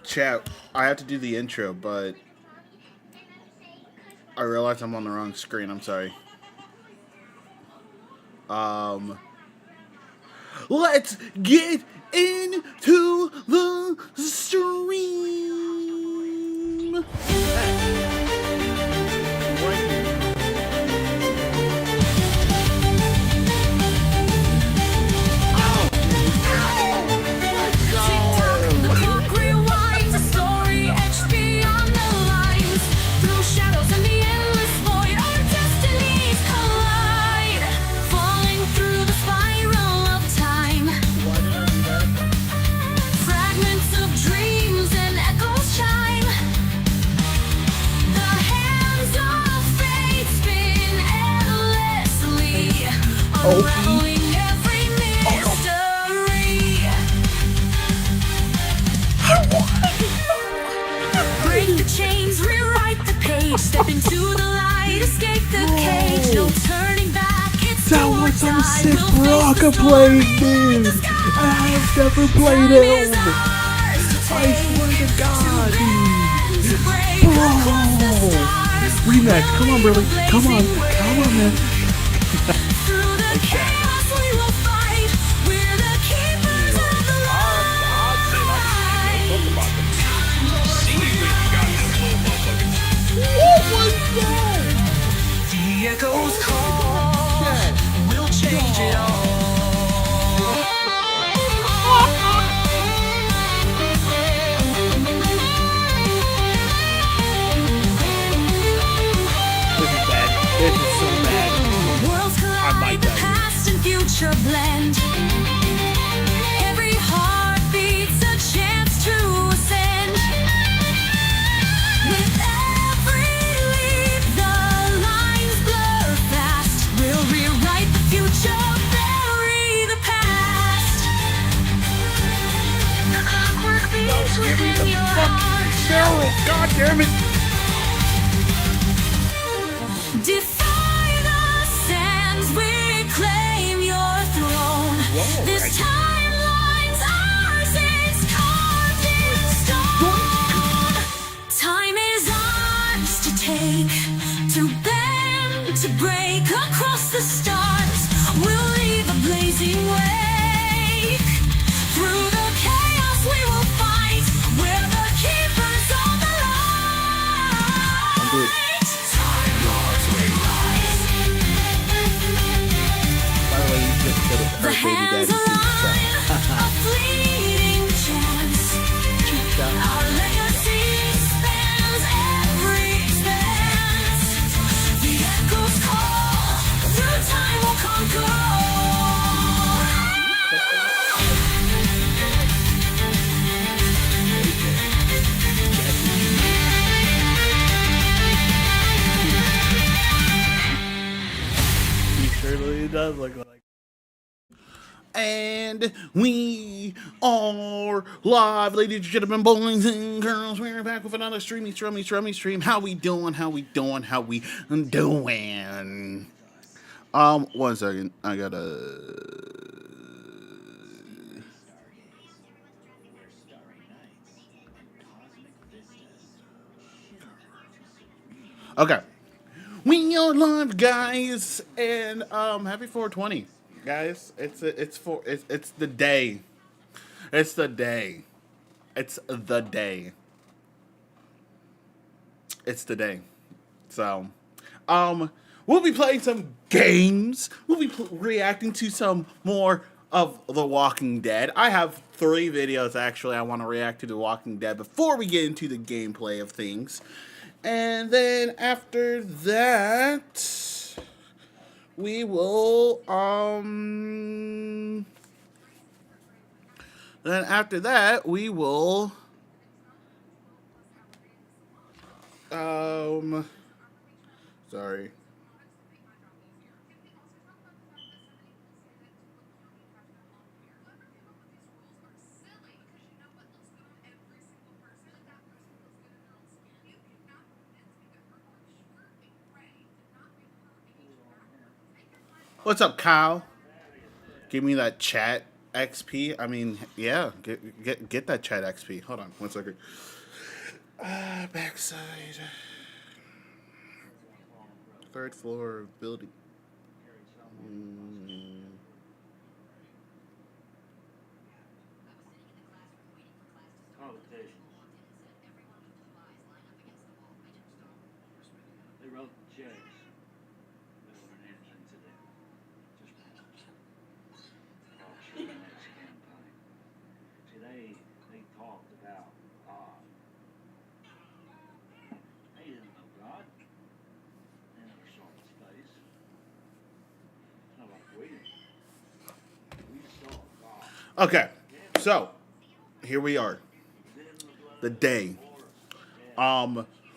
Chat, I have to do the intro, but I realize I'm on the wrong screen. I'm sorry. Um, let's get into the stream. Step into the light, escape the cage, no turning back. It's that was some sick Baraka playing, dude. I have never played him. I swear to God, dude. Bro. Rematch, come on, brother. Come on, man. Through the chaos we will fight. We're the keepers of the light. The echoes call. We'll change it all. This is so bad. Worlds collide, the past and future blend. Every heartbeat's a chance to ascend. With every leap, the lines blur fast. We'll rewrite the future, bury the past. The clockwork beats within your heart. God damn it. Defy the sands, reclaim your throne. This timeline's ours, it's carved in stone. Time is ours to take, to bend, to break. Across the stars, we'll leave a blazing wake. Through the chaos we will fight. We're the keepers of the light. The hands align, a fleeting chance. Our legacy spans every expanse. The echoes call, through time we'll conquer He certainly does look like. And we are live, ladies and gentlemen, boys and girls. We're back with another stream. How we doing? 1 second. I gotta. Okay. We are live, guys, and happy 420, guys. It's the day. It's the day. It's the day. It's the day. So, we'll be playing some games. We'll be reacting to some more of The Walking Dead. I have 3 videos actually I want to react to The Walking Dead before we get into the gameplay of things. And then after that, we will, sorry. What's up, Kyle? Give me that chat. XP. I mean, yeah, get that chat XP. Hold on, 1 second. Backside, third floor building. They wrote the checks. They wasn't anything to them. Just talks for the next campaign. See, they talked about God. They didn't know God. They never saw his face. It's not like we did. We saw God. Okay, so here we are. The day.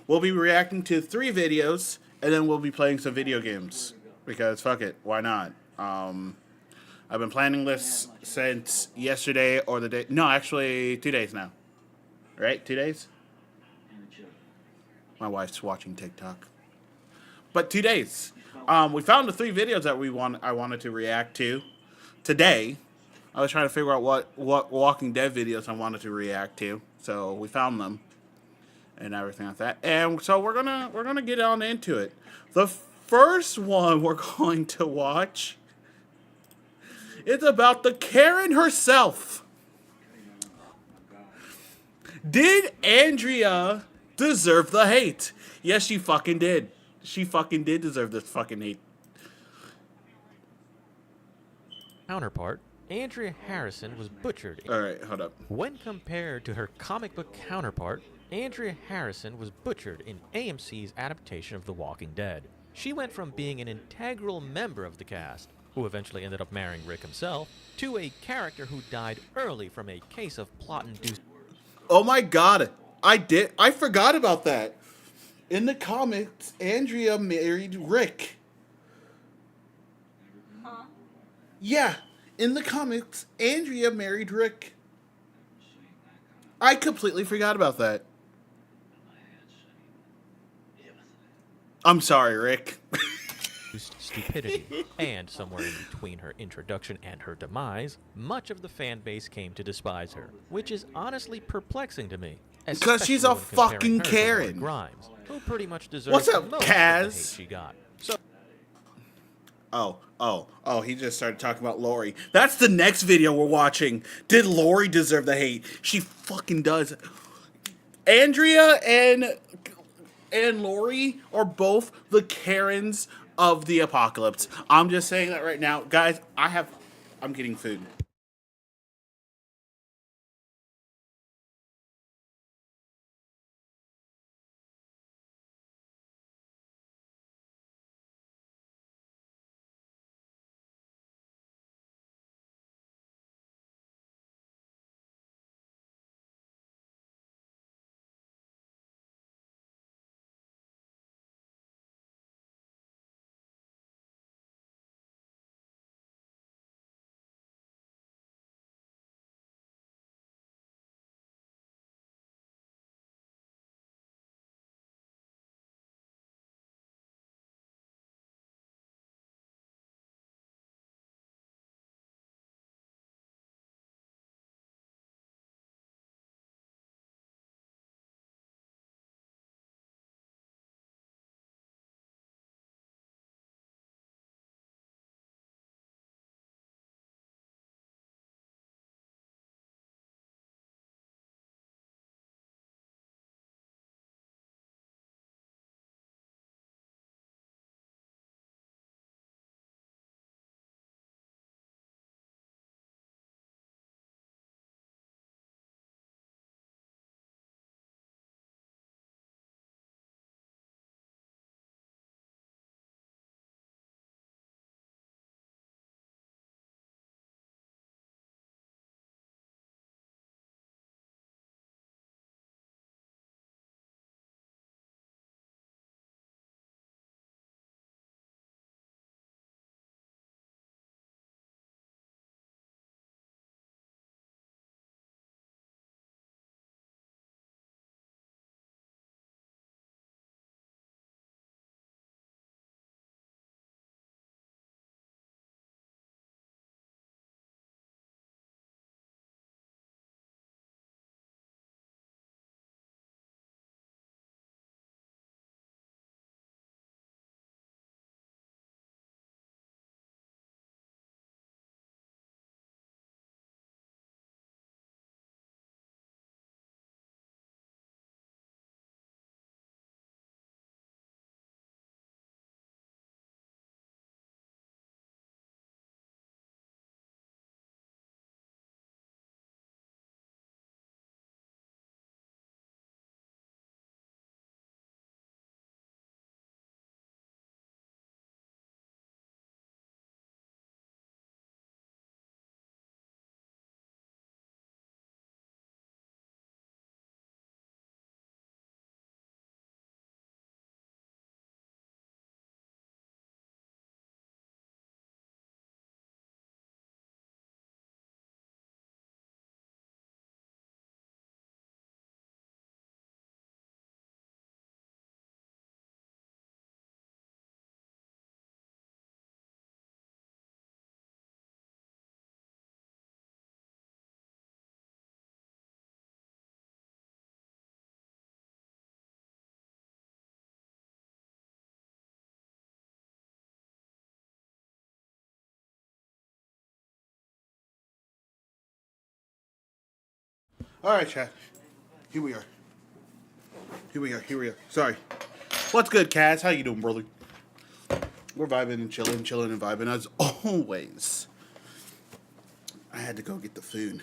We'll be reacting to 3 videos, and then we'll be playing some video games. Because fuck it, why not? I've been planning this since yesterday or the day. No, actually, 2 days now. Right? 2 days? My wife's watching TikTok. But 2 days. We found the 3 videos that I wanted to react to today. I was trying to figure out what Walking Dead videos I wanted to react to, so we found them and everything like that. And so we're gonna get on into it. The first one we're going to watch is about the Karen herself. Did Andrea deserve the hate? Yes, she fucking did. She fucking did deserve this fucking hate. Counterpart, Andrea Harrison was butchered. Alright, hold up. When compared to her comic book counterpart, Andrea Harrison was butchered in AMC's adaptation of The Walking Dead. She went from being an integral member of the cast, who eventually ended up marrying Rick himself, to a character who died early from a case of plot-induced... Oh my god, I forgot about that. In the comics, Andrea married Rick. Huh? Yeah, in the comics, Andrea married Rick. I completely forgot about that. I'm sorry, Rick. stupidity, and somewhere in between her introduction and her demise, much of the fan base came to despise her, which is honestly perplexing to me. Because she's a especially when fucking comparing her to Lori Karen. Grimes, who pretty much deserves What's up, most of the hate Kaz? she got. Oh, he just started talking about Lori. That's the next video we're watching. Did Lori deserve the hate? She fucking does. Andrea and Lori are both the Karens of the apocalypse. I'm just saying that right now. Guys, I'm getting food. All right, chat. Here we are. Here we are. Here we are. Sorry. What's good, Kaz? How you doing, brother? We're vibing and chilling and vibing as always. I had to go get the food.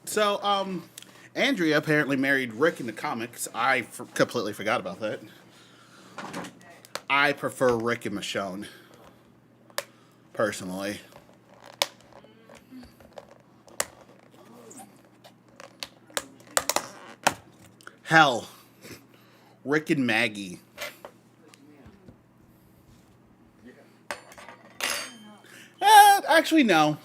So, Andrea apparently married Rick in the comics. I completely forgot about that. I prefer Rick and Michonne, personally. Hell, Rick and Maggie. Actually, no.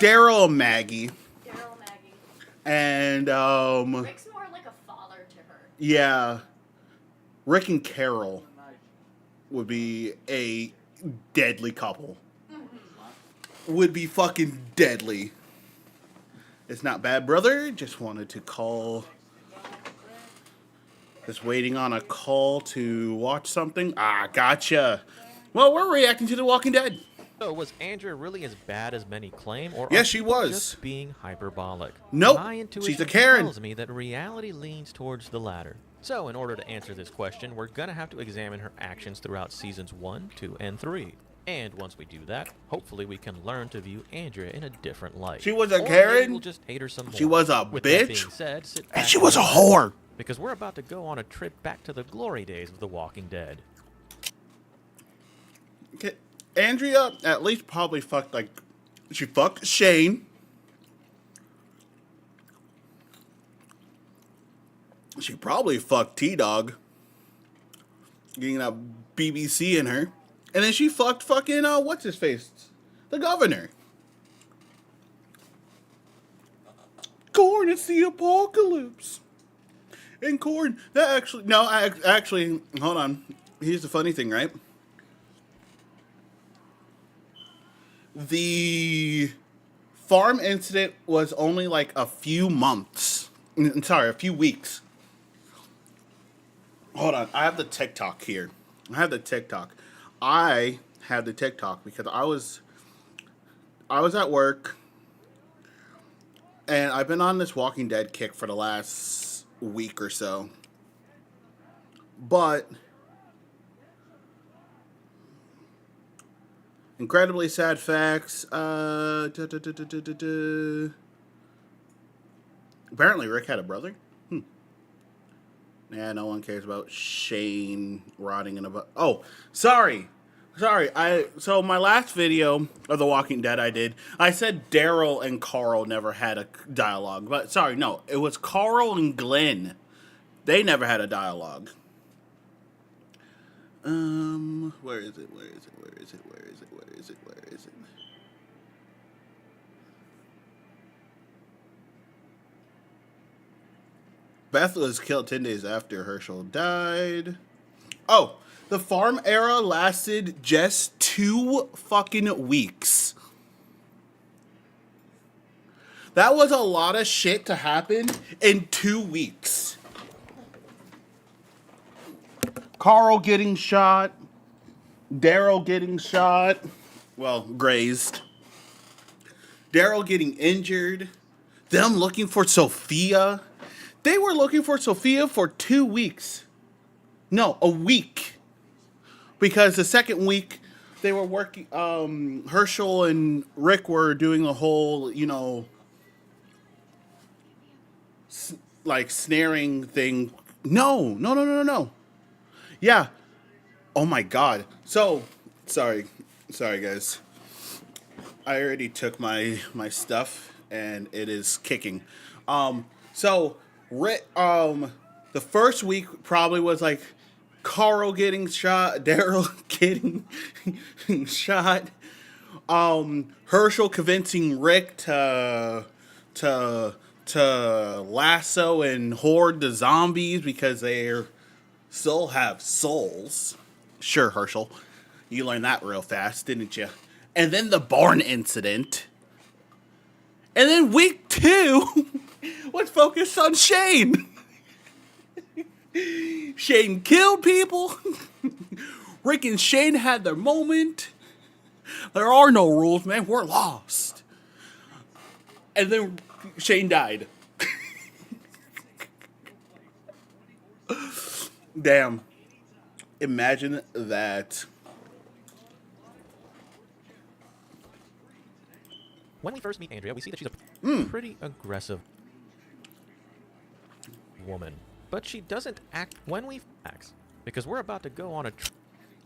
Daryl and Maggie. Daryl and Maggie. And, Rick's more like a father to her. yeah. Rick and Carol would be a deadly couple. Would be fucking deadly. It's not bad, brother. Just wanted to call. Just waiting on a call to watch something. Ah, gotcha. Well, we're reacting to The Walking Dead. So, was Andrea really as bad as many claim, or Yes, are she people was. just being hyperbolic? Nope. My intuition She's a Karen. tells me that reality leans towards the latter. So, in order to answer this question, we're gonna have to examine her actions throughout seasons 1, 2, and 3. And once we do that, hopefully we can learn to view Andrea in a different light. She was a Or maybe Karen. we'll just hate her some more. She was a With that bitch. being said, sit And back she was a whore. because we're about to go on a trip back to the glory days of The Walking Dead. Okay. Andrea at least probably fucked, like, she fucked Shane. She probably fucked T-Dog. Getting that BBC in her. And then she fucked fucking, what's his face? The governor. Corn, it's the apocalypse. And Corn, that actually, no, actually, hold on. Here's the funny thing, right? The farm incident was only like a few months. Sorry, a few weeks. Hold on, I have the TikTok here. I have the TikTok because I was at work, and I've been on this Walking Dead kick for the last week or so. But incredibly sad facts. Apparently Rick had a brother. Yeah, no one cares about Shane rotting in a butt. Oh, sorry. So my last video of The Walking Dead I said Daryl and Carl never had a dialogue. But sorry, no. It was Carl and Glenn. They never had a dialogue. Where is it? Beth was killed 10 days after Herschel died. Oh, the farm era lasted just 2 fucking weeks. That was a lot of shit to happen in 2 weeks. Carl getting shot. Daryl getting shot. Well, grazed. Daryl getting injured. Them looking for Sophia. They were looking for Sophia for 2 weeks. No, a week. Because the second week, they were working, Herschel and Rick were doing the whole, like, snaring thing. No. Yeah. Oh my god. So, sorry guys. I already took my stuff, and it is kicking. So, Rick, the first week probably was like Carl getting shot, Daryl getting shot, Herschel convincing Rick to lasso and hoard the zombies because they still have souls. Sure, Herschel, you learned that real fast, didn't you? And then the barn incident. And then week 2 was focused on Shane. Shane killed people. Rick and Shane had their moment. There are no rules, man. We're lost. And then Shane died. Damn. Imagine that. When we first meet Andrea, we see that she's a pretty aggressive woman. But she doesn't act when we act, because we're about to go on a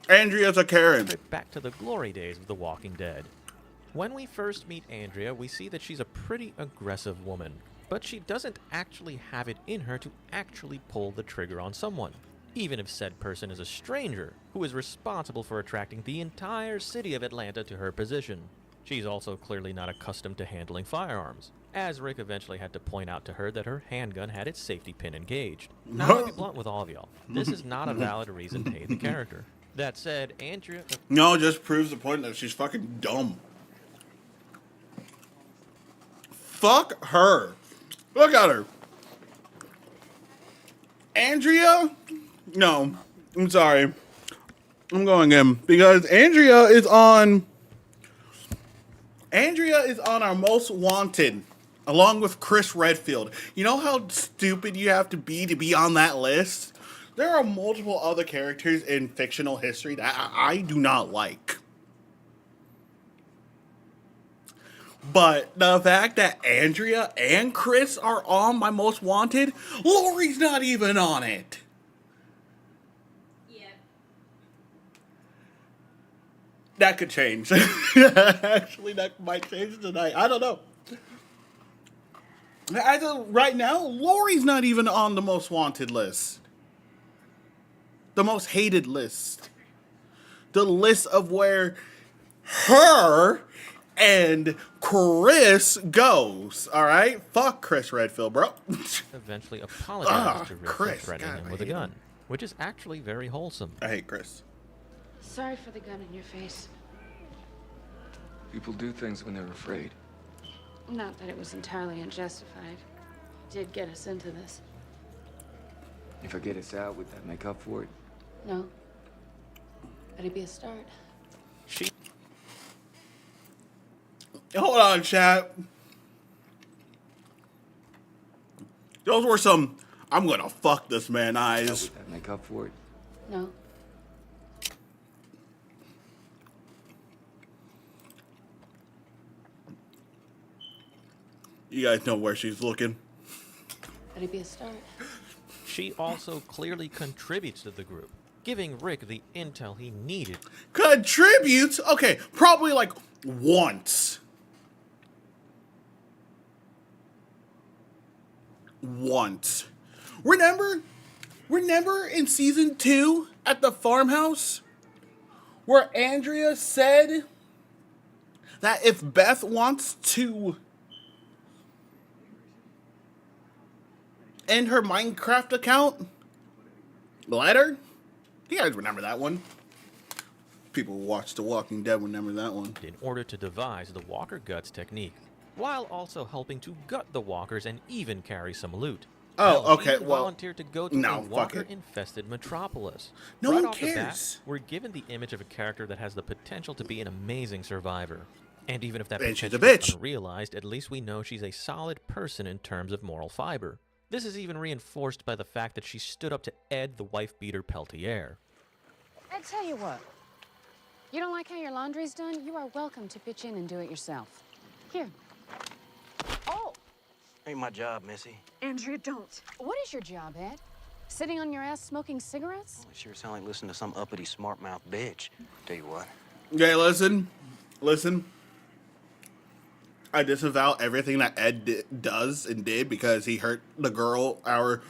Andrea's a Karen. trip back to the glory days of The Walking Dead. When we first meet Andrea, we see that she's a pretty aggressive woman, but she doesn't actually have it in her to actually pull the trigger on someone, even if said person is a stranger who is responsible for attracting the entire city of Atlanta to her position. She's also clearly not accustomed to handling firearms, as Rick eventually had to point out to her that her handgun had its safety pin engaged. Now, I'll be blunt with all of y'all. This is not a valid reason to hate the character. That said, Andrea... No, it just proves the point that she's fucking dumb. Fuck her. Look at her. Andrea? No. I'm sorry. I'm going in. Because Andrea is on our most wanted, along with Chris Redfield. You know how stupid you have to be on that list? There are multiple other characters in fictional history that I do not like. But the fact that Andrea and Chris are on my most wanted, Lori's not even on it. Yeah. That could change. Actually, that might change tonight. I don't know. As of right now, Lori's not even on the most wanted list. The most hated list. The list of where her and Chris goes. All right? Fuck Chris Redfield, bro. eventually apologizes to Rick for Chris. threatening God, him I with a hate him. gun, which is actually very wholesome. I hate Chris. Sorry for the gun in your face. People do things when they're afraid. Not that it was entirely unjustified. It did get us into this. If I get us out, would that make up for it? No. But it'd be a start. She Hold on, chat. Those were some I'm gonna fuck this man eyes. Would that make up for it? No. You guys know where she's looking. But it'd be a start. She also clearly contributes to the group, giving Rick the intel he needed. Contributes? Okay, probably like once. Once. Remember in season 2 at the farmhouse where Andrea said that if Beth wants to end her Minecraft account, let her? You guys remember that one? People who watch The Walking Dead remember that one. In order to devise the Walker Guts technique, while also helping to gut the walkers and even carry some loot. Oh, Hell, she okay, even well, volunteered to go to no, a fuck it. walker-infested metropolis. No right one off the bat, cares. we're given the image of a character that has the potential to be an amazing survivor. And even if that And she's a potential is bitch. unrealized, at least we know she's a solid person in terms of moral fiber. This is even reinforced by the fact that she stood up to Ed, the wife-beater Peltier. I tell you what. You don't like how your laundry's done? You are welcome to pitch in and do it yourself. Here. Oh, Ain't my job, Missy. Andrea, don't. What is your job, Ed? Sitting on your ass smoking cigarettes? It sure sound like listening to some uppity smart-mouth bitch. Tell you what. Okay, listen. I disavow everything that Ed does and did because he hurt the girl, our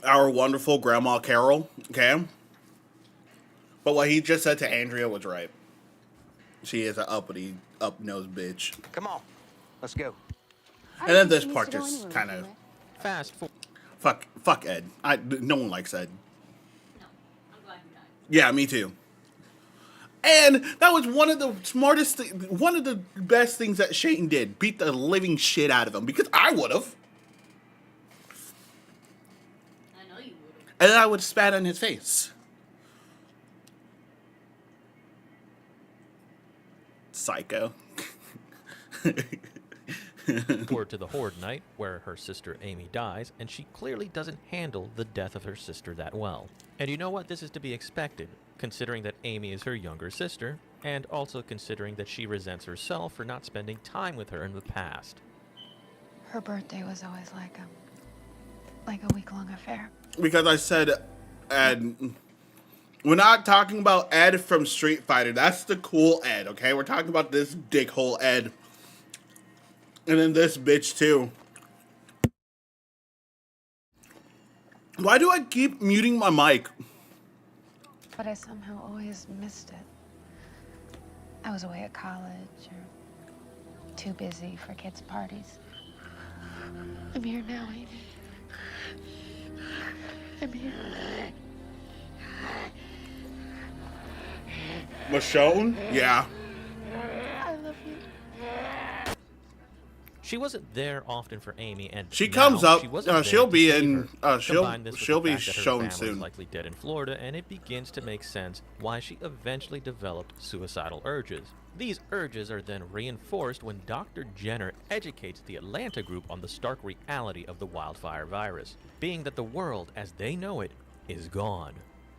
wonderful Grandma Carol, okay? But what he just said to Andrea was right. She is an uppity, up-nosed bitch. Come on, let's go. I And then don't think this she needs part to go just anywhere kind with of you, Ed. Fast forward. fuck Ed. No one likes Ed. No, I'm glad you died. Yeah, me too. And that was one of the smartest, one of the best things that Shayton did. Beat the living shit out of him. Because I would have. I know you would. And then I would have spat on his face. Psycho. Or to the Horde night, where her sister Amy dies, and she clearly doesn't handle the death of her sister that well. And you know what? This is to be expected, considering that Amy is her younger sister, and also considering that she resents herself for not spending time with her in the past. Her birthday was always like a week-long affair. Because I said Ed. We're not talking about Ed from Street Fighter. That's the cool Ed, okay? We're talking about this dickhole Ed. And then this bitch, too. Why do I keep muting my mic? But I somehow always missed it. I was away at college or too busy for kids' parties. I'm here now, Amy. I'm here. Michonne? Yeah. I love you. She wasn't there often for Amy, and She now comes up. She wasn't there She'll to be save in. her. She'll Combine this with she'll the be fact that her shown family is soon. likely dead in Florida, and it begins to make sense why she eventually developed suicidal urges. These urges are then reinforced when Dr. Jenner educates the Atlanta group on the stark reality of the wildfire virus, being that the world as they know it is gone.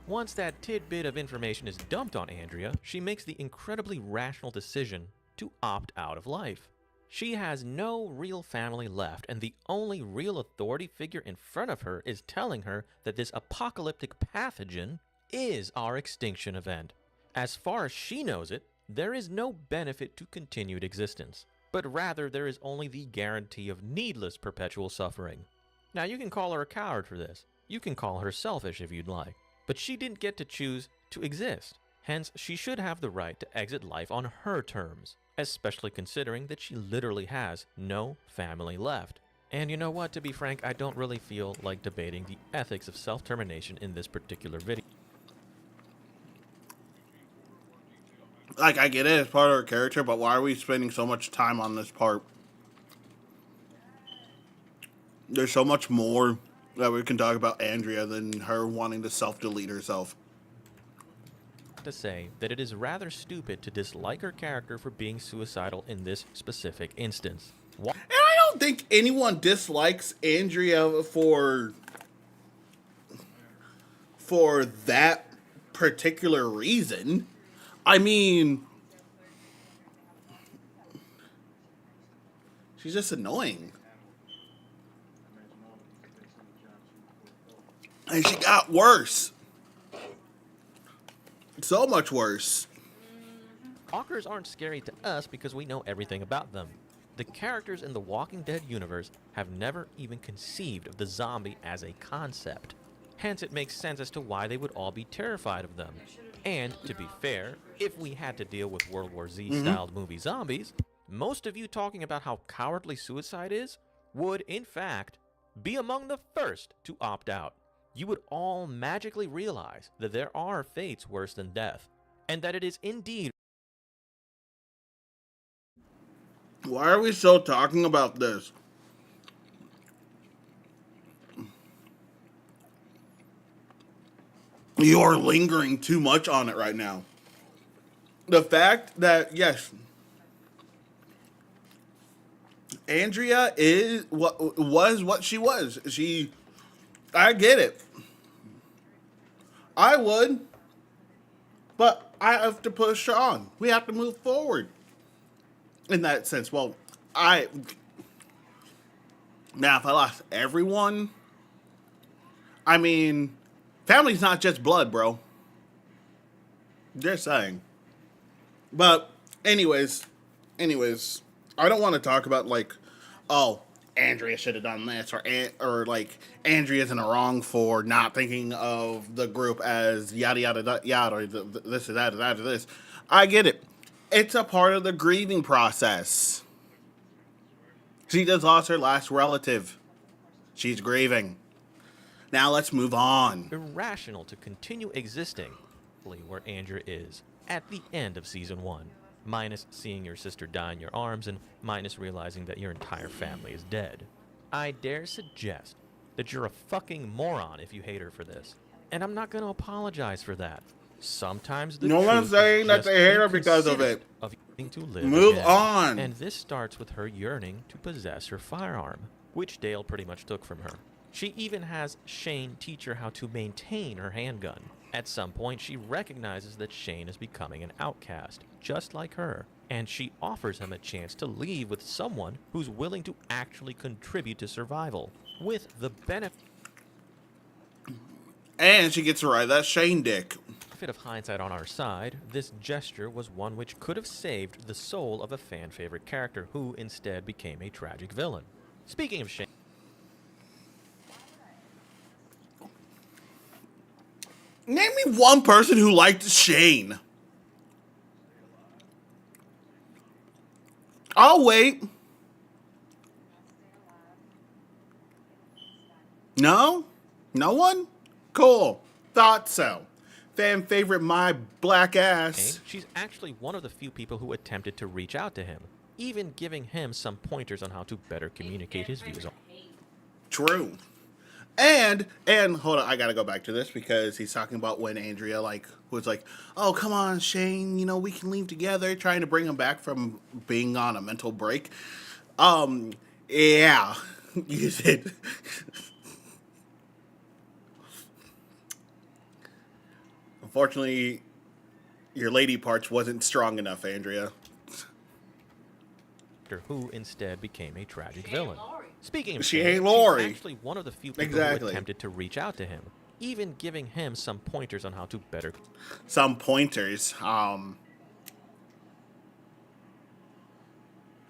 Once that tidbit of information is dumped on Andrea, she makes the incredibly rational decision to opt out of life. She has no real family left, and the only real authority figure in front of her is telling her that this apocalyptic pathogen is our extinction event. As far as she knows it, there is no benefit to continued existence, but rather there is only the guarantee of needless perpetual suffering. Now, you can call her a coward for this. You can call her selfish if you'd like, but she didn't get to choose to exist. Hence, she should have the right to exit life on her terms, especially considering that she literally has no family left. And you know what, to be frank, I don't really feel like debating the ethics of self-termination in this particular video. Like, I get it as part of her character, but why are we spending so much time on this part? There's so much more that we can talk about Andrea than her wanting to self-delete herself. To say that it is rather stupid to dislike her character for being suicidal in this specific instance. And I don't think anyone dislikes Andrea for that particular reason. I mean, she's just annoying. And she got worse. So much worse. Walkers aren't scary to us because we know everything about them. The characters in the Walking Dead universe have never even conceived of the zombie as a concept. Hence, it makes sense as to why they would all be terrified of them. And, to be fair, if we had to deal with World War Z-styled movie zombies, most of you talking about how cowardly suicide is would, in fact, be among the first to opt out. You would all magically realize that there are fates worse than death, and that it is indeed. Why are we still talking about this? You're lingering too much on it right now. The fact that, yes, Andrea was what she was. I get it. I would, but I have to push on. We have to move forward. In that sense, well, now if I lost everyone, I mean, family's not just blood, bro. Just saying. But anyways, I don't want to talk about like, oh, Andrea should have done this, or like Andrea's in the wrong for not thinking of the group as yada yada yada, or this or that or that or this. I get it. It's a part of the grieving process. She just lost her last relative. She's grieving. Now let's move on. Irrational to continue existing where Andrea is at the end of season 1, minus seeing your sister die in your arms and minus realizing that your entire family is dead. I dare suggest that you're a fucking moron if you hate her for this, and I'm not going to apologize for that. Sometimes the No truth one's is saying that just they hate her because of inconsiderate it. of needing to live Move again. on. And this starts with her yearning to possess her firearm, which Dale pretty much took from her. She even has Shane teach her how to maintain her handgun. At some point, she recognizes that Shane is becoming an outcast, just like her, and she offers him a chance to leave with someone who's willing to actually contribute to survival, with the benefit And she gets to ride that Shane dick. of hindsight on our side. This gesture was one which could have saved the soul of a fan favorite character who instead became a tragic villain. Speaking of Shane, Name me one person who liked Shane. I'll wait. No? No one? Cool. Thought so. Fan favorite my black ass. she's actually one of the few people who attempted to reach out to him, even giving him some pointers on how to better communicate his views on. True. And hold on, I gotta go back to this because he's talking about when Andrea was like, "Oh, come on, Shane, you know we can leave together," trying to bring him back from being on a mental break. Yeah, you did. Unfortunately, your lady parts wasn't strong enough, Andrea. Who instead became a tragic villain. Speaking of She Shane, ain't Laurie. she's actually one of the few people Exactly. who attempted to reach out to him, even giving him some pointers on how to better Some pointers. I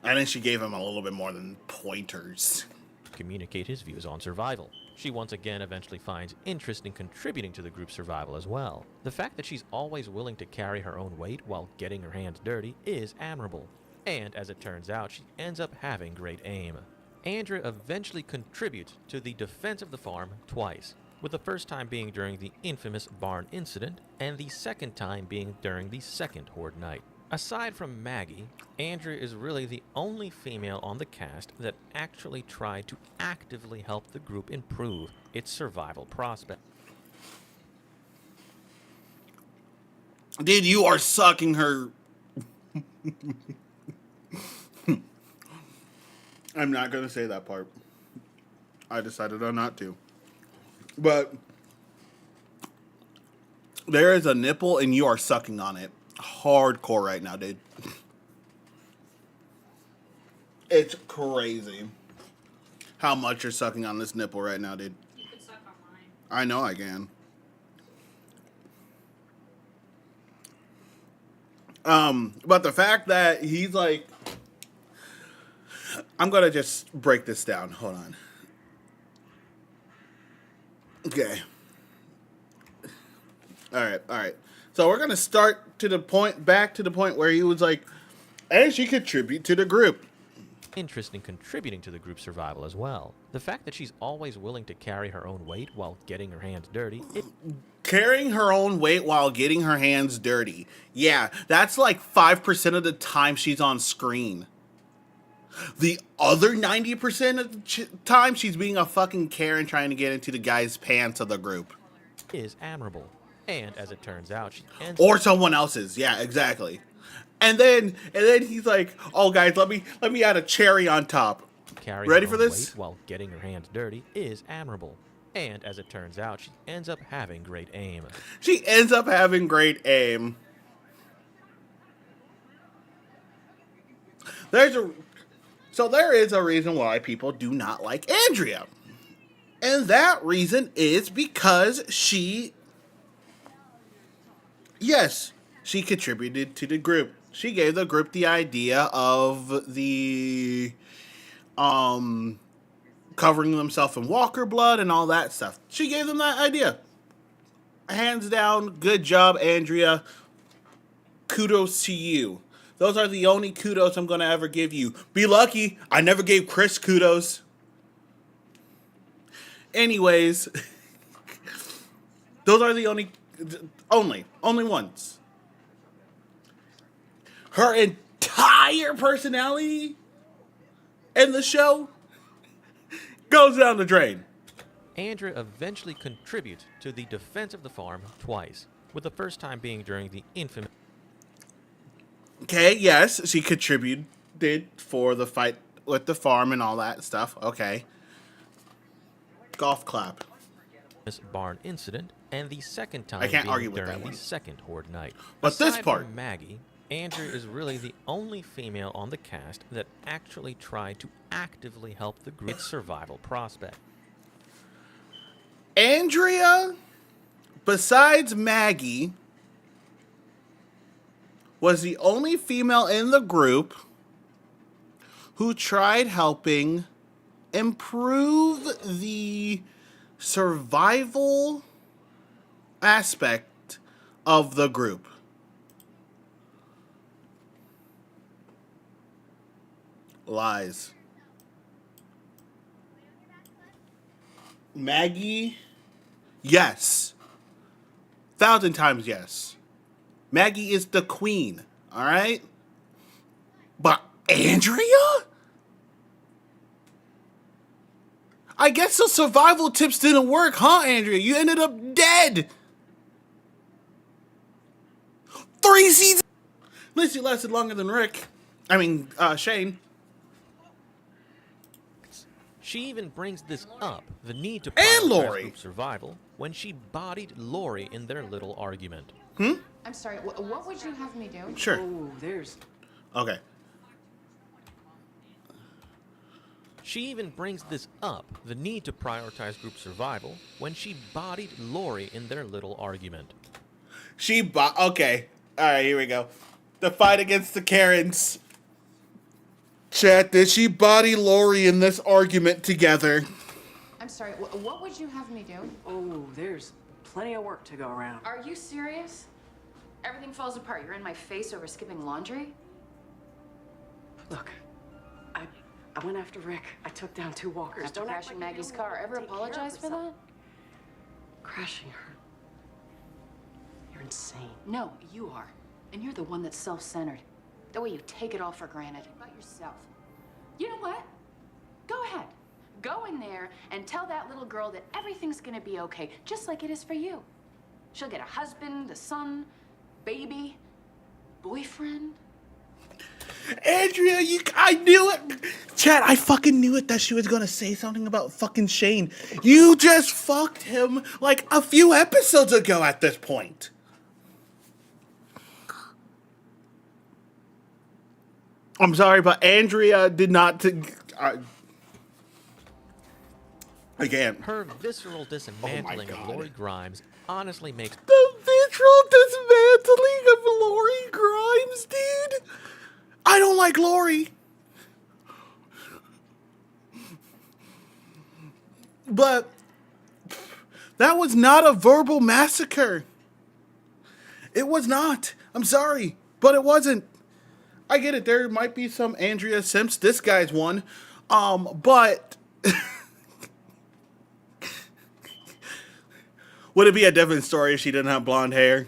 think she gave him a little bit more than pointers. communicate his views on survival. She once again eventually finds interest in contributing to the group's survival as well. The fact that she's always willing to carry her own weight while getting her hands dirty is admirable. And as it turns out, she ends up having great aim. Andrea eventually contributes to the defense of the farm twice, with the first time being during the infamous barn incident, and the second time being during the second Horde night. Aside from Maggie, Andrea is really the only female on the cast that actually tried to actively help the group improve its survival prospect. Dude, you are sucking her. I'm not going to say that part. I decided on not to. But there is a nipple and you are sucking on it. Hardcore right now, dude. It's crazy how much you're sucking on this nipple right now, dude. You could suck on mine. I know I can. But the fact that he's like, I'm gonna just break this down. Hold on. Okay. All right. So we're gonna start back to the point where he was like, "Hey, she contribute to the group." Interest in contributing to the group's survival as well. The fact that she's always willing to carry her own weight while getting her hands dirty, Carrying her own weight while getting her hands dirty. Yeah, that's like 5% of the time she's on screen. The other 90% of the time, she's being a fucking Karen trying to get into the guy's pants of the group. is admirable. And as it turns out, she ends Or someone else's. Yeah, exactly. And then he's like, "Oh, guys, let me add a cherry on top." carrying Ready her for own this? weight while getting her hands dirty is admirable. And as it turns out, she ends up having great aim. She ends up having great aim. So there is a reason why people do not like Andrea. And that reason is because she contributed to the group. She gave the group the idea of the covering themselves in walker blood and all that stuff. She gave them that idea. Hands down, good job, Andrea. Kudos to you. Those are the only kudos I'm going to ever give you. Be lucky, I never gave Chris kudos. Anyways, those are the only ones. Her entire personality in the show goes down the drain. Andrea eventually contributes to the defense of the farm twice, with the first time being during the infamous Okay, yes, she contributed for the fight with the farm and all that stuff. Okay. Golf clap. barn incident, and the second time I can't being argue with during that the one. second Horde night. But this Aside part- from Maggie, Andrea is really the only female on the cast that actually tried to actively help the group's survival prospect. Andrea, besides Maggie, was the only female in the group who tried helping improve the survival aspect of the group. Lies. Maggie, yes. 1,000 times yes. Maggie is the queen, all right? But Andrea? I guess the survival tips didn't work, huh, Andrea? You ended up dead. 3 seasons. At least you lasted longer than Rick. Shane. She even brings this up, the need to And prioritize Lori. group survival, when she bodied Lori in their little argument. I'm sorry, what would you have me do? Sure. Oh, there's... Okay. She even brings this up, the need to prioritize group survival, when she bodied Lori in their little argument. Okay. All right, here we go. The fight against the Karens. Chat, did she body Lori in this argument together? I'm sorry, what would you have me do? Oh, there's plenty of work to go around. Are you serious? Everything falls apart. You're in my face over skipping laundry? Look, I went after Rick. I took down 2 walkers. After Don't act crashing like you Maggie's don't car, ever take care of apologize for yourself. that? Crashing her. You're insane. No, you are. And you're the one that's self-centered. The way you take it all for granted. About yourself. You know what? Go ahead. Go in there and tell that little girl that everything's gonna be okay, just like it is for you. She'll get a husband, a son, baby, boyfriend. Andrea, I knew it. Chat, I fucking knew it that she was gonna say something about fucking Shane. You just fucked him like a few episodes ago at this point. I'm sorry, but Andrea did not... again. Her visceral dismantling of God. Lori Grimes honestly makes The visceral dismantling of Lori Grimes, dude. I don't like Lori. But that was not a verbal massacre. It was not. I'm sorry, but it wasn't. I get it. There might be some Andrea Simps. This guy's one. But would it be a different story if she didn't have blonde hair?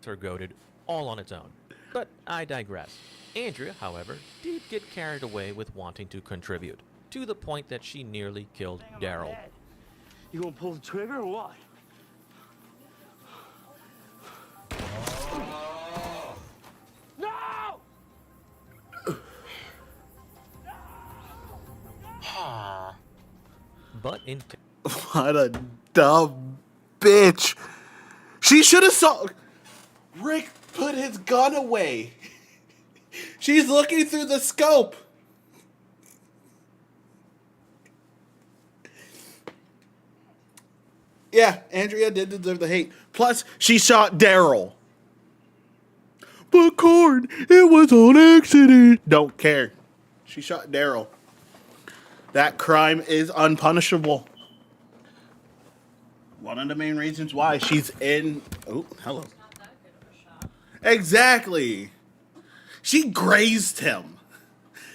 her goaded all on its own. But I digress. Andrea, however, did get carried away with wanting to contribute, to the point that she nearly killed Daryl. You gonna pull the trigger or what? No! But in What a dumb bitch. She should have saw... Rick put his gun away. She's looking through the scope. Yeah, Andrea did deserve the hate. Plus, she shot Daryl. But Corn, it was on accident. Don't care. She shot Daryl. That crime is unpunishable. One of the main reasons why she's in... Oh, hello. Exactly. She grazed him.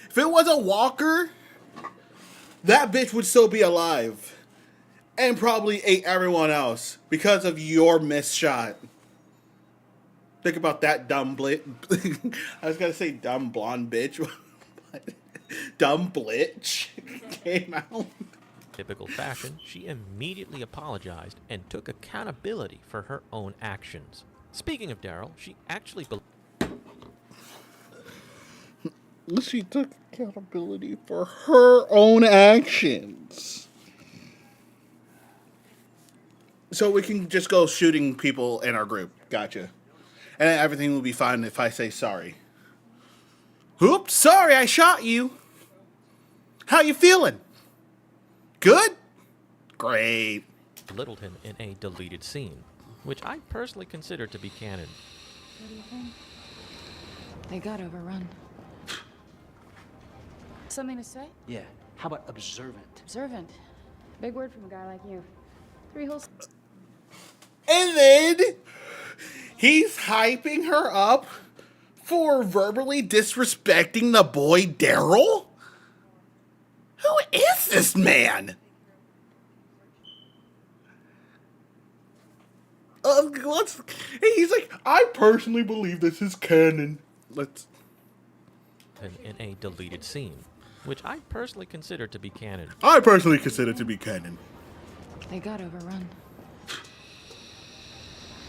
If it was a walker, that bitch would still be alive. And probably ate everyone else because of your missed shot. Think about that dumb I was gonna say dumb blonde bitch. Dumb blitch came out. typical fashion, she immediately apologized and took accountability for her own actions. Speaking of Daryl, she actually She took accountability for her own actions. So we can just go shooting people in our group. Gotcha. And everything will be fine if I say sorry. Oops, sorry I shot you. How you feeling? Good? Great. belittled him in a deleted scene, which I personally consider to be canon. What do you think? They got overrun. Something to say? Yeah, how about observant? Observant. Big word from a guy like you. 3 whole... And then he's hyping her up for verbally disrespecting the boy Daryl? Who is this man? He's like, I personally believe this is canon. Let's. In a deleted scene, which I personally consider to be canon. I personally consider it to be canon. They got overrun.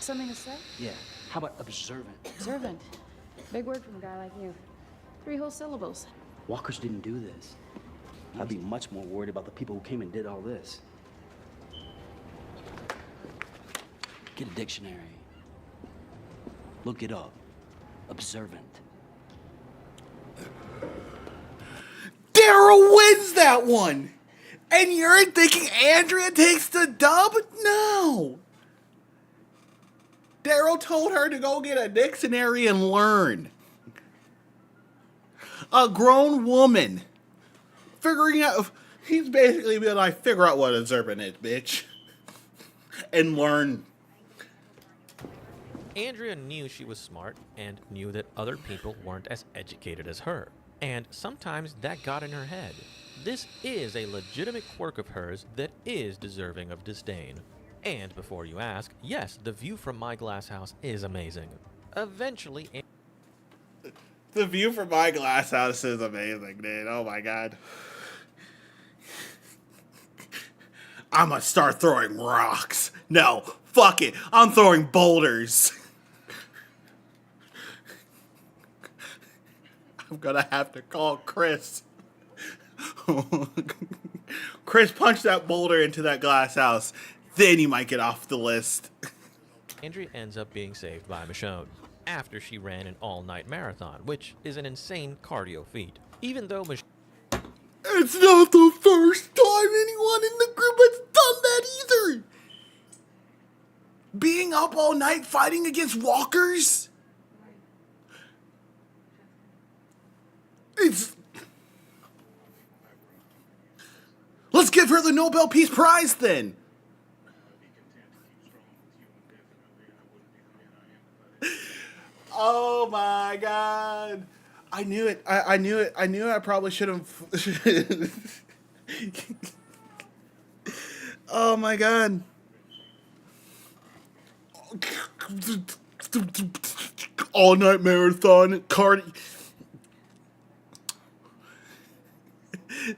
Something to say? Yeah, how about observant? Observant. Big word from a guy like you. 3 whole syllables. Walkers didn't do this. I'd be much more worried about the people who came and did all this. Get a dictionary. Look it up. Observant. Daryl wins that one! And you're thinking Andrea takes the dub? No! Daryl told her to go get a dictionary and learn. A grown woman figuring out. He's basically been like, figure out what observant is, bitch. And learn. Andrea knew she was smart and knew that other people weren't as educated as her. And sometimes that got in her head. This is a legitimate quirk of hers that is deserving of disdain. And before you ask, yes, the view from my glass house is amazing. Eventually, The view from my glass house is amazing, dude. Oh my god. I'm gonna start throwing rocks. No, fuck it. I'm throwing boulders. I'm gonna have to call Chris. Chris, punch that boulder into that glass house. Then you might get off the list. Andrea ends up being saved by Michonne after she ran an all-night marathon, which is an insane cardio feat. Even though It's not the first time anyone in the group has done that either. Being up all night fighting against walkers? It's... Let's give her the Nobel Peace Prize then. Oh my god. I knew it. I knew it. I knew I probably should have. Oh my god. All night marathon card.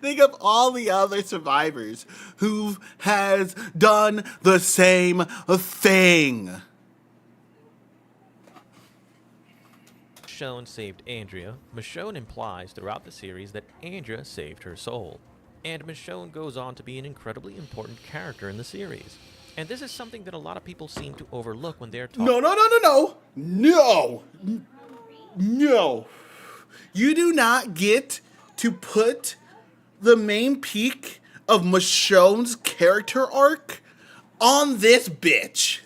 Think of all the other survivors who has done the same thing. Michonne saved Andrea, Michonne implies throughout the series that Andrea saved her soul. And Michonne goes on to be an incredibly important character in the series. And this is something that a lot of people seem to overlook when they're talking. No. You do not get to put the main peak of Michonne's character arc on this bitch.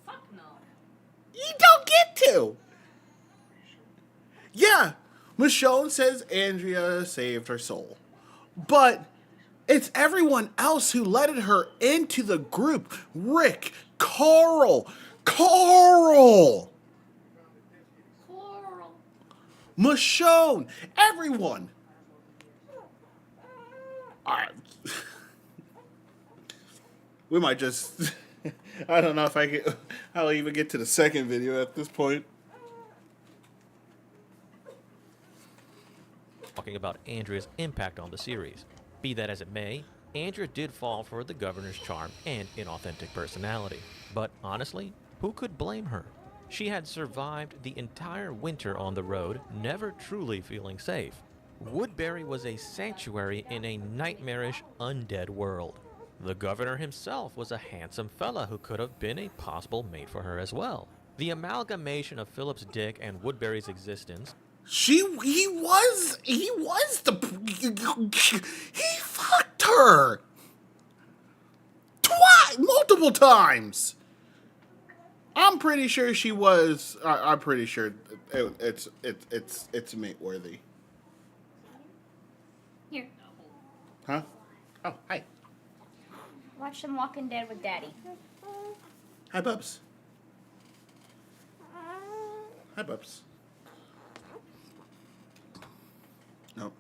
Fuck no. You don't get to. Yeah, Michonne says Andrea saved her soul. But it's everyone else who let her into the group. Rick, Carl, Michonne, everyone. Alright. We might just... I don't know if I'll even get to the second video at this point. talking about Andrea's impact on the series. Be that as it may, Andrea did fall for the governor's charm and inauthentic personality. But honestly, who could blame her? She had survived the entire winter on the road, never truly feeling safe. Woodbury was a sanctuary in a nightmarish, undead world. The governor himself was a handsome fella who could have been a possible mate for her as well. The amalgamation of Philip's dick and Woodbury's existence. He fucked her twice, multiple times. I'm pretty sure she was. I'm pretty sure it's mate worthy. Here, Huh? Oh, hi. watch some Walking Dead with Daddy. Hi, Bubs. Hi, Bubs. Nope.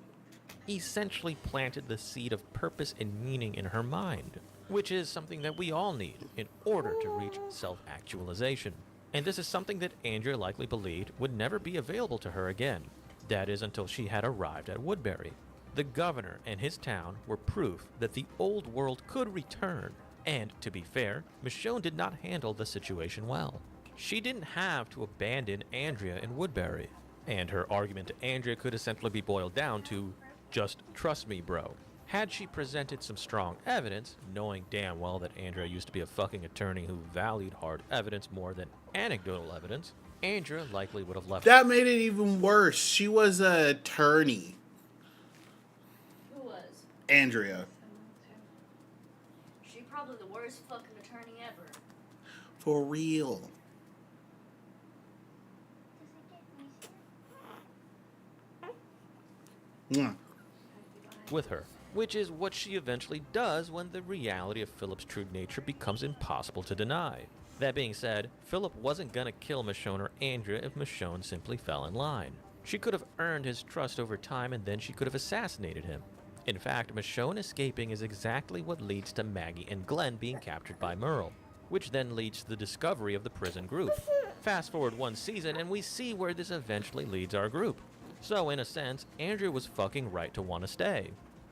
Essentially planted the seed of purpose and meaning in her mind, which is something that we all need in order to reach self-actualization. And this is something that Andrea likely believed would never be available to her again. That is until she had arrived at Woodbury. The governor and his town were proof that the old world could return. And to be fair, Michonne did not handle the situation well. She didn't have to abandon Andrea in Woodbury. And her argument to Andrea could essentially be boiled down to, just trust me, bro. Had she presented some strong evidence, knowing damn well that Andrea used to be a fucking attorney who valued hard evidence more than anecdotal evidence, Andrea likely would have left. That made it even worse. She was an attorney. Who was? Andrea. She probably the worst fucking attorney ever. For real. Mwah. With her, which is what she eventually does when the reality of Philip's true nature becomes impossible to deny. That being said, Philip wasn't gonna kill Michonne or Andrea if Michonne simply fell in line. She could have earned his trust over time and then she could have assassinated him. In fact, Michonne escaping is exactly what leads to Maggie and Glenn being captured by Merle, which then leads to the discovery of the prison group. Fast forward one season and we see where this eventually leads our group. So in a sense, Andrea was fucking right to want to stay,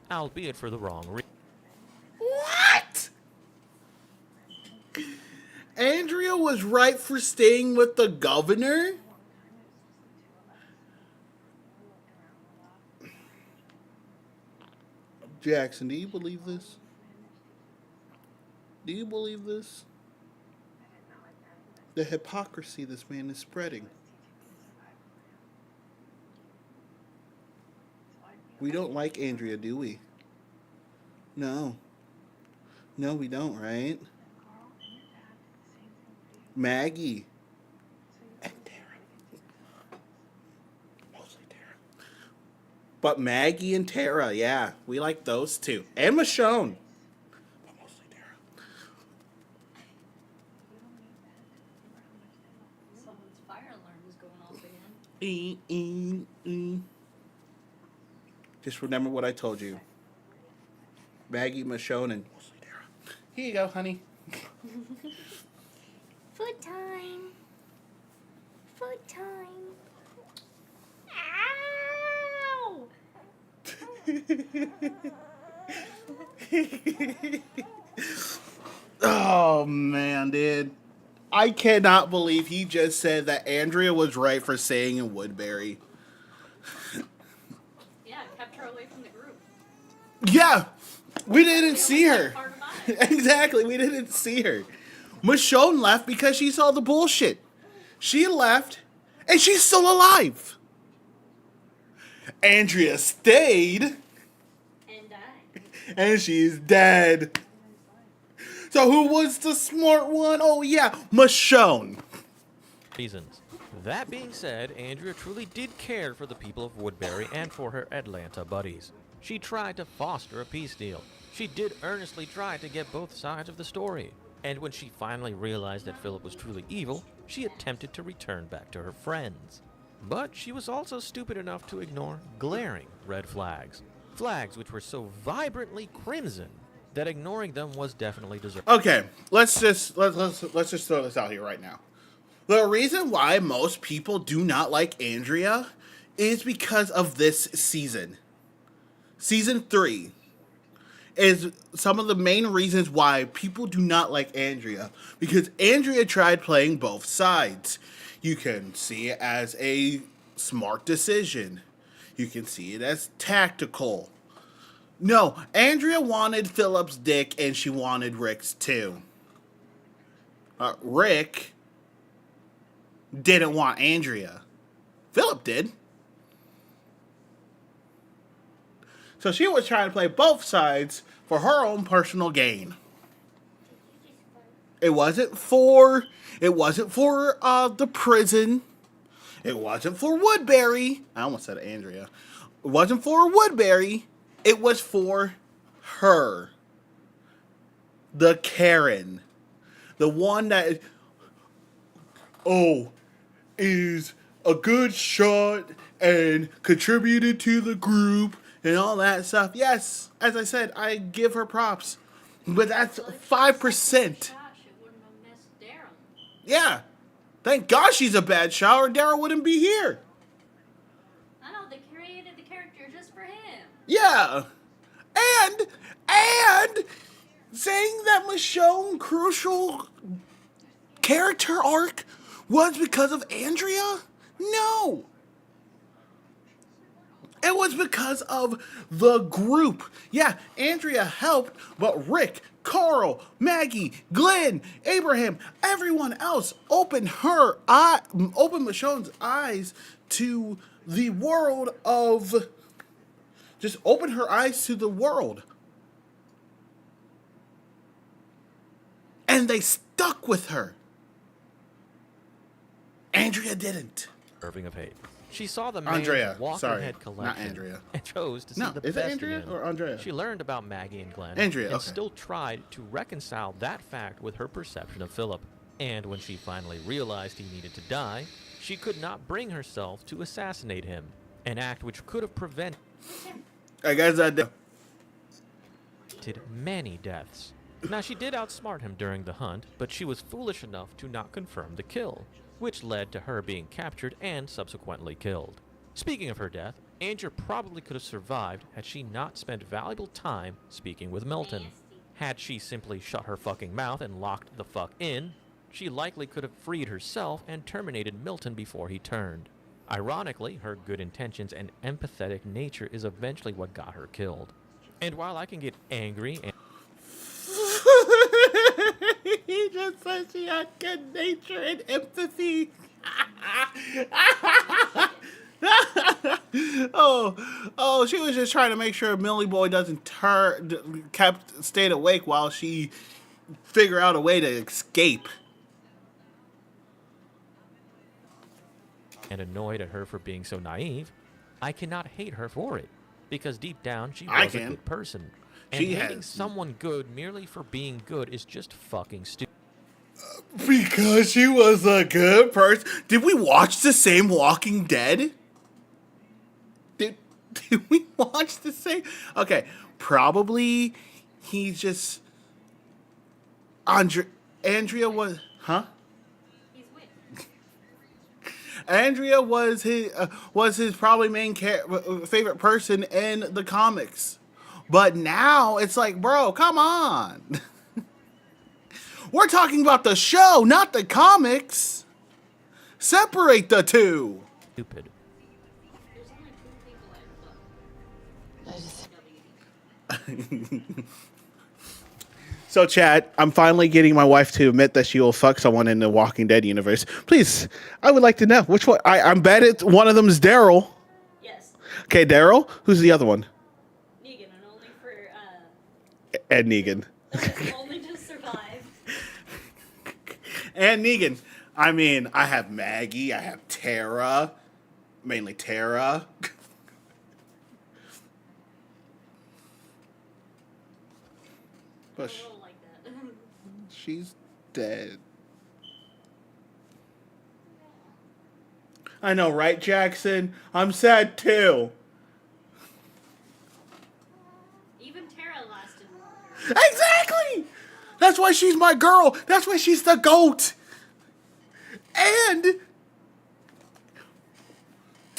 albeit for the wrong reason. What? Andrea was right for staying with the governor? Jackson, do you believe this? Do you believe this? The hypocrisy this man is spreading. We don't like Andrea, do we? No. No, we don't, right? Maggie. And Tara. Mostly Tara. But Maggie and Tara, yeah. We like those two. And Michonne. But mostly Tara. Someone's fire alarm is going off again. Just remember what I told you. Maggie, Michonne, and mostly Tara. Here you go, honey. Food time. Food time. Ow! Oh, man, dude. I cannot believe he just said that Andrea was right for staying in Woodbury. Yeah, kept her away from the group. Yeah, we didn't see her. Part about it. Exactly, we didn't see her. Michonne left because she saw the bullshit. She left, and she's still alive. Andrea stayed, And died. and she's dead. So who was the smart one? Oh yeah, Michonne. Reasons. That being said, Andrea truly did care for the people of Woodbury and for her Atlanta buddies. She tried to foster a peace deal. She did earnestly try to get both sides of the story. And when she finally realized that Philip was truly evil, she attempted to return back to her friends. But she was also stupid enough to ignore glaring red flags. Flags which were so vibrantly crimson that ignoring them was definitely deserved. Okay, let's just throw this out here right now. The reason why most people do not like Andrea is because of this season. Season 3 is some of the main reasons why people do not like Andrea. Because Andrea tried playing both sides. You can see it as a smart decision. You can see it as tactical. No, Andrea wanted Philip's dick and she wanted Rick's too. Rick didn't want Andrea. Philip did. So she was trying to play both sides for her own personal gain. It wasn't for the prison. It wasn't for Woodbury. I almost said Andrea. It wasn't for Woodbury. It was for her. The Karen. The one that is a good shot and contributed to the group and all that stuff. Yes, as I said, I give her props. But that's 5%. Yeah. Thank God she's a bad shot or Daryl wouldn't be here. I know, they created the character just for him. Yeah. And saying that Michonne's crucial character arc was because of Andrea? No. It was because of the group. Yeah, Andrea helped, but Rick, Carl, Maggie, Glenn, Abraham, everyone else opened Michonne's eyes to the world of... Just open her eyes to the world. And they stuck with her. Andrea didn't. Irving of hate. She saw the Andrea, man's Walkerhead collection not Andrea. and chose to see No, the is it best Andrea in him. or Andrea? She learned about Maggie and Glenn Andrea, and okay. still tried to reconcile that fact with her perception of Philip. And when she finally realized he needed to die, she could not bring herself to assassinate him, an act which could have prevented I guess I did. many deaths. Now, she did outsmart him during the hunt, but she was foolish enough to not confirm the kill, which led to her being captured and subsequently killed. Speaking of her death, Andrea probably could have survived had she not spent valuable time speaking with Milton. Had she simply shut her fucking mouth and locked the fuck in, she likely could have freed herself and terminated Milton before he turned. Ironically, her good intentions and empathetic nature is eventually what got her killed. And while I can get angry and He just said she had good nature and empathy. She was just trying to make sure Millie Boy doesn't stayed awake while she figure out a way to escape. and annoyed at her for being so naive, I cannot hate her for it, because deep down she I was a can. good person. And She hating has- someone good merely for being good is just fucking stupid. Because she was a good person. Did we watch the same Walking Dead? Did we watch the same? Okay, probably he's just... Andrea was... Huh? He's with. Andrea was his probably main favorite person in the comics. But now it's like, bro, come on. We're talking about the show, not the comics. Separate the two. Stupid. There's only 2 people in the book. So, chat, I'm finally getting my wife to admit that she will fuck someone in the Walking Dead universe. Please, I would like to know which one. I'm bet it one of them's Daryl. Yes. Okay, Daryl. Who's the other one? Negan, and only for, Ed Negan. only to survive. And Negan. I mean, I have Maggie. I have Tara. Mainly Tara. But A little like that. she's dead. I know, right, Jackson? I'm sad too. Even Tara lasted longer. Exactly! That's why she's my girl. That's why she's the GOAT. And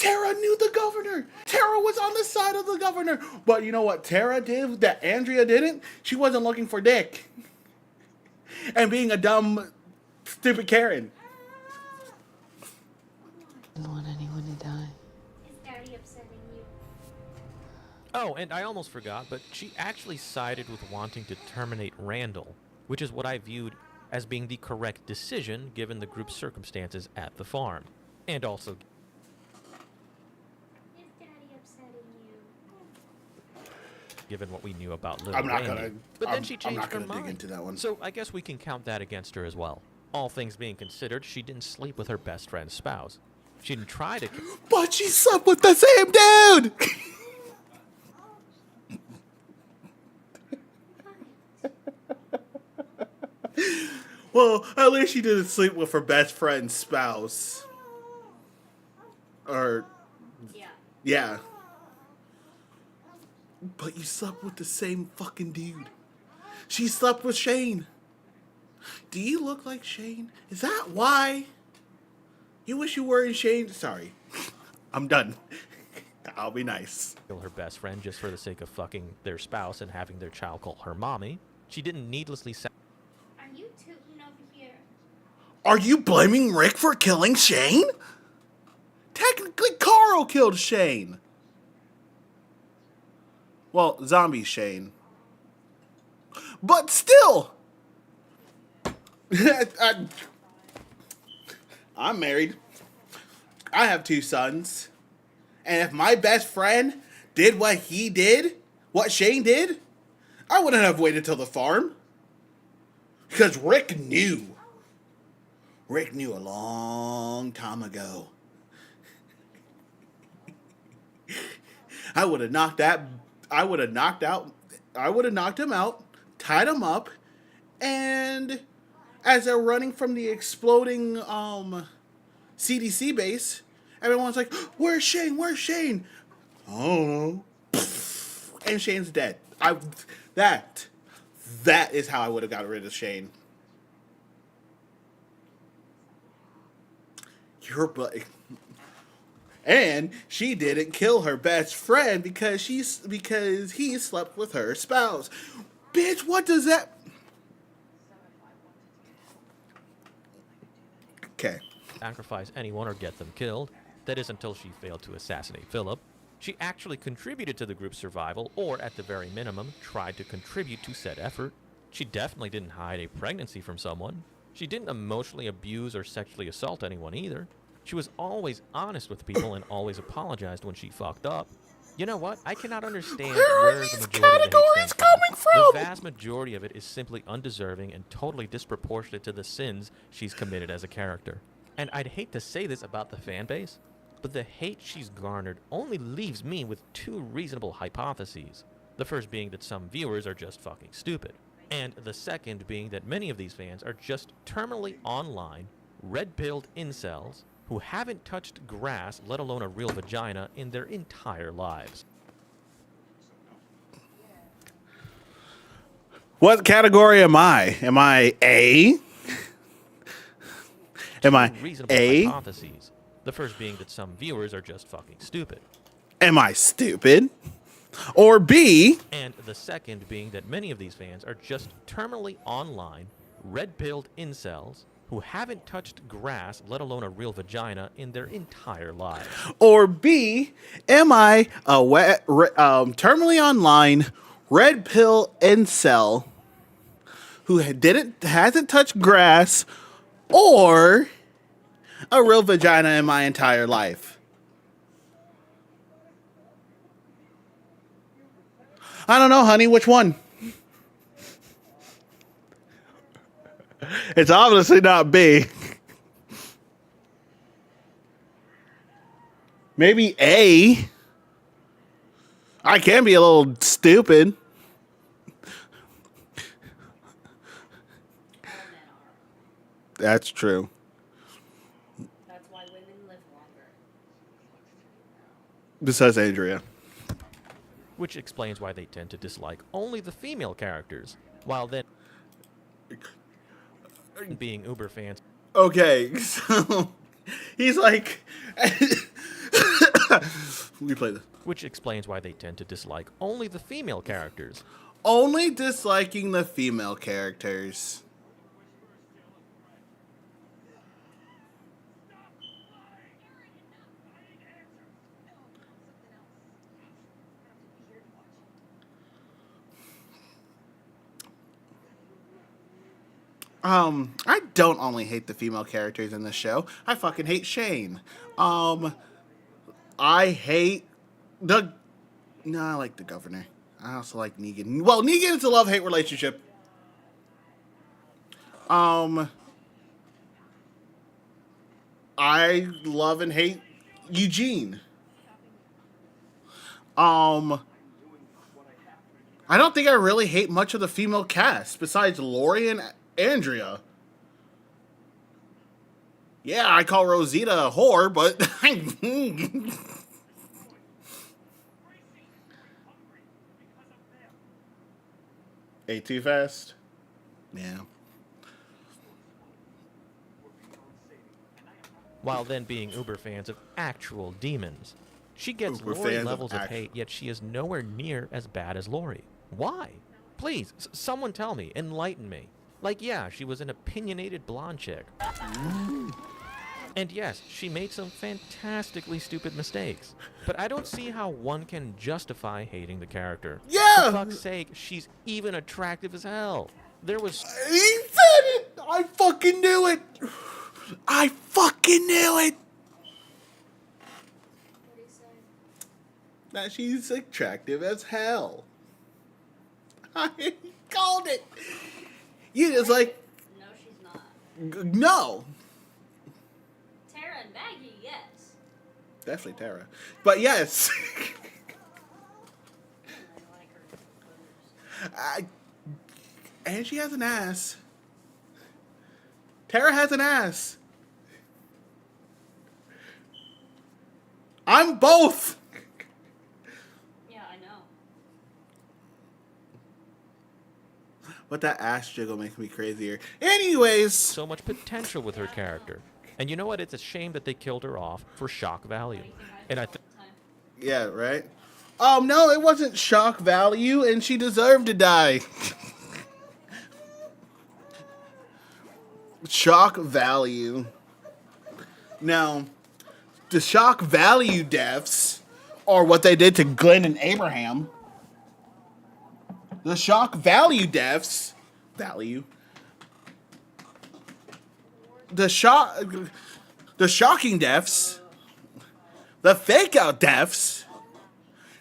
Tara knew the governor. Tara was on the side of the governor. But you know what Tara did that Andrea didn't? She wasn't looking for Dick. And being a dumb, stupid Karen. I don't want anyone to die. Is Daddy upsetting you? Oh, and I almost forgot, but she actually sided with wanting to terminate Randall, which is what I viewed as being the correct decision given the group's circumstances at the farm. And also, Is Daddy upsetting you? given what we knew about little I'm not Randy. gonna. But then I'm, she I'm changed not her gonna mind. dig into that one. So I guess we can count that against her as well. All things being considered, she didn't sleep with her best friend's spouse. She didn't try to. But she slept with the same dude. Well, at least she didn't sleep with her best friend's spouse. Or, Yeah. yeah. But you slept with the same fucking dude. She slept with Shane. Do you look like Shane? Is that why? You wish you were in Shane? Sorry. I'm done. I'll be nice. Kill her best friend just for the sake of fucking their spouse and having their child call her mommy. She didn't needlessly Are you tooting over here? Are you blaming Rick for killing Shane? Technically, Carl killed Shane. Well, zombie Shane. But still. I'm married. I have 2 sons. And if my best friend did what he did, what Shane did, I wouldn't have waited till the farm. Because Rick knew. Rick knew a long time ago. I would have knocked him out, tied him up, and as they're running from the exploding CDC base, everyone's like, "Where's Shane? Where's Shane?" I don't know. And Shane's dead. That is how I would have got rid of Shane. And she didn't kill her best friend because he slept with her spouse. Bitch, what does that? Okay. sacrifice anyone or get them killed. That is until she failed to assassinate Philip. She actually contributed to the group's survival, or at the very minimum, tried to contribute to said effort. She definitely didn't hide a pregnancy from someone. She didn't emotionally abuse or sexually assault anyone either. She was always honest with people and always apologized when she fucked up. You know what? I cannot understand where the majority of the hate stems coming from? The vast majority of it is simply undeserving and totally disproportionate to the sins she's committed as a character. And I'd hate to say this about the fan base, but the hate she's garnered only leaves me with 2 reasonable hypotheses. The first being that some viewers are just fucking stupid. And the second being that many of these fans are just terminally online, red-pilled incels who haven't touched grass, let alone a real vagina, in their entire lives. What category am I? Am I A? Am I Reasonable A? hypotheses. The first being that some viewers are just fucking stupid. Am I stupid? Or B? And the second being that many of these fans are just terminally online, red-pilled incels who haven't touched grass, let alone a real vagina, in their entire lives. Or B? Am I a terminally online red pill incel who hasn't touched grass or a real vagina in my entire life? I don't know, honey. Which one? It's obviously not B. Maybe A. I can be a little stupid. That's true. That's why women live longer. Besides Andrea. Which explains why they tend to dislike only the female characters, while then being uber fans. Okay, so he's like, We play this. which explains why they tend to dislike only the female characters. Only disliking the female characters. I don't only hate the female characters in this show. I fucking hate Shane. I hate the... No, I like the governor. I also like Negan. Well, Negan is a love-hate relationship. I love and hate Eugene. I don't think I really hate much of the female cast besides Lori and Andrea. Yeah, I call Rosita a whore, but ate too fast. Yeah. While then being uber fans of actual demons. She gets Uber Lori fans of levels of hate, yet she is nowhere near as bad as Lori. Why? Please, someone tell me, enlighten me. Like, yeah, she was an opinionated blonde chick. And yes, she made some fantastically stupid mistakes. But I don't see how one can justify hating the character. Yeah! For fuck's sake, she's even attractive as hell. There was... He said it! I fucking knew it! I fucking knew it! That she's attractive as hell. I called it. You just like... No, she's not. No. Tara and Maggie, yes. Definitely Tara. But yes. I like her. And she has an ass. Tara has an ass. I'm both. Yeah, I know. But that ass jiggle makes me crazier. Anyways. So much potential with her character. And you know what? It's a shame that they killed her off for shock value. And I think... Yeah, right? No, it wasn't shock value, and she deserved to die. Shock value. Now, the shock value deaths are what they did to Glenn and Abraham. The shock value deaths... Value? The shocking deaths... The fake out deaths...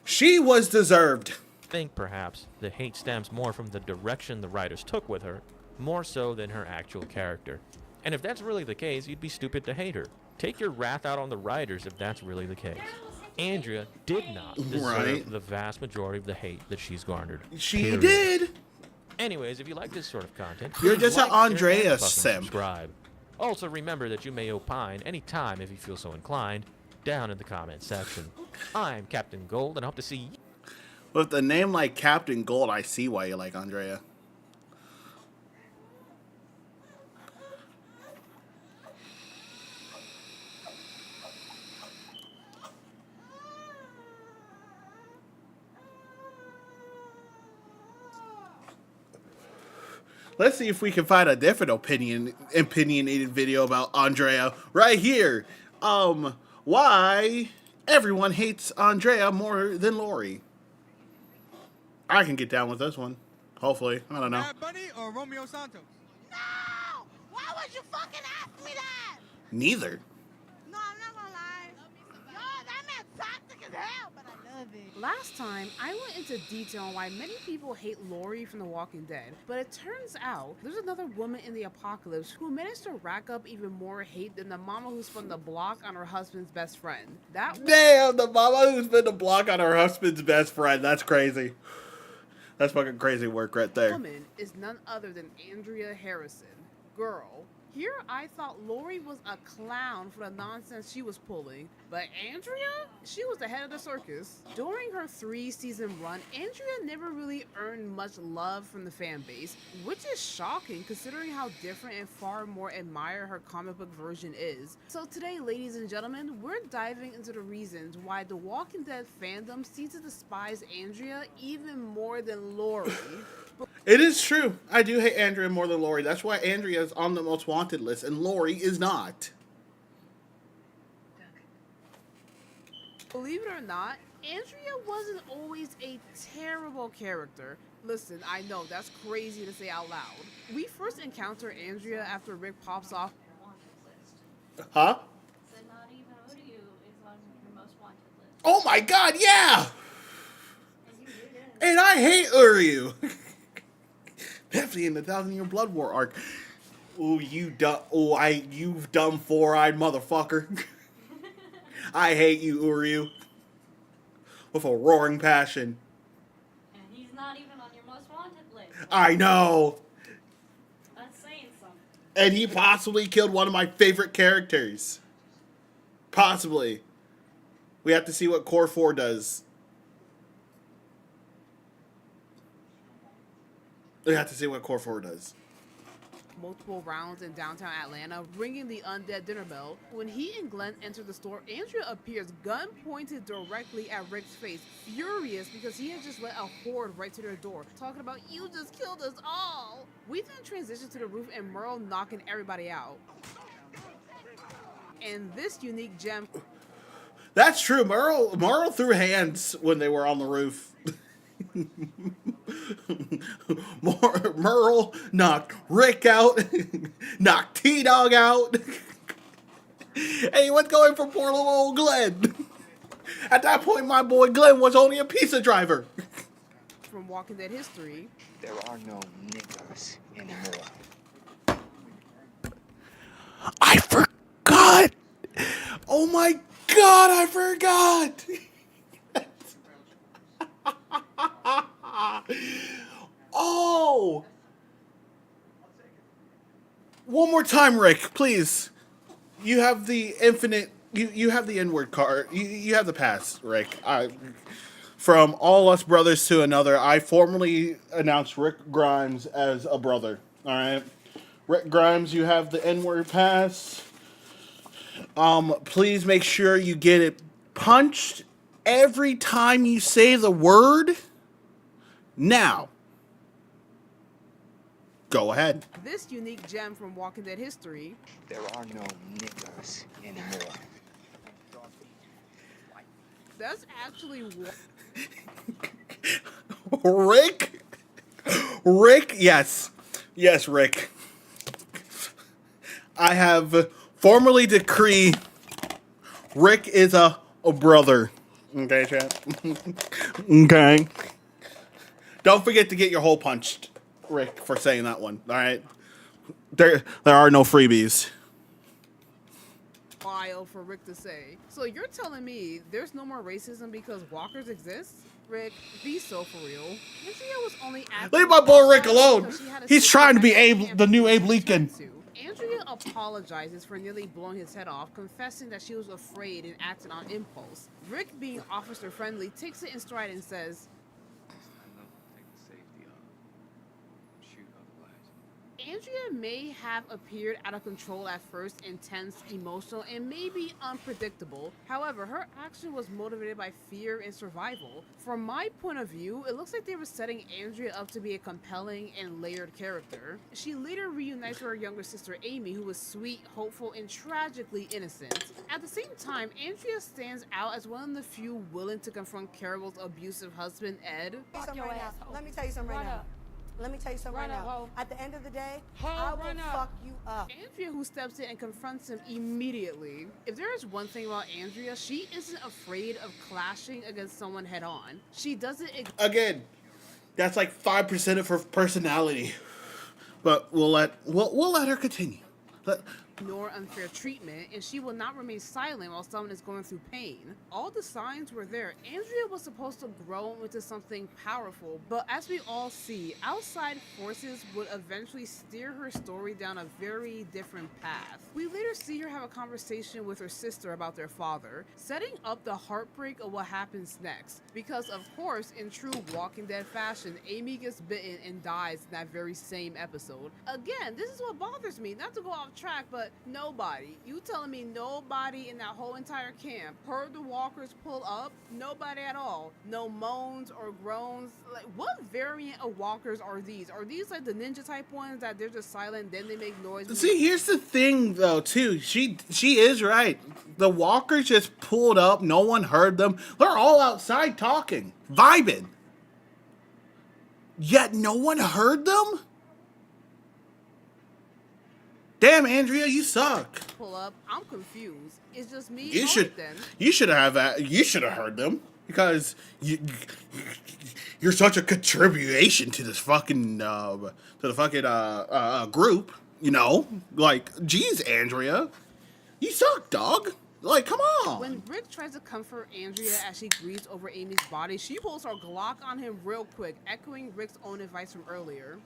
She was deserved. I think perhaps the hate stems more from the direction the writers took with her, more so than her actual character. And if that's really the case, you'd be stupid to hate her. Take your wrath out on the writers if that's really the case. Andrea did not deserve the vast majority of the hate that she's garnered. She did. Anyways, if you like this sort of content, You're please just an like, share, and Andrea fucking simp. subscribe. Also, remember that you may opine anytime if you feel so inclined, down in the comment section. I'm Captain Gold, and I hope to see you. With a name like Captain Gold, I see why you like Andrea. Let's see if we can find a different opinionated video about Andrea right here. Why everyone hates Andrea more than Lori. I can get down with this one. Hopefully. I don't know. Bad Bunny or Romeo Santos? No! Why would you fucking ask me that? Neither. No, I'm not gonna lie. Yo, that man's toxic as hell, but I love it. Last time, I went into detail on why many people hate Lori from The Walking Dead, but it turns out there's another woman in the apocalypse who managed to rack up even more hate than the mama who spun the block on her husband's best friend. Damn, the mama who spun the block on her husband's best friend. That's crazy. That's fucking crazy work right there. Woman is none other than Andrea Harrison. Girl, Here, I thought Lori was a clown for the nonsense she was pulling, but Andrea? She was the head of the circus. During her 3-season run, Andrea never really earned much love from the fan base, which is shocking considering how different and far more admired her comic book version is. So today, ladies and gentlemen, we're diving into the reasons why the Walking Dead fandom seems to despise Andrea even more than Lori. It is true. I do hate Andrea more than Lori. That's why Andrea is on the most wanted list and Lori is not. Believe it or not, Andrea wasn't always a terrible character. Listen, I know that's crazy to say out loud. We first encounter Andrea after Rick pops off. Huh? Said not even Uryu is on your most wanted list. Oh my god, yeah! And I hate Uryu. Definitely in the 1,000-Year Blood War arc. Ooh, you dumb four-eyed motherfucker. I hate you, Uryu. With a roaring passion. And he's not even on your most wanted list. I know. That's saying something. And he possibly killed one of my favorite characters. Possibly. We have to see what Core 4 does. We have to see what Core 4 does. Multiple rounds in downtown Atlanta, ringing the undead dinner bell. When he and Glenn enter the store, Andrea appears, gun pointed directly at Rick's face, furious because he had just let a horde right to their door, talking about, "You just killed us all." We then transition to the roof and Merle knocking everybody out. And this unique gem. That's true. Merle threw hands when they were on the roof. Merle knocked Rick out, knocked T-Dog out. Hey, what's going for poor little old Glenn? At that point, my boy Glenn was only a pizza driver. From Walking Dead history. There are no niggas anymore. I forgot. Oh my god, I forgot. Oh! One more time, Rick, please. You have the infinite. You have the N-word card. You have the pass, Rick. From all us brothers to another, I formally announced Rick Grimes as a brother. All right, Rick Grimes, you have the N-word pass. Please make sure you get it punched every time you say the word. Now, go ahead. This unique gem from Walking Dead history. There are no niggas anymore. That's actually what. Rick, yes, Rick. I have formally decreed Rick is a brother. Okay, chat. Okay. Don't forget to get your hole punched, Rick, for saying that one. All right. There are no freebies. Wild for Rick to say. So you're telling me there's no more racism because walkers exist? Rick, be so for real. Andrea was only acting. Leave my boy Rick alone. He's trying to be the new Abe Lincoln. Andrea apologizes for nearly blowing his head off, confessing that she was afraid and acted on impulse. Rick, being officer friendly, takes it in stride and says, Andrea may have appeared out of control at first, intense, emotional, and maybe unpredictable. However, her action was motivated by fear and survival. From my point of view, it looks like they were setting Andrea up to be a compelling and layered character. She later reunites with her younger sister Amy, who was sweet, hopeful, and tragically innocent. At the same time, Andrea stands out as one of the few willing to confront Carol's abusive husband, Ed. Let me tell you something right now. Let me tell you something right now. At the end of the day, I will fuck you up. Andrea, who steps in and confronts him immediately. If there is one thing about Andrea, she isn't afraid of clashing against someone head on. She doesn't. Again, that's like 5% of her personality. But we'll let her continue. nor unfair treatment, and she will not remain silent while someone is going through pain. All the signs were there. Andrea was supposed to grow into something powerful, but as we all see, outside forces would eventually steer her story down a very different path. We later see her have a conversation with her sister about their father, setting up the heartbreak of what happens next. Because of course, in true Walking Dead fashion, Amy gets bitten and dies in that very same episode. Again, this is what bothers me, not to go off track, but nobody, you telling me nobody in that whole entire camp heard the walkers pull up? Nobody at all. No moans or groans. Like, what variant of walkers are these? Are these like the ninja type ones that they're just silent, then they make noise? See, here's the thing though, too. She is right. The walkers just pulled up. No one heard them. They're all outside talking, vibing. Yet no one heard them? Damn, Andrea, you suck. Pull up. I'm confused. It's just me. You should have heard them because you're such a contribution to this fucking group. You know, like, geez, Andrea, you suck, dog. Like, come on. When Rick tries to comfort Andrea as she grieves over Amy's body, she pulls her Glock on him real quick, echoing Rick's own advice from earlier.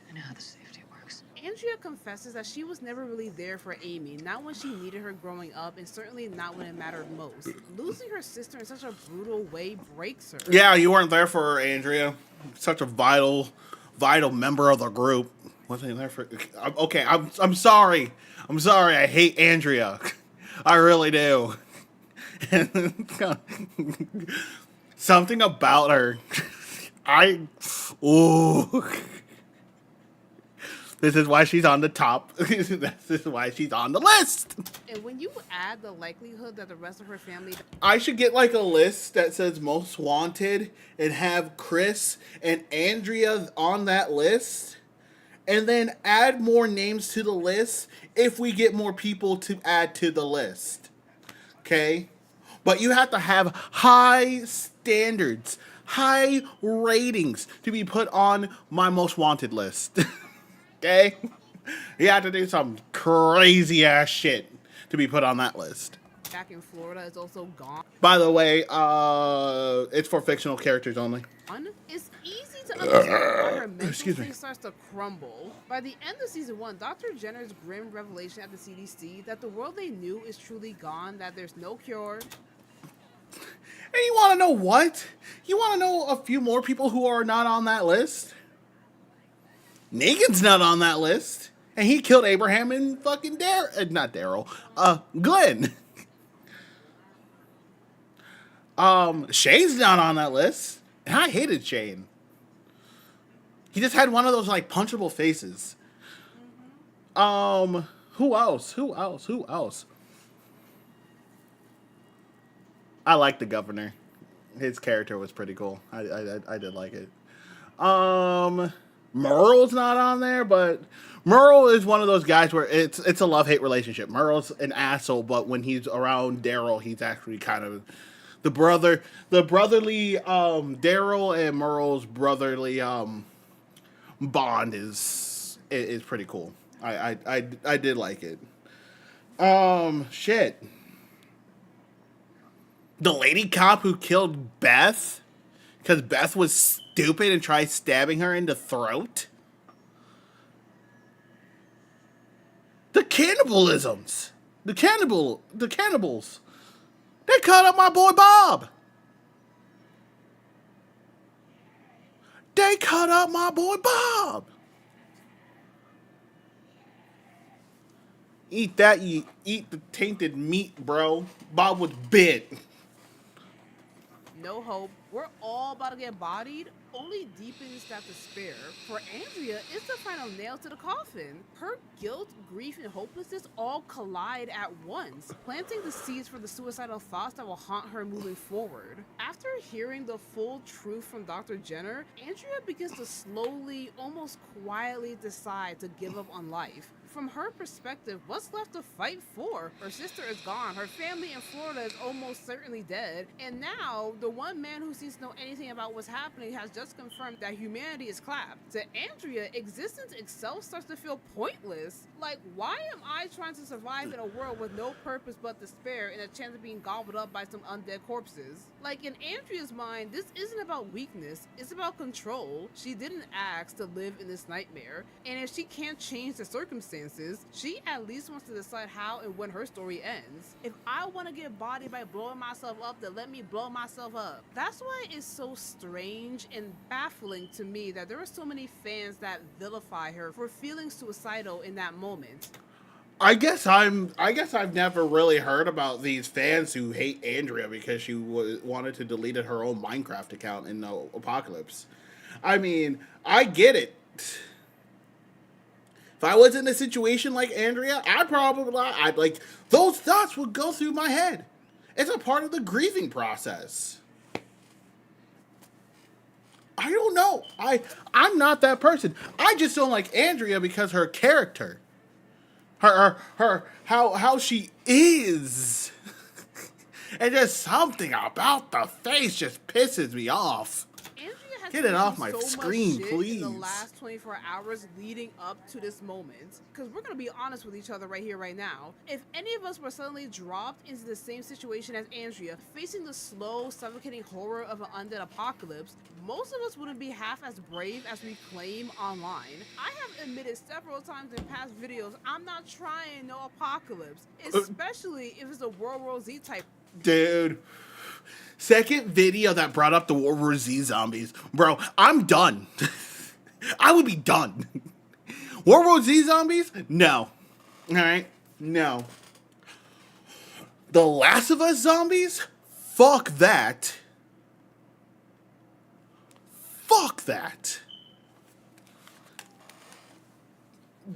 I know how the safety works. Andrea confesses that she was never really there for Amy, not when she needed her growing up, and certainly not when it mattered most. Losing her sister in such a brutal way breaks her. Yeah, you weren't there for her, Andrea. Such a vital member of the group. Wasn't there for? Okay, I'm sorry. I'm sorry. I hate Andrea. I really do. Something about her. This is why she's on the top. This is why she's on the list. And when you add the likelihood that the rest of her family... I should get like a list that says most wanted and have Chris and Andrea on that list. And then add more names to the list if we get more people to add to the list. Okay? But you have to have high standards, high ratings to be put on my most wanted list. Okay? You have to do some crazy ass shit to be put on that list. Back in Florida is also gone. By the way, it's for fictional characters only. It's easy to understand why her mental state starts to crumble. By the end of season 1, Dr. Jenner's grim revelation at the CDC that the world they knew is truly gone, that there's no cure. And you want to know what? You want to know a few more people who are not on that list? Negan's not on that list. And he killed Abraham and fucking Glenn. Shane's not on that list. And I hated Shane. He just had one of those like punchable faces. Who else? I like the governor. His character was pretty cool. I did like it. Merle's not on there, but Merle is one of those guys where it's a love-hate relationship. Merle's an asshole, but when he's around Daryl, he's actually kind of the brotherly Daryl and Merle's brotherly bond is pretty cool. I did like it. Shit. The lady cop who killed Beth because Beth was stupid and tried stabbing her in the throat. The cannibalisms. The cannibals. They cut up my boy Bob. They cut up my boy Bob. Eat that, you eat the tainted meat, bro. Bob was bit. No hope. We're all about to get bodied. Only deepens that despair. For Andrea, it's the final nail to the coffin. Her guilt, grief, and hopelessness all collide at once, planting the seeds for the suicidal thoughts that will haunt her moving forward. After hearing the full truth from Dr. Jenner, Andrea begins to slowly, almost quietly decide to give up on life. From her perspective, what's left to fight for? Her sister is gone, her family in Florida is almost certainly dead, and now the one man who seems to know anything about what's happening has just confirmed that humanity is clapped. To Andrea, existence itself starts to feel pointless. Like, why am I trying to survive in a world with no purpose but despair and a chance of being gobbled up by some undead corpses? Like, in Andrea's mind, this isn't about weakness, it's about control. She didn't ask to live in this nightmare, and if she can't change the circumstances, she at least wants to decide how and when her story ends. If I want to get bodied by blowing myself up, then let me blow myself up. That's why it's so strange and baffling to me that there are so many fans that vilify her for feeling suicidal in that moment. I guess I've never really heard about these fans who hate Andrea because she wanted to delete her own Minecraft account in the apocalypse. I mean, I get it. If I was in a situation like Andrea, I'd like, those thoughts would go through my head. It's a part of the grieving process. I don't know. I'm not that person. I just don't like Andrea because her character. How she is. And just something about the face just pisses me off. Get it off my screen, please. In the last 24 hours leading up to this moment, because we're going to be honest with each other right here, right now. If any of us were suddenly dropped into the same situation as Andrea, facing the slow, suffocating horror of an undead apocalypse, most of us wouldn't be half as brave as we claim online. I have admitted several times in past videos, I'm not trying no apocalypse, especially if it's a World War Z type. Dude. Second video that brought up the World War Z zombies. Bro, I'm done. I would be done. World War Z zombies? No. Alright? No. The Last of Us zombies? Fuck that. Fuck that.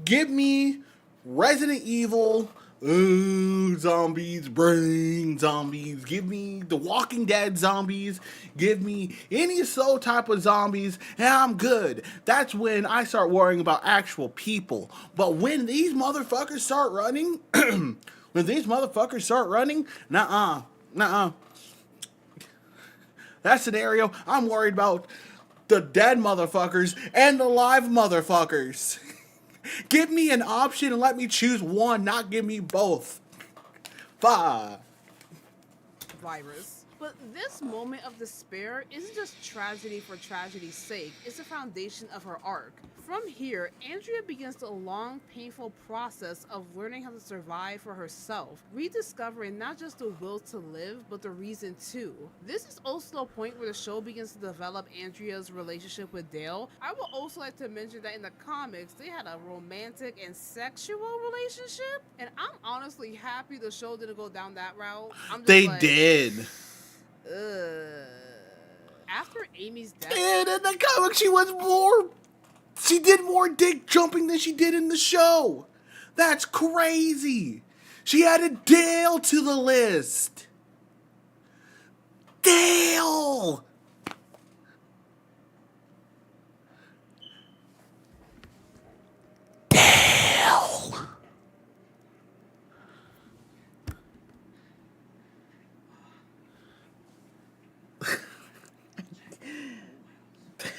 Give me Resident Evil. Ooh, zombies, brain zombies. Give me the Walking Dead zombies. Give me any soul type of zombies, and I'm good. That's when I start worrying about actual people. But when these motherfuckers start running, nuh-uh. That scenario, I'm worried about the dead motherfuckers and the live motherfuckers. Give me an option and let me choose one, not give me both. Fuck. Virus. But this moment of despair isn't just tragedy for tragedy's sake, it's the foundation of her arc. From here, Andrea begins the long, painful process of learning how to survive for herself, rediscovering not just the will to live, but the reason to. This is also a point where the show begins to develop Andrea's relationship with Dale. I would also like to mention that in the comics, they had a romantic and sexual relationship, and I'm honestly happy the show didn't go down that route. They did. After Amy's death, and in the comic, she did more dick jumping than she did in the show. That's crazy. She added Dale to the list. Dale.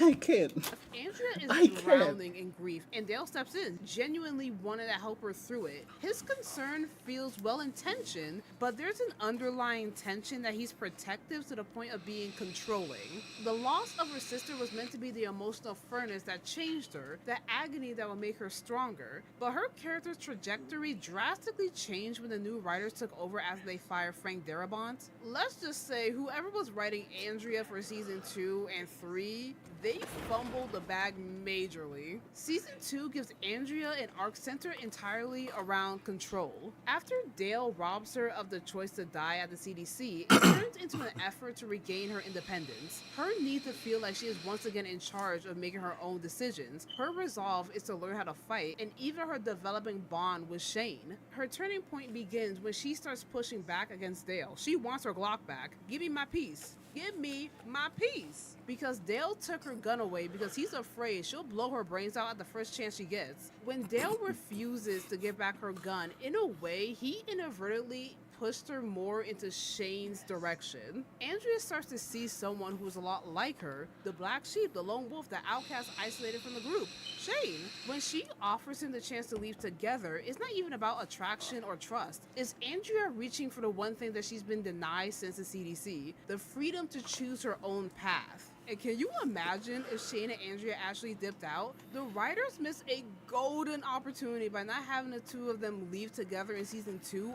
I can't. Andrea is drowning in grief, and Dale steps in, genuinely wanting to help her through it. His concern feels well-intentioned, but there's an underlying tension that he's protective to the point of being controlling. The loss of her sister was meant to be the emotional furnace that changed her, the agony that would make her stronger, but her character's trajectory drastically changed when the new writers took over as they fired Frank Darabont. Let's just say whoever was writing Andrea for season 2 and 3, they fumbled the bag majorly. Season 2 gives Andrea an arc centered entirely around control. After Dale robs her of the choice to die at the CDC, it turns into an effort to regain her independence. Her need to feel like she is once again in charge of making her own decisions. Her resolve is to learn how to fight, and even her developing bond with Shane. Her turning point begins when she starts pushing back against Dale. She wants her Glock back. Give me my peace. Give me my peace. because Dale took her gun away because he's afraid she'll blow her brains out at the first chance she gets. When Dale refuses to give back her gun, in a way, he inadvertently pushed her more into Shane's direction. Andrea starts to see someone who's a lot like her, the black sheep, the lone wolf, the outcast isolated from the group, Shane. When she offers him the chance to leave together, it's not even about attraction or trust. It's Andrea reaching for the one thing that she's been denied since the CDC, the freedom to choose her own path. And can you imagine if Shane and Andrea actually dipped out? The writers missed a golden opportunity by not having the two of them leave together in season 2.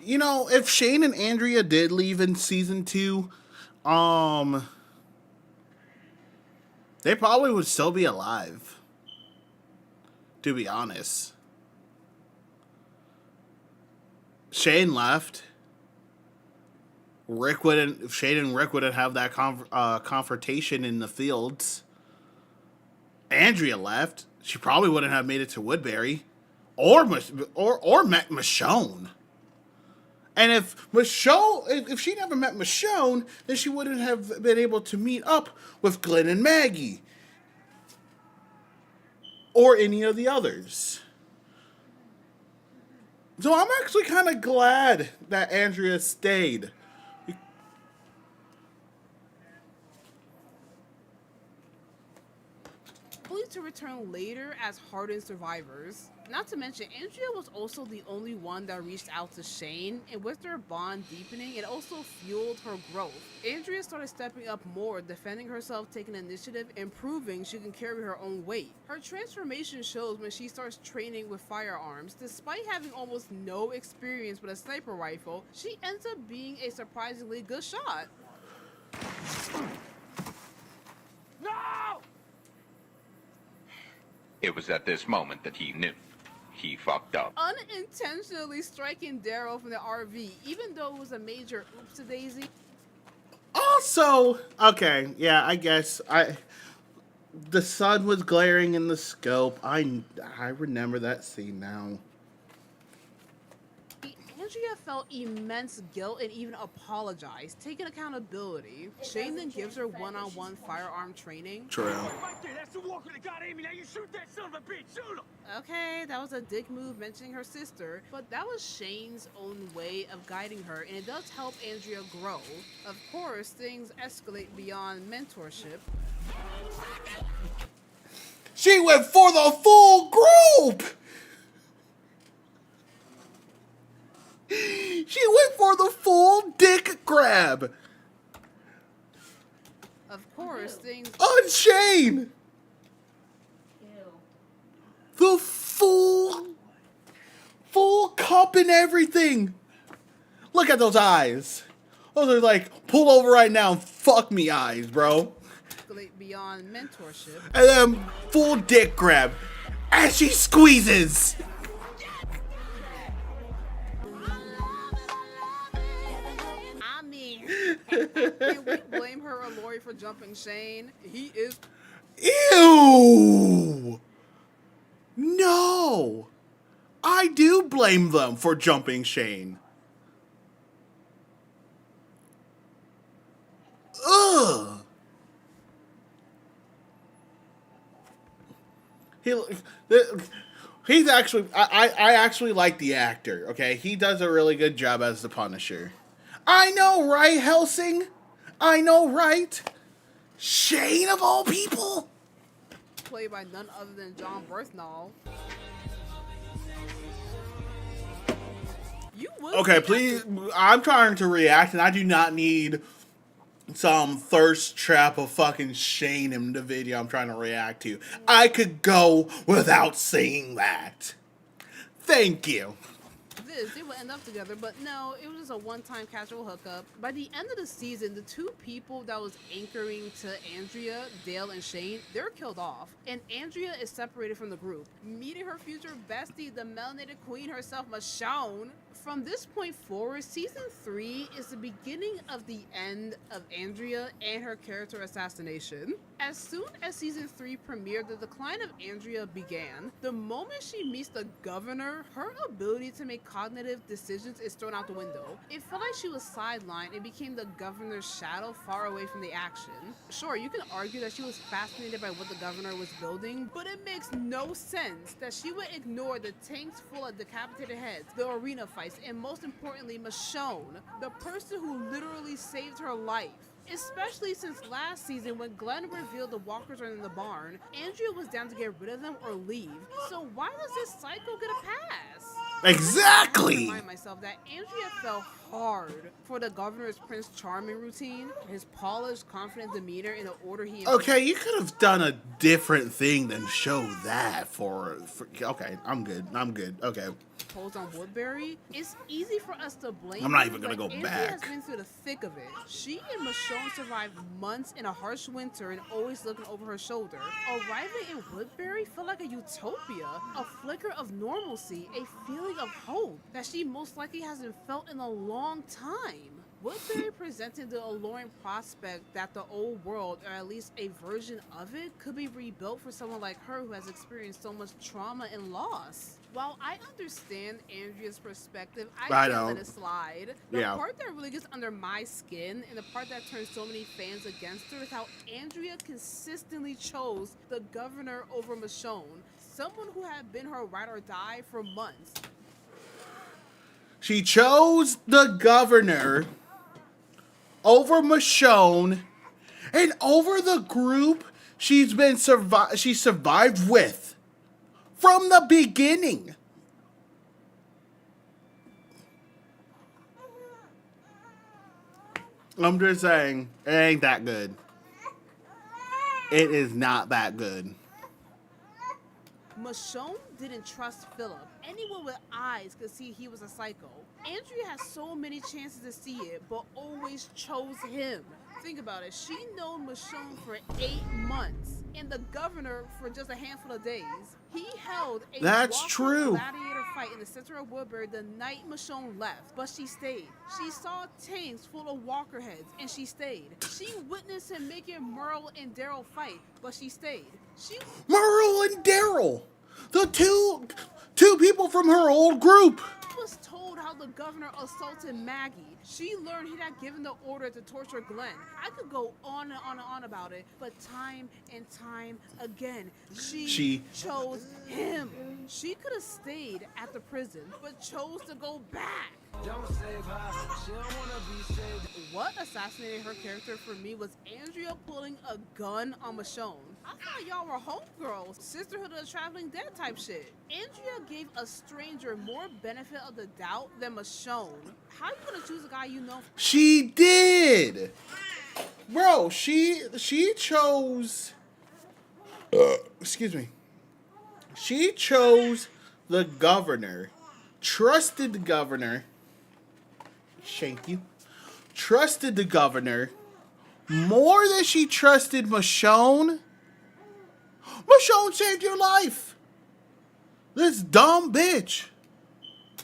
You know, if Shane and Andrea did leave in season 2, they probably would still be alive. To be honest. Shane left. Shane and Rick wouldn't have that confrontation in the fields. Andrea left. She probably wouldn't have made it to Woodbury. Or met Michonne. And if she never met Michonne, then she wouldn't have been able to meet up with Glenn and Maggie. Or any of the others. So I'm actually kind of glad that Andrea stayed. Only to return later as hardened survivors. Not to mention, Andrea was also the only one that reached out to Shane, and with their bond deepening, it also fueled her growth. Andrea started stepping up more, defending herself, taking initiative, and proving she can carry her own weight. Her transformation shows when she starts training with firearms. Despite having almost no experience with a sniper rifle, she ends up being a surprisingly good shot. No! It was at this moment that he knew. He fucked up. Unintentionally striking Daryl from the RV, even though it was a major oopsie-daisy. Also, okay, yeah, I guess the sun was glaring in the scope. I remember that scene now. Andrea felt immense guilt and even apologized, taking accountability. Shane then gives her one-on-one firearm training. True. Right there, that's the walker that got Amy. Now you shoot that son of a bitch. Shoot him. Okay, that was a dick move mentioning her sister, but that was Shane's own way of guiding her, and it does help Andrea grow. Of course, things escalate beyond mentorship. She went for the full group! She went for the full dick grab! Of course, things... On Shane! The full cup and everything. Look at those eyes. Those are like, pull over right now and fuck me eyes, bro. Escalate beyond mentorship. And then full dick grab as she squeezes. I mean, can we blame her or Lori for jumping Shane? He is... Ew! No! I do blame them for jumping Shane. Ugh! He's actually... I actually like the actor, okay? He does a really good job as the Punisher. I know, right, Helsing? I know, right? Shane of all people? Played by none other than John Berthnall. You would Okay, please. I'm trying to react, and I do not need some thirst trap of fucking Shane in the video I'm trying to react to. I could go without saying that. Thank you. They would end up together, but no, it was just a one-time casual hookup. By the end of the season, the two people that was anchoring to Andrea, Dale, and Shane, they're killed off, and Andrea is separated from the group, meeting her future bestie, the melanated queen herself, Michonne. From this point forward, season 3 is the beginning of the end of Andrea and her character assassination. As soon as season 3 premiered, the decline of Andrea began. The moment she meets the governor, her ability to make cognitive decisions is thrown out the window. It felt like she was sidelined and became the governor's shadow, far away from the action. Sure, you can argue that she was fascinated by what the governor was building, but it makes no sense that she would ignore the tanks full of decapitated heads, the arena fights, and most importantly, Michonne, the person who literally saved her life. Especially since last season when Glenn revealed the walkers are in the barn, Andrea was down to get rid of them or leave. So why does this psycho get a pass? Exactly! I remind myself that Andrea fell hard for the governor's Prince Charming routine, his polished, confident demeanor in the order he Okay, you could have done a different thing than show that for okay, I'm good. Okay. Posed on Woodbury. It's easy for us to blame I'm not her, even gonna but go Andrea back. has been through the thick of it. She and Michonne survived months in a harsh winter and always looking over her shoulder. Arriving in Woodbury felt like a utopia, a flicker of normalcy, a feeling of hope that she most likely hasn't felt in a long time. Woodbury presented the alluring prospect that the old world, or at least a version of it, could be rebuilt for someone like her who has experienced so much trauma and loss. While I understand Andrea's perspective, I can't let it slide. The part that really gets under my skin and the part that turns so many fans against her is how Andrea consistently chose the governor over Michonne, someone who had been her ride or die for months. She chose the governor over Michonne and over the group she survived with from the beginning. I'm just saying, it ain't that good. It is not that good. Michonne didn't trust Philip. Anyone with eyes could see he was a psycho. Andrea had so many chances to see it, but always chose him. Think about it. She known Michonne for 8 months, and the governor for just a handful of days. He held a gladiator fight in the center of Woodbury the night Michonne left, but she stayed. She saw tanks full of walker heads, and she stayed. She witnessed him making Merle and Daryl fight, but she stayed. Merle and Daryl, the two people from her old group. She was told how the governor assaulted Maggie. She learned he had given the order to torture Glenn. I could go on and on and on about it, but time and time again, she chose him. She could have stayed at the prison, but chose to go back. Don't save her. She don't wanna be saved. What assassinated her character for me was Andrea pulling a gun on Michonne. I thought y'all were homegirls, sisterhood of the traveling dead type shit. Andrea gave a stranger more benefit of the doubt than Michonne. How you gonna choose a guy you know? She did, bro. She chose. Excuse me. She chose the governor, trusted the governor. Thank you. Trusted the governor more than she trusted Michonne. Michonne saved your life. This dumb bitch.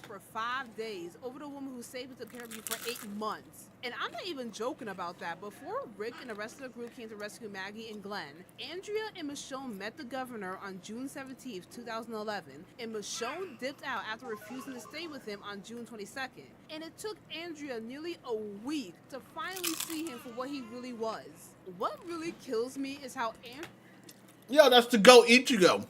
For 5 days over the woman who saved and took care of you for 8 months. And I'm not even joking about that. Before Rick and the rest of the group came to rescue Maggie and Glenn, Andrea and Michonne met the governor on June 17th, 2011, and Michonne dipped out after refusing to stay with him on June 22nd. And it took Andrea nearly a week to finally see him for what he really was. What really kills me is how Yo, that's the GOAT Ichigo.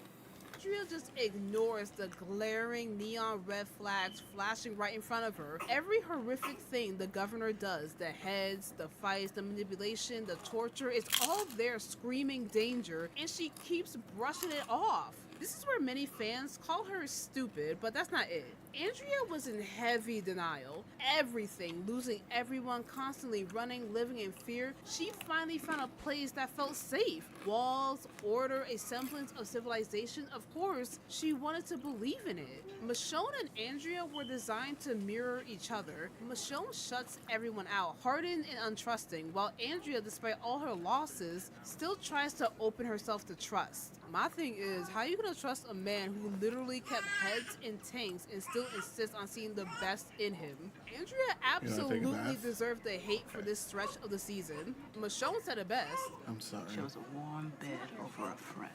Andrea just ignores the glaring neon red flags flashing right in front of her. Every horrific thing the governor does, the heads, the fights, the manipulation, the torture, it's all there screaming danger, and she keeps brushing it off. This is where many fans call her stupid, but that's not it. Andrea was in heavy denial. Everything, losing everyone, constantly running, living in fear. She finally found a place that felt safe. Walls, order, a semblance of civilization. Of course, she wanted to believe in it. Michonne and Andrea were designed to mirror each other. Michonne shuts everyone out, hardened and untrusting, while Andrea, despite all her losses, still tries to open herself to trust. My thing is, how are you gonna trust a man who literally kept heads in tanks and still still insists on seeing the best in him. Andrea You wanna take a absolutely bath? deserved the hate for this stretch of the season. Michonne said it best. I'm sorry. Chose a warm bed over a friend.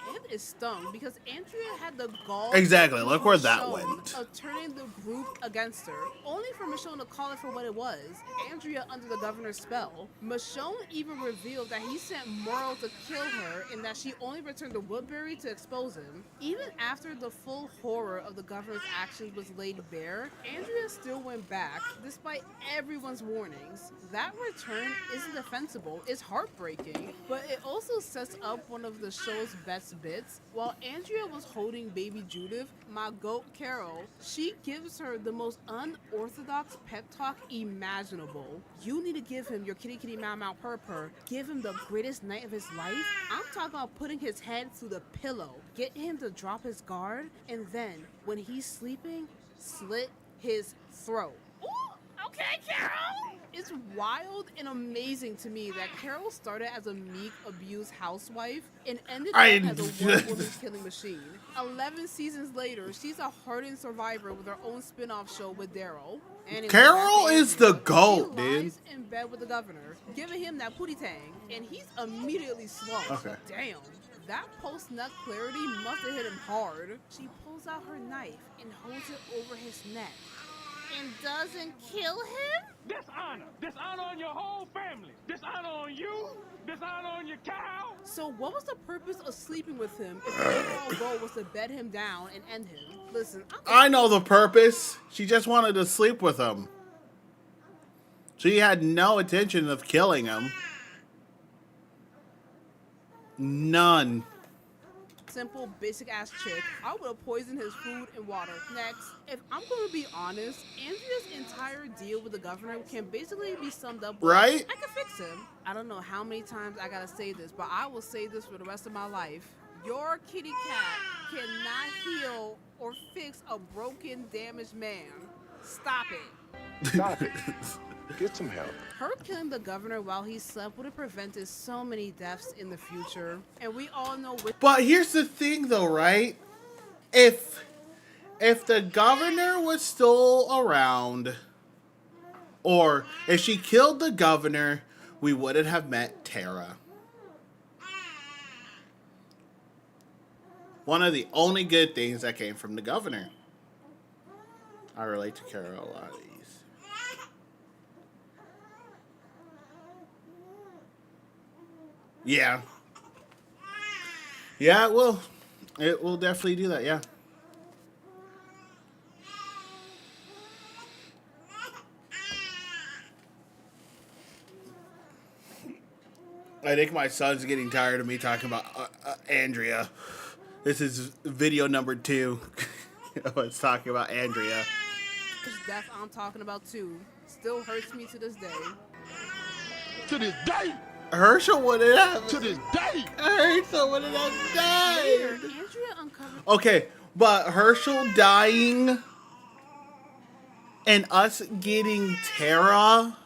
Anne is stung because Andrea had the gall Exactly, to look where that Michonne went. of turning the group against her, only for Michonne to call it for what it was, Andrea under the governor's spell. Michonne even revealed that he sent Merle to kill her and that she only returned to Woodbury to expose him. Even after the full horror of the governor's actions was laid bare, Andrea still went back, despite everyone's warnings. That return isn't defensible, it's heartbreaking, but it also sets up one of the show's best bits. While Andrea was holding baby Judith, my goat Carol, she gives her the most unorthodox pep talk imaginable. You need to give him your kitty kitty meow meow purr purr. Give him the greatest night of his life. I'm talking about putting his head through the pillow, get him to drop his guard, and then when he's sleeping, slit his throat. Ooh, okay, Carol! It's wild and amazing to me that Carol started as a meek, abused housewife and ended up as a woman killing machine. 11 seasons later, she's a hardened survivor with her own spin-off show with Daryl. Anyway, Carol is the goat, she dude. lies in bed with the governor, giving him that pootie tang, and he's immediately slumped. Okay. Damn. That post-nut clarity must have hit him hard. She pulls out her knife and holds it over his neck. And doesn't kill him? Dishonor. Dishonor on your whole family. Dishonor on you. Dishonor on your cow. So what was the purpose of sleeping with him if the overall goal was to bed him down and end him? Listen, I know the purpose. She just wanted to sleep with him. She had no intention of killing him. None. simple, basic ass chick, I would have poisoned his food and water. Next, if I'm going to be honest, Andrea's entire deal with the governor can basically be summed up with, right? I can fix him. I don't know how many times I gotta say this, but I will say this for the rest of my life. Your kitty cat cannot heal or fix a broken, damaged man. Stop it. Stop it. Get some help. Her killing the governor while he slept would have prevented so many deaths in the future. And we all know with But here's the thing though, right? If the governor was still around, or if she killed the governor, we wouldn't have met Tara. One of the only good things that came from the governor. I relate to Kara a lot of these. Yeah. Yeah, it will. It will definitely do that, yeah. I think my son's getting tired of me talking about Andrea. This is video number 2 of us talking about Andrea. this death I'm talking about too still hurts me to this day. To this day. Herschel wouldn't have. To this day. Herschel wouldn't have died. Later, Andrea uncovered. Okay, but Herschel dying and us getting Tara.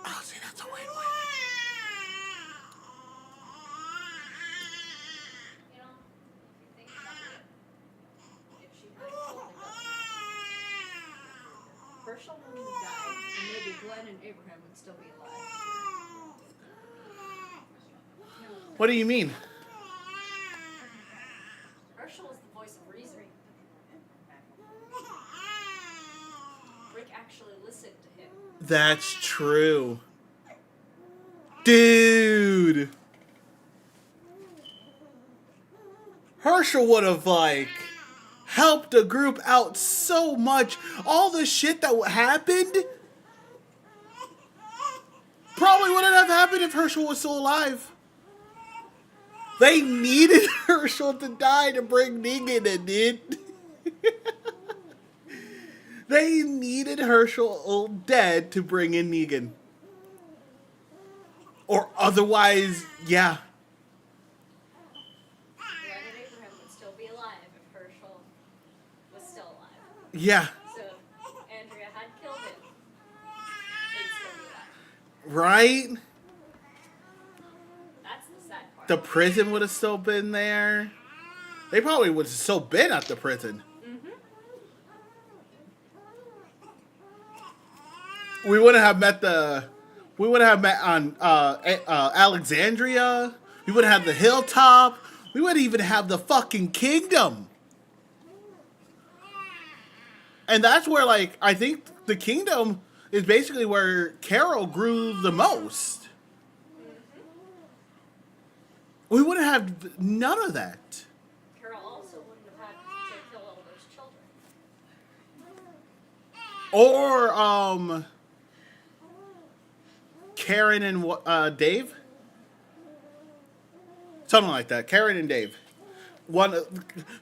Oh, see, that's a win-win. You know, if you think about it, if she had killed the governor, Herschel wouldn't have died, and maybe Glenn and Abraham would still be alive. What do you mean? Herschel is the voice of reason. Rick actually listened to him. That's true. Dude. Herschel would have, like, helped the group out so much. All the shit that happened probably wouldn't have happened if Herschel was still alive. They needed Herschel to die to bring Negan in, dude. They needed Herschel dead to bring in Negan. Or otherwise, yeah. Glenn and Abraham would still be alive if Herschel was still alive. Yeah. So if Andrea had killed him, they'd still be alive. Right? the prison would have still been there. They probably would have still been at the prison. We wouldn't have met we would have met on Alexandria. We would have the hilltop. We would even have the fucking kingdom. And that's where, like, I think the kingdom is basically where Carol grew the most. We wouldn't have none of that. Carol also wouldn't have had to kill all those children. Or Karen and Dave, something like that. Karen and Dave.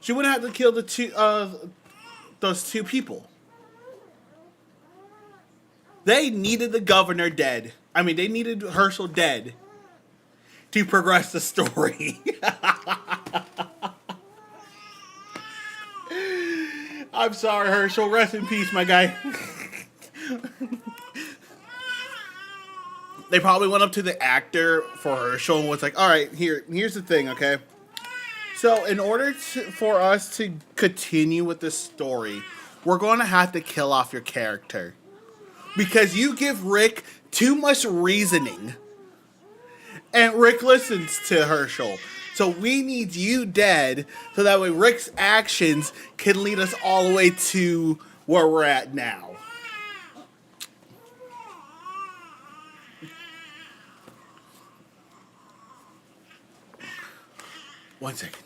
She wouldn't have to kill the two those two people. They needed the governor dead. I mean, they needed Herschel dead to progress the story. I'm sorry, Herschel. Rest in peace, my guy. They probably went up to the actor for Herschel and was like, all right, here's the thing, okay? So in order for us to continue with this story, we're going to have to kill off your character. Because you give Rick too much reasoning. And Rick listens to Herschel. So we need you dead so that way Rick's actions can lead us all the way to where we're at now. One second.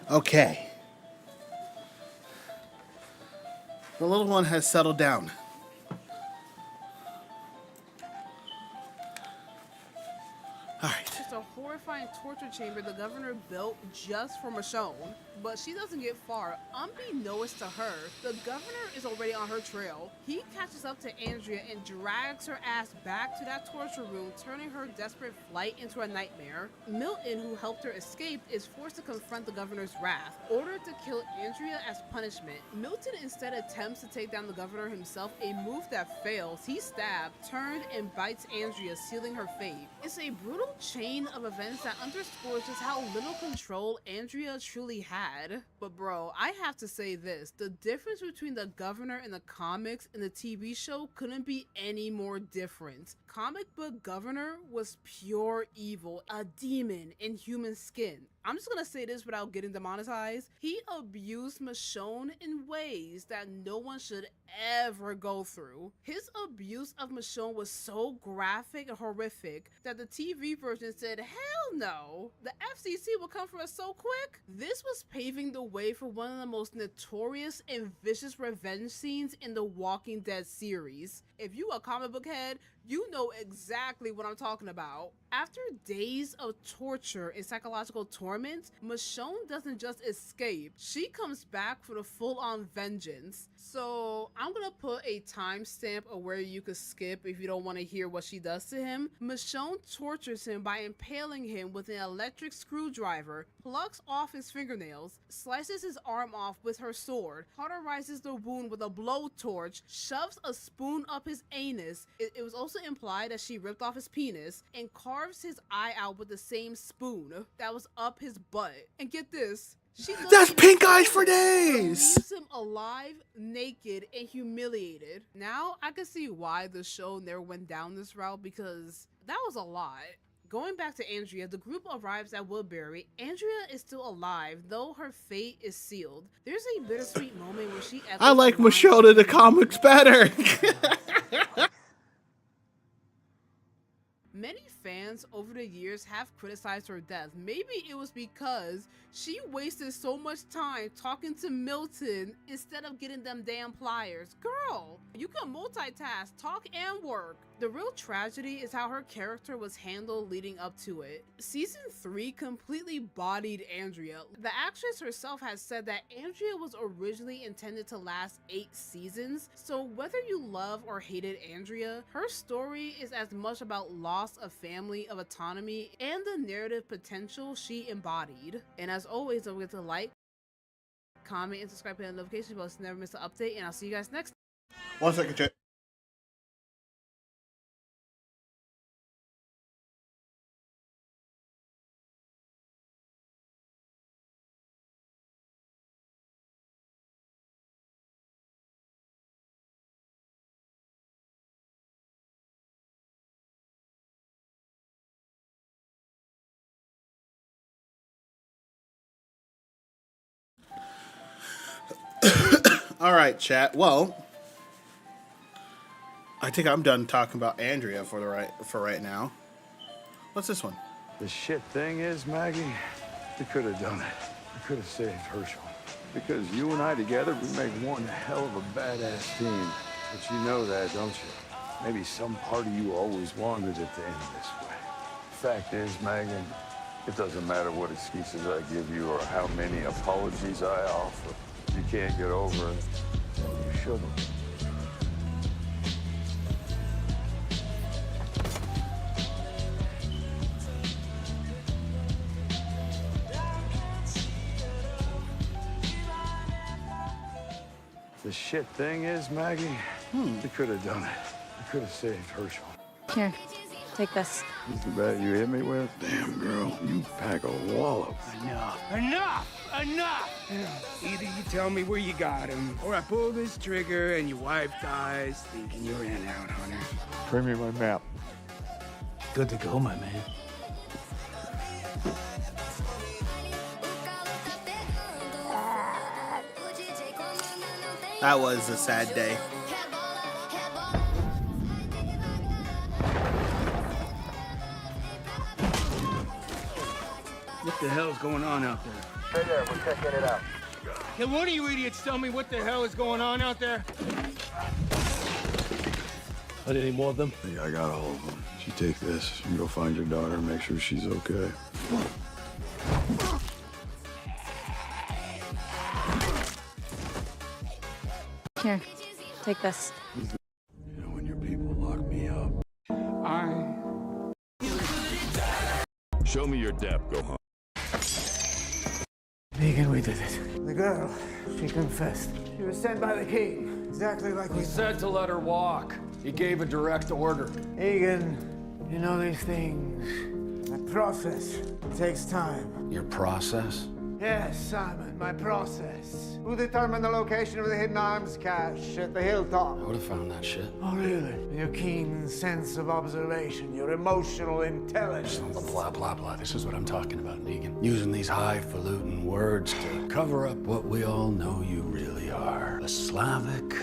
Okay. The little one has settled down. All right. It's a horrifying torture chamber the governor built just for Michonne. But she doesn't get far. Unbeknownst to her, the governor is already on her trail. He catches up to Andrea and drags her ass back to that torture room, turning her desperate flight into a nightmare. Milton, who helped her escape, is forced to confront the governor's wrath. Ordered to kill Andrea as punishment, Milton instead attempts to take down the governor himself, a move that fails. He stabs, turns, and bites Andrea, sealing her fate. It's a brutal chain chain of events that underscores just how little control Andrea truly had. But bro, I have to say this, the difference between the governor in the comics and the TV show couldn't be any more different. Comic book governor was pure evil, a demon in human skin. I'm just gonna say this without getting demonetized. He abused Michonne in ways that no one should ever go through. His abuse of Michonne was so graphic and horrific that the TV version said, hell no, the FCC will come for us so quick. This was paving the way for one of the most notorious and vicious revenge scenes in the Walking Dead series. If you a comic book head, you know exactly what I'm talking about. After days of torture and psychological torment, Michonne doesn't just escape, she comes back for the full-on vengeance. So I'm gonna put a timestamp of where you could skip if you don't want to hear what she does to him. Michonne tortures him by impaling him with an electric screwdriver, plucks off his fingernails, slices his arm off with her sword, cauterizes the wound with a blowtorch, shoves a spoon up his anus. It was also implied that she ripped off his penis, and carves his eye out with the same spoon that was up his butt. And get this, that's pink eyes for days! Leaves him alive, naked, and humiliated. Now I can see why the show never went down this route, because that was a lot. Going back to Andrea, the group arrives at Woodbury. Andrea is still alive, though her fate is sealed. There's a bittersweet moment where she I like Michonne in the comics better. Many fans over the years have criticized her death. Maybe it was because she wasted so much time talking to Milton instead of getting them damn pliers. Girl, you can multitask, talk and work. The real tragedy is how her character was handled leading up to it. Season 3 completely bodied Andrea. The actress herself has said that Andrea was originally intended to last 8 seasons, so whether you love or hated Andrea, her story is as much about loss of family, of autonomy, and the narrative potential she embodied. And as always, don't forget to like, comment, and subscribe to the notification bell to never miss an update, and I'll see you guys next time. 1 second, chat. All right, chat. Well, I think I'm done talking about Andrea for right now. What's this one? The shit thing is, Maggie, we could have done it. We could have saved Herschel. Because you and I together, we make one hell of a badass team. But you know that, don't you? Maybe some part of you always wanted it to end this way. Fact is, Megan, it doesn't matter what excuses I give you or how many apologies I offer. You can't get over it. You shouldn't. The shit thing is, Maggie, we could have done it. We could have saved Herschel. Here, take this. It's the bat you hit me with? Damn, girl, you pack a wallop. Enough! Enough! Enough! Either you tell me where you got him, or I pull this trigger and your wife dies thinking you ran out, Hunter. Bring me my map. Good to go, my man. That was a sad day. What the hell's going on out there? Hey there, we're checking it out. Can one of you idiots tell me what the hell is going on out there? Are there any more of them? Yeah, I got all of them. You take this, you go find your daughter and make sure she's okay. Here, take this. You know, when your people lock me up. Show me your dap, go home. Megan, we did it. The girl, she confessed. She was sent by the king, exactly like He said to let her walk. He gave a direct order. Egan, you know these things My process takes time. Your process? Yes, Simon, my process. Who determined the location of the hidden arms cache at the hilltop? I would have found that shit. Oh, really? Your keen sense of observation, your emotional intelligence. Blah, blah, blah. This is what I'm talking about, Negan. Using these highfalutin words to cover up what we all know you really are. A Slavic,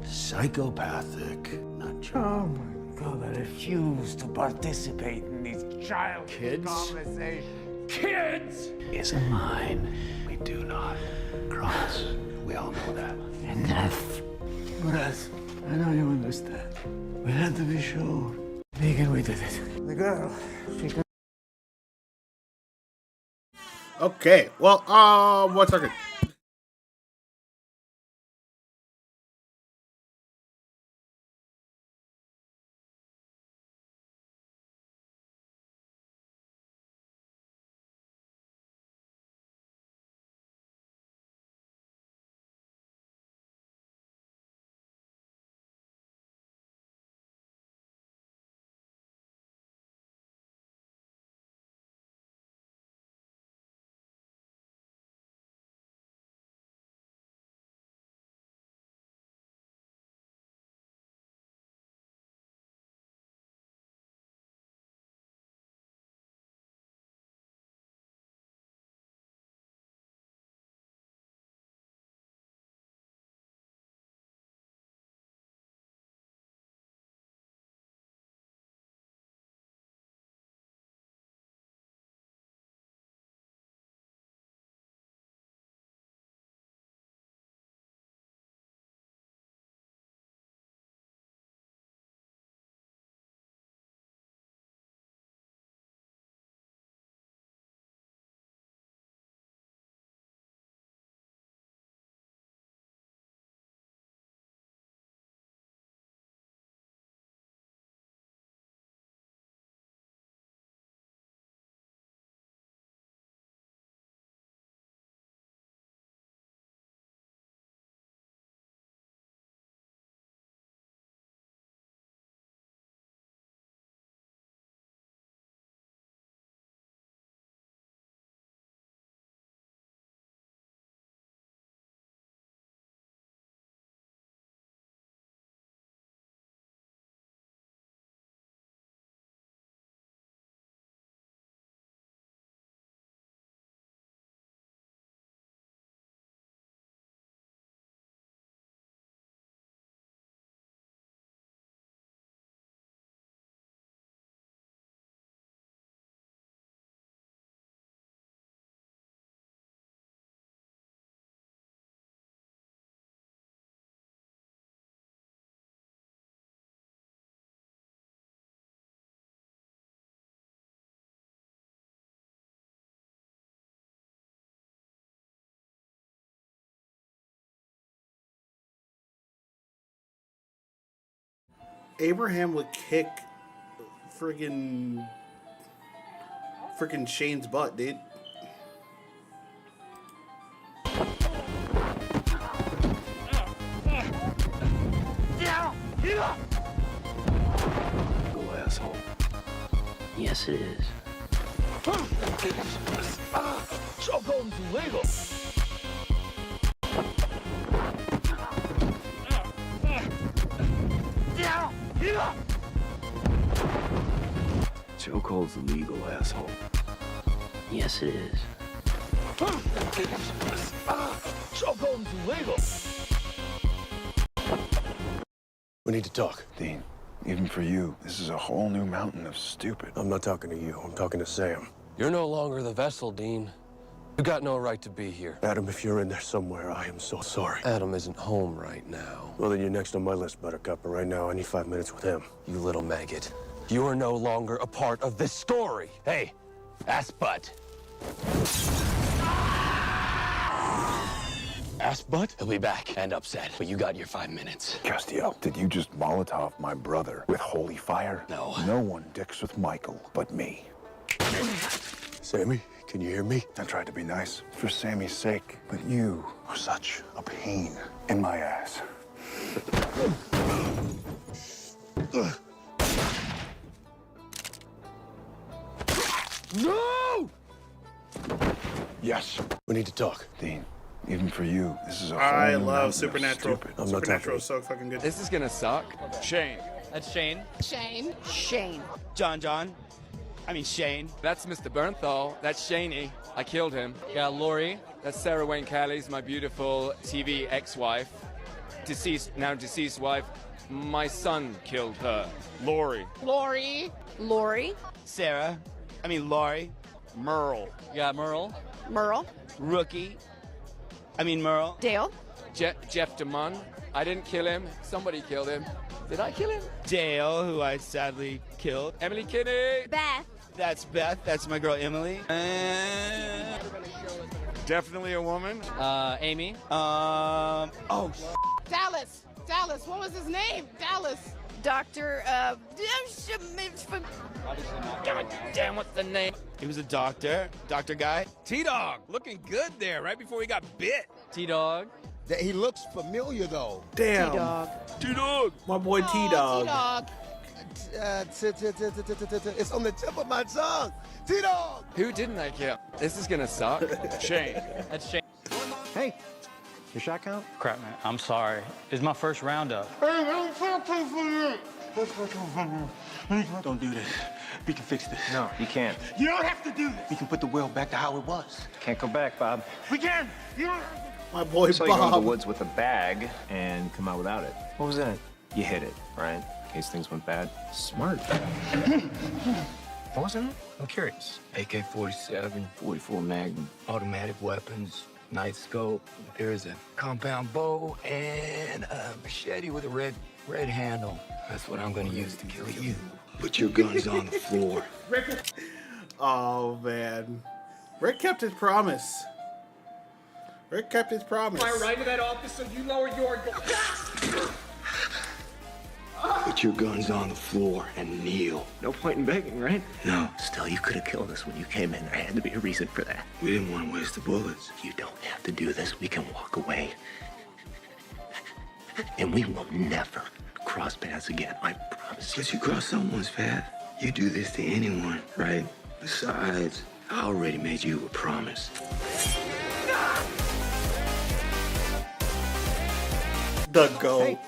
psychopathic nutjob. Oh, my God, I refuse to participate in these childish Kids? conversations. Kids is a line we do not cross. We all know that. Enough. Russ, I know you understand. We had to be sure. Negan, we did it. The girl, she could... Okay, well, 1 second. Abraham would kick friggin' Shane's butt, dude. Go asshole. Yes, it is. Chokehold's illegal. Chokehold's legal, asshole. Yes, it is. Chokehold's illegal. We need to talk. Dean, even for you, this is a whole new mountain of stupid. I'm not talking to you. I'm talking to Sam. You're no longer the vessel, Dean. You got no right to be here. Adam, if you're in there somewhere, I am so sorry. Adam isn't home right now. Well, then you're next on my list, Buttercup. But right now, I need 5 minutes with him. You little maggot. You are no longer a part of this story. Hey, ass butt. Ass butt? He'll be back and upset, but you got your 5 minutes. Castiel, did you just Molotov my brother with holy fire? No. No one dicks with Michael but me. Sammy, can you hear me? I tried to be nice for Sammy's sake, but you are such a pain in my ass. No! Yes. We need to talk. Dean, even for you, this is a whole I new love mountain of Supernatural. stupid. I'm not Supernatural talking. is so fucking good. This is gonna suck. Shane. That's Shane. Shane. Shane. John. I mean Shane. That's Mr. Bernthal. That's Shaney. I killed him. Got Lori. That's Sarah Wayne Callies, my beautiful TV ex-wife. Now deceased wife. My son killed her. Lori. Lori. Lori. Sarah. I mean Lori. Merle. You got Merle. Merle. Rookie. I mean Merle. Dale. Jeff DeMunn. I didn't kill him. Somebody killed him. Did I kill him? Dale, who I sadly killed. Emily Kinney. Beth. That's Beth. That's my girl Emily. Definitely a woman. Amy. Dallas. Dallas. What was his name? Dallas. Doctor. God damn, what's the name? He was a doctor. Doctor guy. T-Dog, looking good there, right before he got bit. T-Dog. He looks familiar though. Damn. T-Dog. T-Dog. My boy T-Dog. T-Dog. It's on the tip of my tongue. T-Dog. Who didn't I kill? This is gonna suck. Shane. That's Shane. Hey, your shot count? Crap, man. I'm sorry. It's my first roundup. Don't do this. We can fix this. No, you can't. You don't have to do this. We can put the well back to how it was. Can't go back, Bob. We can. You don't My boy So you go to the Bob. woods with a bag and come out without it. What was that? You hid it, right? In case things went bad. Smart. What was in it? I'm curious. AK-47, 44 Magnum, automatic weapons, night scope. There's a compound bow and a machete with a red handle. That's what I'm gonna use to kill you. Put your guns on the floor. Oh man, Rick kept his promise. Rick kept his promise. Fire right into that office so you lower your gun. Put your guns on the floor and kneel. No point in begging, right? No. Still, you could have killed us when you came in. There had to be a reason for that. We didn't want to waste the bullets. You don't have to do this. We can walk away. And we will never cross paths again. I promise you. But you cross someone's path. You do this to anyone, right? Besides, I already made you a promise. The GOAT. Hey,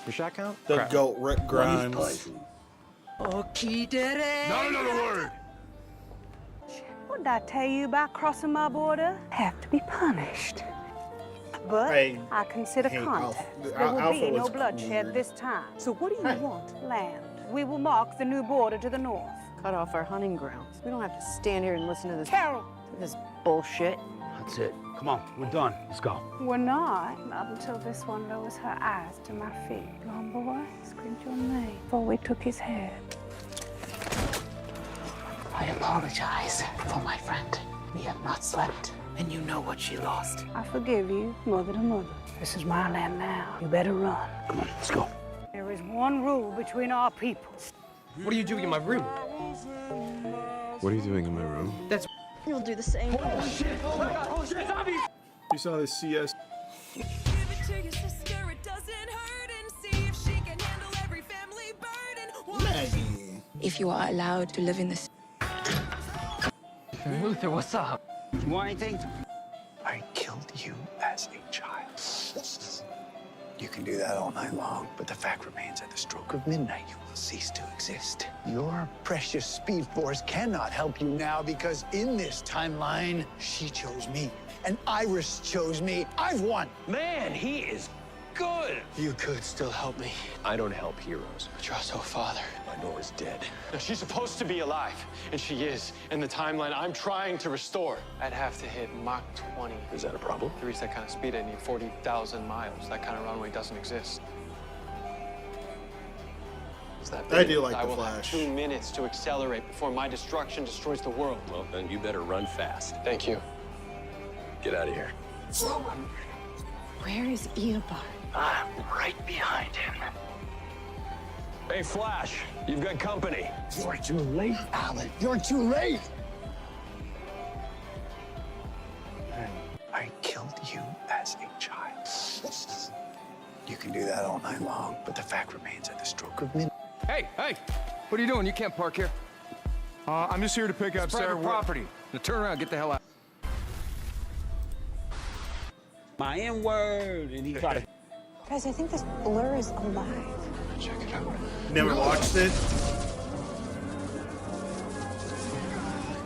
your shot count? The Crap. GOAT, Rick Grimes. Okay, did it. Not another word. What did I tell you about crossing my border? Have to be punished. But Hey, I consider hey, contact. Alpha- There will Alpha be no was bloodshed weird. this time. So what do you Hey. want? Land. We will mark the new border to the north. Cut off our hunting grounds. We don't have to stand here and listen to Carol, this bullshit. That's it. Come on, we're done. Let's go. we're not until this one lowers her eyes to my feet. Come on, boy, screamed your name before we took his head. I apologize for my friend. We have not slept. And you know what she lost. I forgive you, mother to mother. This is my land now. You better run. Come on, let's go. There is one rule between our people. What are you doing in my room? What are you doing in my room? You'll do the same. You saw this CS. Give it to your sister, it doesn't hurt, and see if she can handle every family burden. Maggie. If you are allowed to live in this. Luther, what's up? You want anything? I killed you as a child. You can do that all night long, but the fact remains at the stroke of midnight, you will cease to exist. Your precious Speed Force cannot help you now because in this timeline, she chose me. And Iris chose me. I've won. Man, he is good. You could still help me. I don't help heroes. But you're also a father. My Nora's dead. Now, she's supposed to be alive, and she is in the timeline I'm trying to restore. I'd have to hit Mach 20. Is that a problem? To reach that kind of speed, I need 40,000 miles. That kind of runway doesn't exist. Is that I do like I the will Flash. have 2 minutes to accelerate before my destruction destroys the world. Well, then you better run fast. Thank you. Get out of here. Where is Eobard? I'm right behind him. Hey, Flash, you've got company. You're too late, Alan. You're too late. I killed you as a child. You can do that all night long, but the fact remains at the stroke of midnight. Hey, what are you doing? You can't park here. I'm just here to pick up Sarah. Property. Now turn around, get the hell out. My N-word, and he tried to. Guys, I think this blur is alive. Check it out. Never watched it.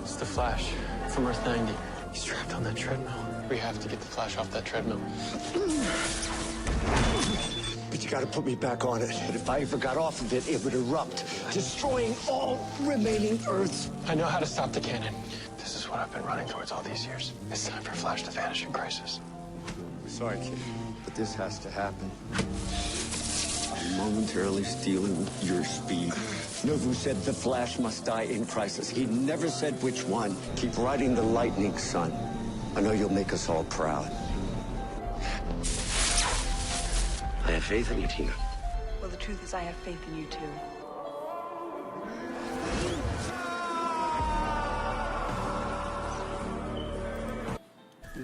It's the Flash from Earth 90. He's trapped on that treadmill. We have to get the Flash off that treadmill. But you gotta put me back on it. But if I ever got off of it, it would erupt, destroying all remaining Earths. I know how to stop the cannon. This is what I've been running towards all these years. It's time for Flash to vanish in crisis. Sorry, kid, but this has to happen. I'm momentarily stealing your speed. Novu said the Flash must die in crisis. He never said which one. Keep riding the lightning, son. I know you'll make us all proud. I have faith in you, Tina. Well, the truth is I have faith in you, too.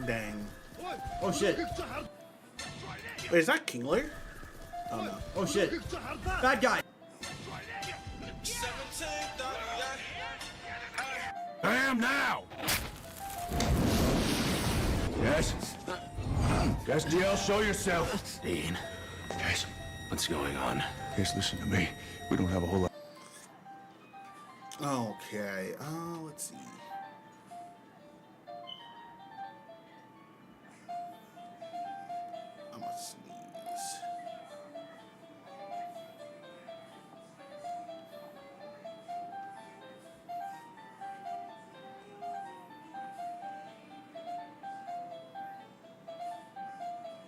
Dang. Oh shit. Wait, is that King Lear? Oh no. Oh shit. Bad guy. I am now. Yes? Yes, DL, show yourself. Dean. Guys, what's going on? Yes, listen to me. We don't have a whole lot. Okay. Let's see. I'm gonna sneeze.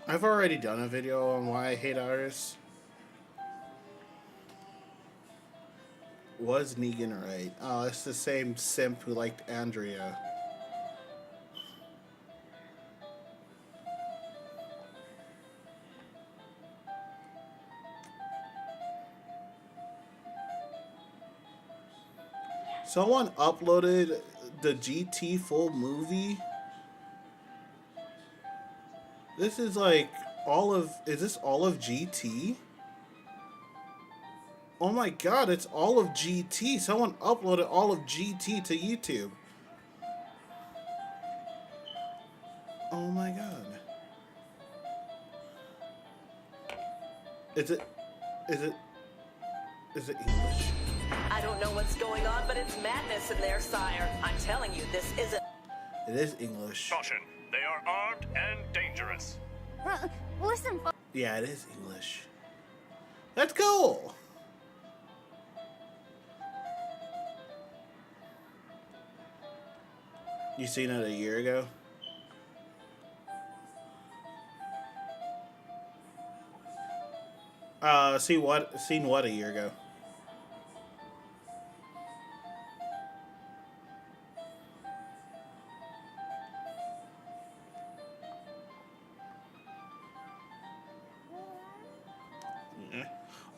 I've already done a video on why I hate artists. Was Negan right? Oh, it's the same simp who liked Andrea. Someone uploaded the GT full movie. This is like all of, is this all of GT? Oh my god, it's all of GT. Someone uploaded all of GT to YouTube. Oh my god. Is it English? I don't know what's going on, but it's madness in there, sire. I'm telling you, this isn't. It is English. Caution, they are armed and dangerous. Listen, Yeah, it is English. That's cool. You seen it a year ago? Seen what a year ago?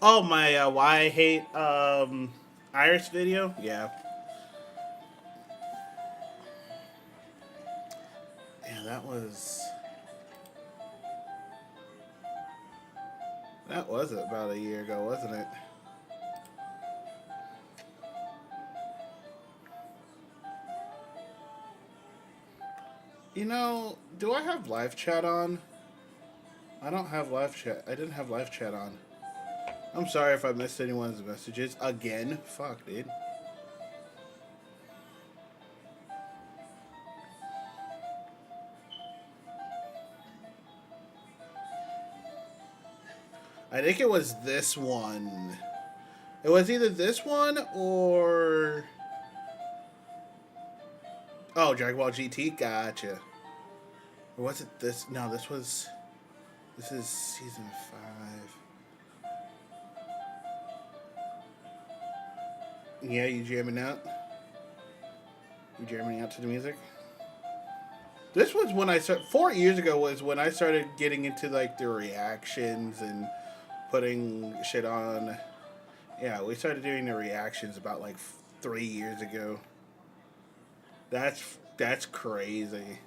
Oh, my why I hate Iris video? Yeah. Yeah, that was about a year ago, wasn't it? You know, do I have live chat on? I don't have live chat. I didn't have live chat on. I'm sorry if I missed anyone's messages. Again? Fuck, dude. I think it was this one. It was either this one or... Oh, Dragon Ball GT? Gotcha. Or was it this? No, this was... This is season 5. Yeah, you jamming out? You jamming out to the music? This was when I started... 4 years ago was when I started getting into, like, the reactions and putting shit on. Yeah, we started doing the reactions about, like, 3 years ago. That's crazy.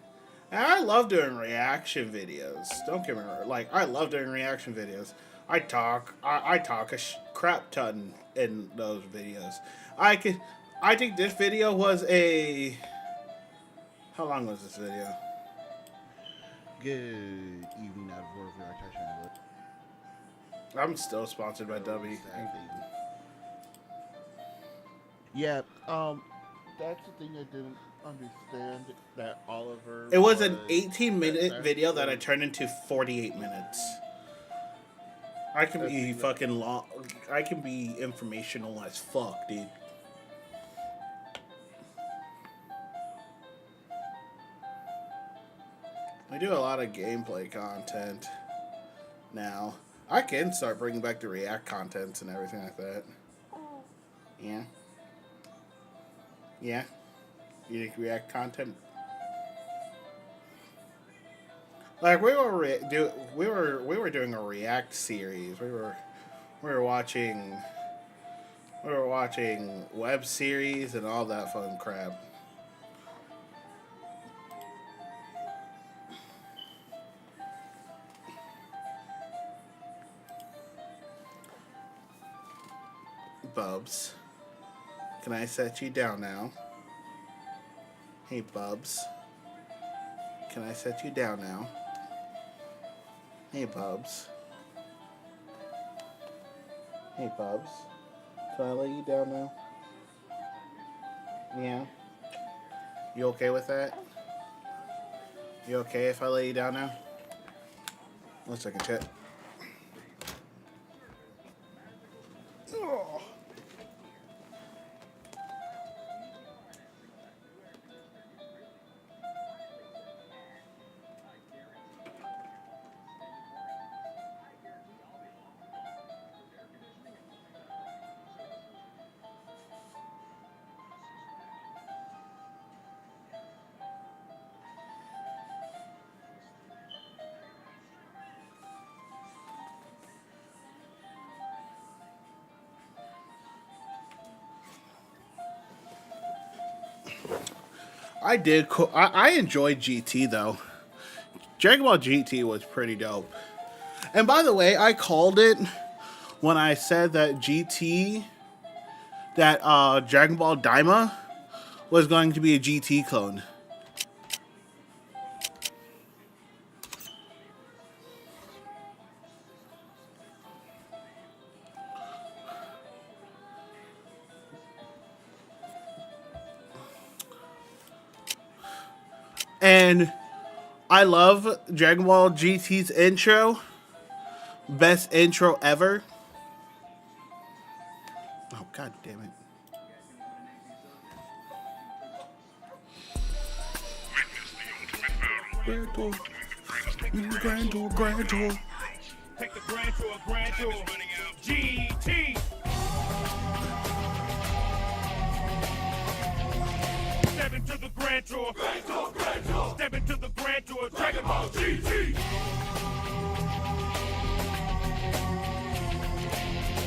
And I love doing reaction videos. Don't get me wrong. Like, I love doing reaction videos. I talk a crap ton in those videos. I think this video was a. How long was this video? Good evening out of work. We are touching the I'm still sponsored by W. Yeah, that's the thing I didn't understand. That Oliver. It was an 18-minute video that I turned into 48 minutes. I can be fucking long. I can be informational as fuck, dude. I do a lot of gameplay content now. I can start bringing back the React contents and everything like that. Yeah. Yeah. You think React content? Like we were doing a React series. We were watching web series and all that fun crap. Bubs, can I set you down now? Hey Bubs, can I set you down now? Hey Bubs. Hey Bubs, can I lay you down now? Yeah. You okay with that? You okay if I lay you down now? One second, chat. Oh. I enjoyed GT though. Dragon Ball GT was pretty dope. And by the way, I called it when I said that Dragon Ball Daima was going to be a GT clone. And I love Dragon Ball GT's intro. Best intro ever. Oh, god damn it. Grand tour. Take the grand tour. GT. Step into the grand tour. Step into the grand tour. Dragon Ball GT.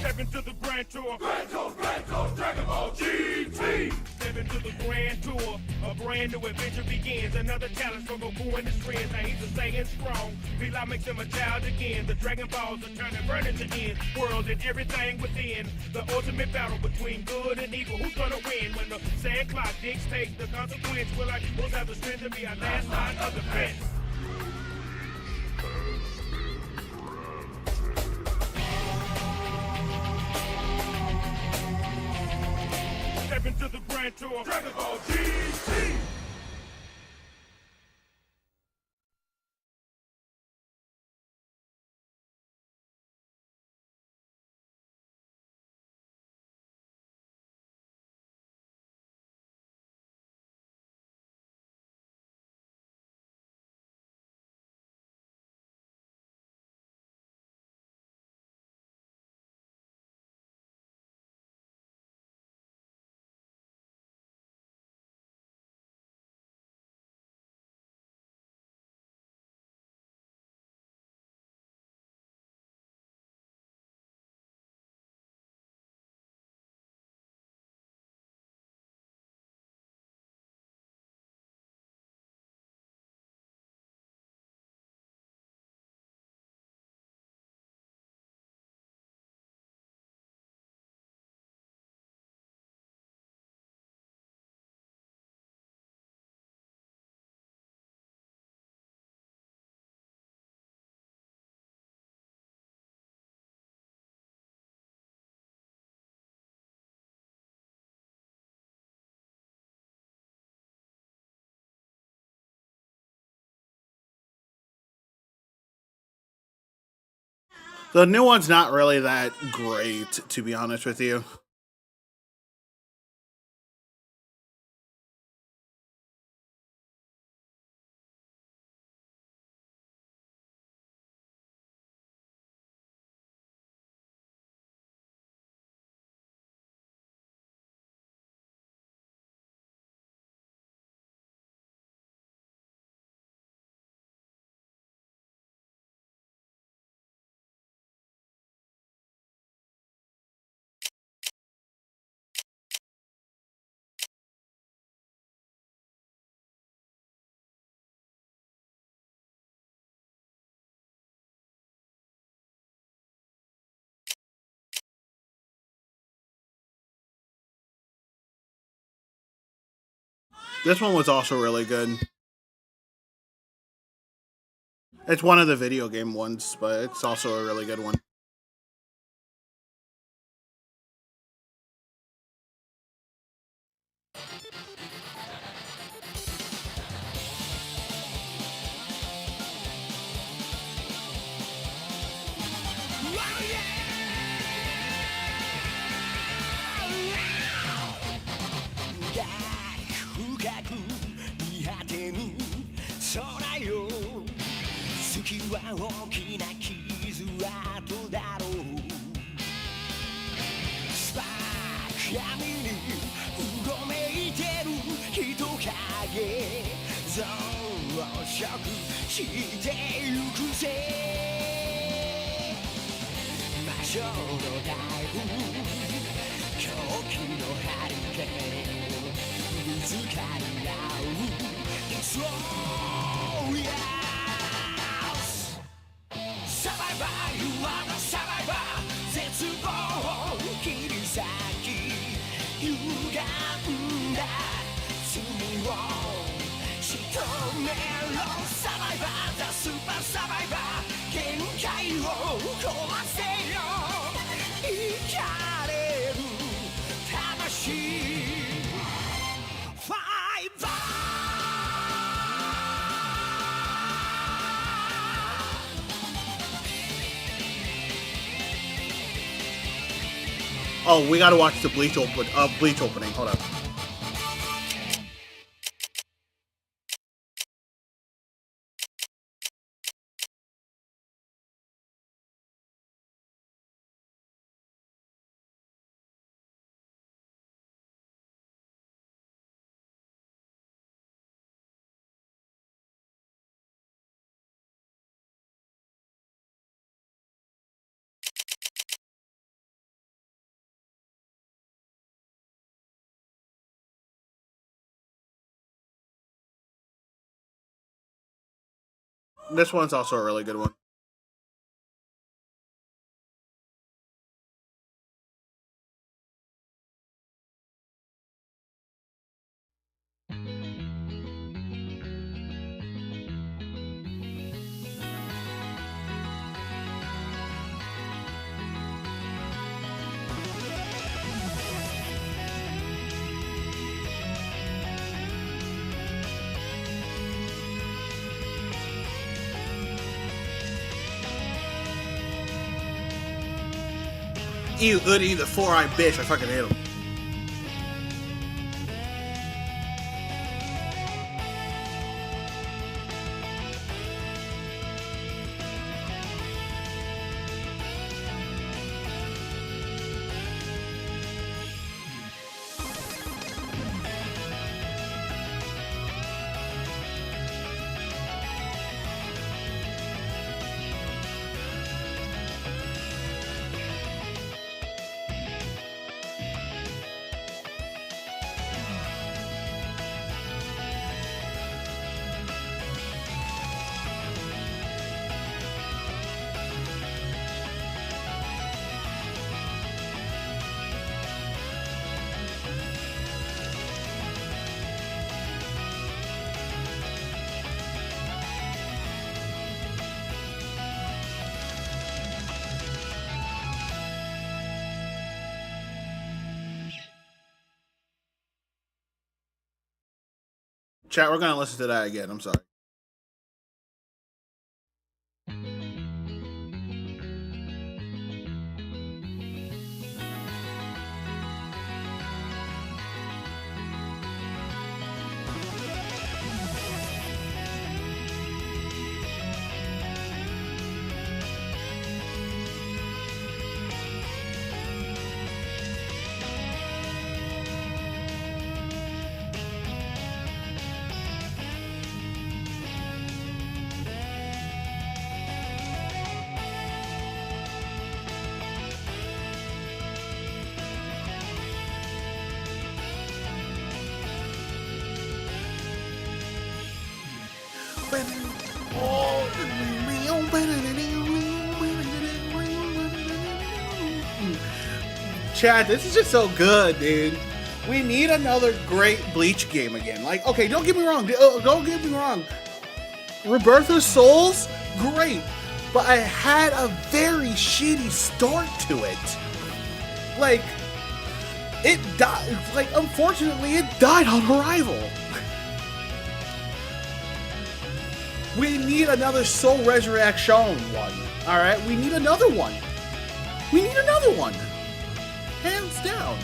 Step into the grand tour. Dragon Ball GT. Step into the grand tour. A brand new adventure begins. Another challenge for Goku and his friends. Now he's a Saiyan strong. Bila makes him a child again. The Dragon Balls are turning burning to end. World and everything within. The ultimate battle between good and evil. Who's gonna win when the sad clock dictates the consequence? Will I will have the strength to be our last line of defense? Step into the grand tour. Dragon Ball GT. The new one's not really that great, to be honest with you. This one was also really good. It's one of the video game ones, but it's also a really good one. Oh, we gotta watch the Bleach opening. Hold up. This one's also a really good one. You Hoodie, the four-eyed bitch. I fucking hate him. Chat, we're gonna listen to that again. I'm sorry. Chad, this is just so good, dude. We need another great Bleach game again. Like, okay, don't get me wrong. Don't get me wrong. Rebirth of Souls, great. But I had a very shitty start to it. Like, it died. Like, unfortunately, it died on arrival. We need another Soul Resurrection one. Alright? We need another one. We need another one. Hands down.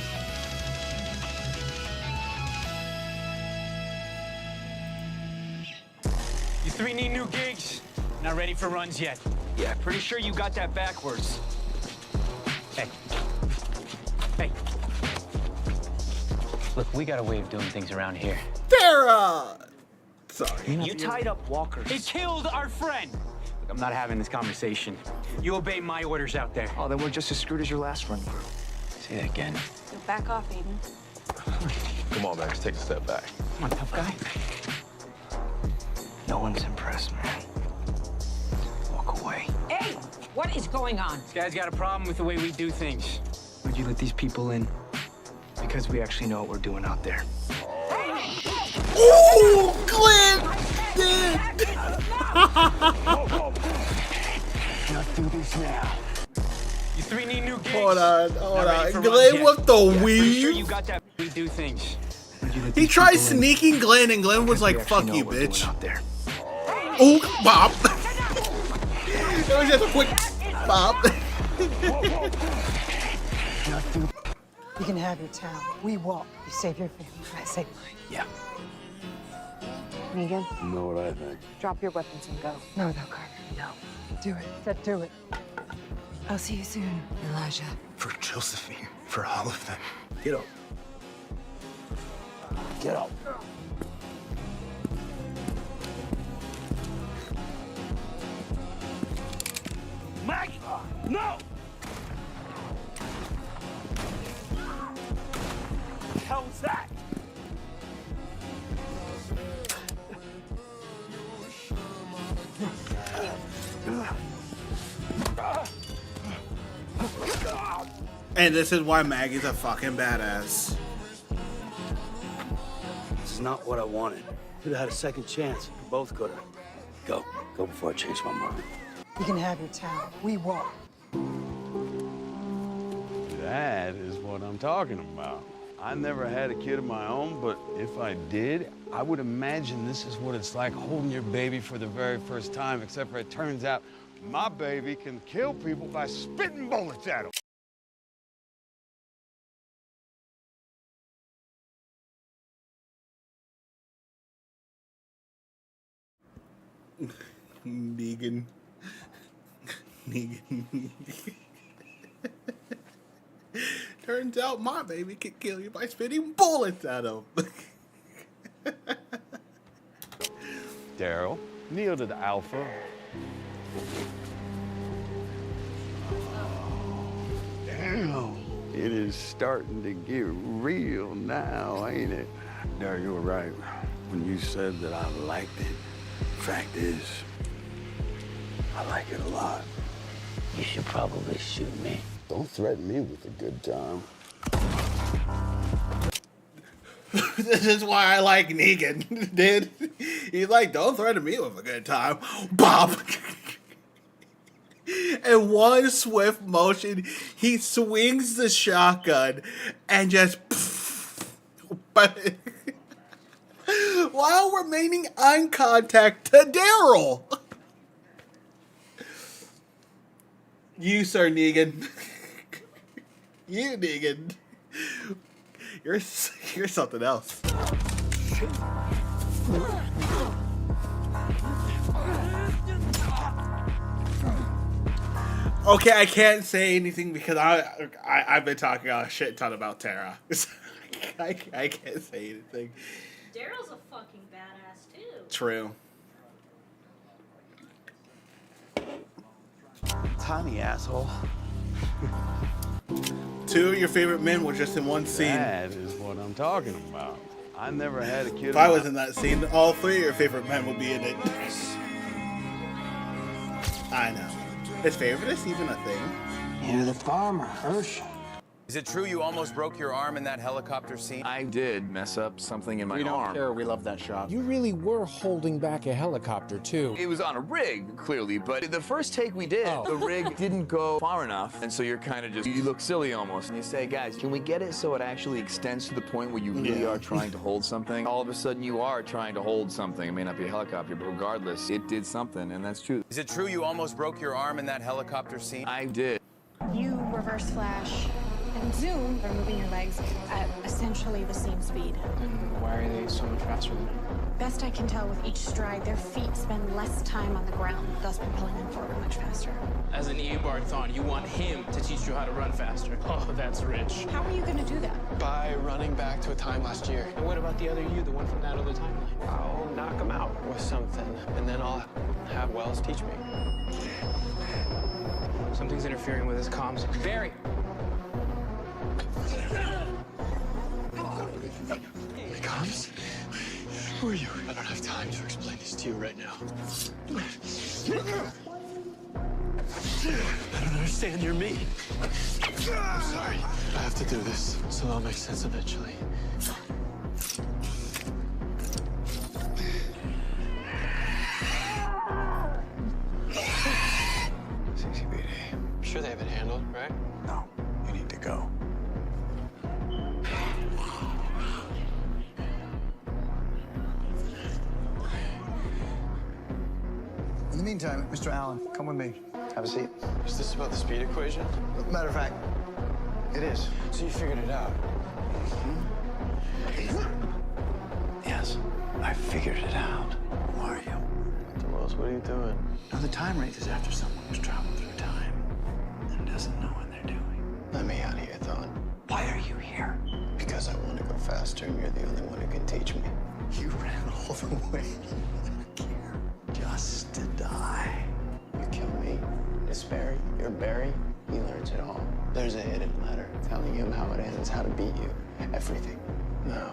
You three need new gigs. Not ready for runs yet. Yeah, pretty sure you got that backwards. Hey. Hey. Look, we got a way of doing things around here. Tara! Sorry. You tied up walkers. It killed our friend. Look, I'm not having this conversation. You obey my orders out there. Oh, then we're just as screwed as your last run crew. Say that again. Go back off, Aiden. Come on, Max, take a step back. Come on, tough guy. No one's impressed, man. Walk away. Hey, what is going on? This guy's got a problem with the way we do things. Why'd you let these people in? Because we actually know what we're doing out there. Ooh, Glenn! Let's do this now. You three need new gigs. Hold on. Glenn with the weave. Sure you got that. We do things. He tried sneaking Glenn, and Glenn was like, "Fuck you, bitch." Ooh, bop. It was just a quick bop. You can have your town. We walk. You save your family. I save mine. Yeah. Negan, You know what I think? drop your weapons and go. No, Carter. No. Do it. Said do it. I'll see you soon, Elijah. For Josephine. For all of them. Get up. Get up. Maggie! No! What the hell was that? And this is why Maggie's a fucking badass. This is not what I wanted. Could have had a second chance. We both could have. Go. Go before I change my mind. You can have your town. We walk. That is what I'm talking about. I never had a kid of my own, but if I did, I would imagine this is what it's like holding your baby for the very first time, except for it turns out my baby can kill people by spitting bullets at them. Negan. Turns out my baby can kill you by spitting bullets at him. Daryl, kneel to the alpha. Damn. It is starting to get real now, ain't it? Daryl, you were right when you said that I liked it. Fact is, I like it a lot. You should probably shoot me. Don't threaten me with a good time. This is why I like Negan, dude. He's like, don't threaten me with a good time. Bop. In one swift motion, he swings the shotgun and just while remaining eye contact to Daryl. You, sir Negan. You, Negan. You're something else. Okay, I can't say anything because I've been talking a shit ton about Tara. I can't say anything. Daryl's a fucking badass too. True. Tiny asshole. Two of your favorite men were just in one scene. That is what I'm talking about. I never had a kid. If I was in that scene, all three of your favorite men would be in it. I know. Is favoritism even a thing? You're the farmer, Herschel. Is it true you almost broke your arm in that helicopter scene? I did mess up something in my We don't arm. care. We love that shot. You really were holding back a helicopter, too. It was on a rig, clearly, but the first take we did, the rig didn't go far enough, and so you're kind of just, you look silly almost. And you say, guys, can we get it so it actually extends to the point where you really are trying to hold something? All of a sudden you are trying to hold something. It may not be a helicopter, but regardless, it did something, and that's true. Is it true you almost broke your arm in that helicopter scene? I did. You reverse flash and zoom are moving your legs at essentially the same speed. And why are they so much faster than me? Best I can tell, with each stride, their feet spend less time on the ground, thus propelling them forward much faster. As an Eobard-Thon, you want him to teach you how to run faster. Oh, that's rich. How are you going to do that? By running back to a time last year. And what about the other you, the one from that other timeline? I'll knock him out with something, and then I'll have Wells teach me. Something's interfering with his comms. Barry! Comms? Who are you? I don't have time to explain this to you right now. I don't understand. You're me. I'm sorry. I have to do this, so it'll make sense eventually. CCBD. I'm sure they have it handled, right? No, you need to go. In the meantime, Mr. Allen, come with me. Have a seat. Is this about the speed equation? Matter of fact, it is. So you figured it out? Yes, I figured it out. Who are you? Mr. Wells, what are you doing? Now, the time wraith is after someone who's traveled through time and doesn't know what they're doing. Let me out of here, Thon. Why are you here? Because I want to go faster, and you're the only one who can teach me. You ran all the way here just to die. You kill me. It's Barry. You're Barry. He learns it all. There's a hidden letter telling him how it ends, how to beat you. Everything. No.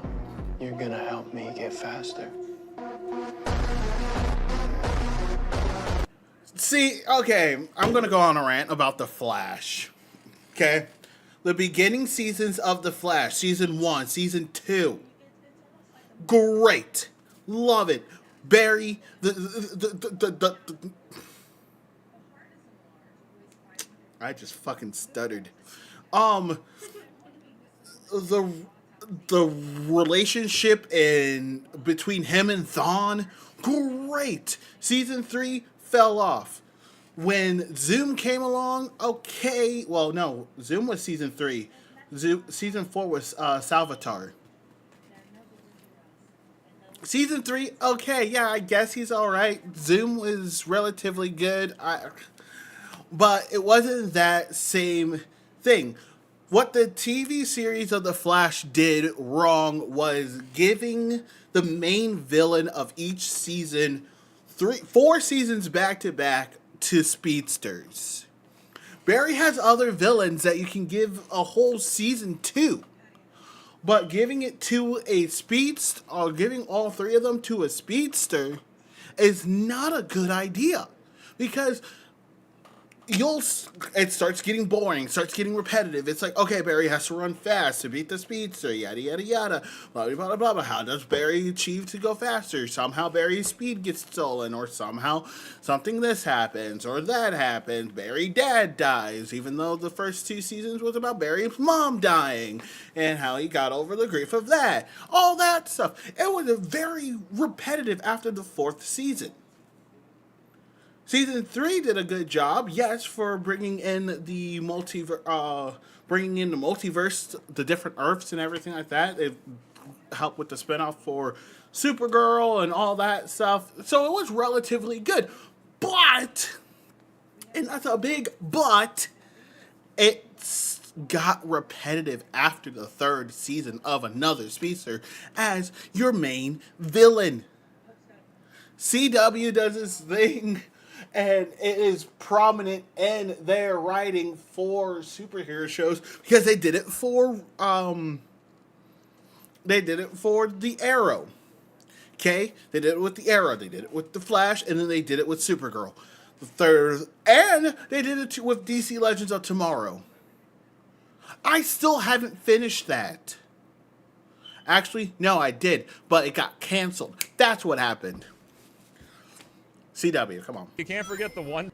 You're gonna help me get faster. See, okay, I'm gonna go on a rant about The Flash. Okay? The beginning seasons of The Flash, season 1, season 2. Great. Love it. Barry, I just fucking stuttered. The relationship between him and Thawne, great. Season 3 fell off. When Zoom came along, okay. Well, no, Zoom was season 3. Season 4 was Salvatore. Season 3, okay, yeah, I guess he's alright. Zoom was relatively good. But it wasn't that same thing. What the TV series of The Flash did wrong was giving the main villain of each season 4 seasons back to back to speedsters. Barry has other villains that you can give a whole season to. But giving it to a speedster, or giving all 3 of them to a speedster, is not a good idea. Because it starts getting boring, starts getting repetitive. It's like, okay, Barry has to run fast to beat the speedster, yada, yada, yada, blah, blah, blah, blah, blah. How does Barry achieve to go faster? Somehow Barry's speed gets stolen, or somehow something this happens, or that happens. Barry's dad dies, even though the first 2 seasons was about Barry's mom dying, and how he got over the grief of that. All that stuff. It was very repetitive after the 4th season. Season 3 did a good job, yes, for bringing in the multiverse, the different Earths and everything like that. It helped with the spinoff for Supergirl and all that stuff. So it was relatively good. But, and that's a big but, it got repetitive after the 3rd season of Another Speedster as your main villain. CW does this thing, and it is prominent in their writing for superhero shows because they did it for They did it for the Arrow. Okay? They did it with the Arrow. They did it with the Flash, and then they did it with Supergirl. And they did it with DC Legends of Tomorrow. I still haven't finished that. Actually, no, I did, but it got canceled. That's what happened. CW, come on. You can't forget the one.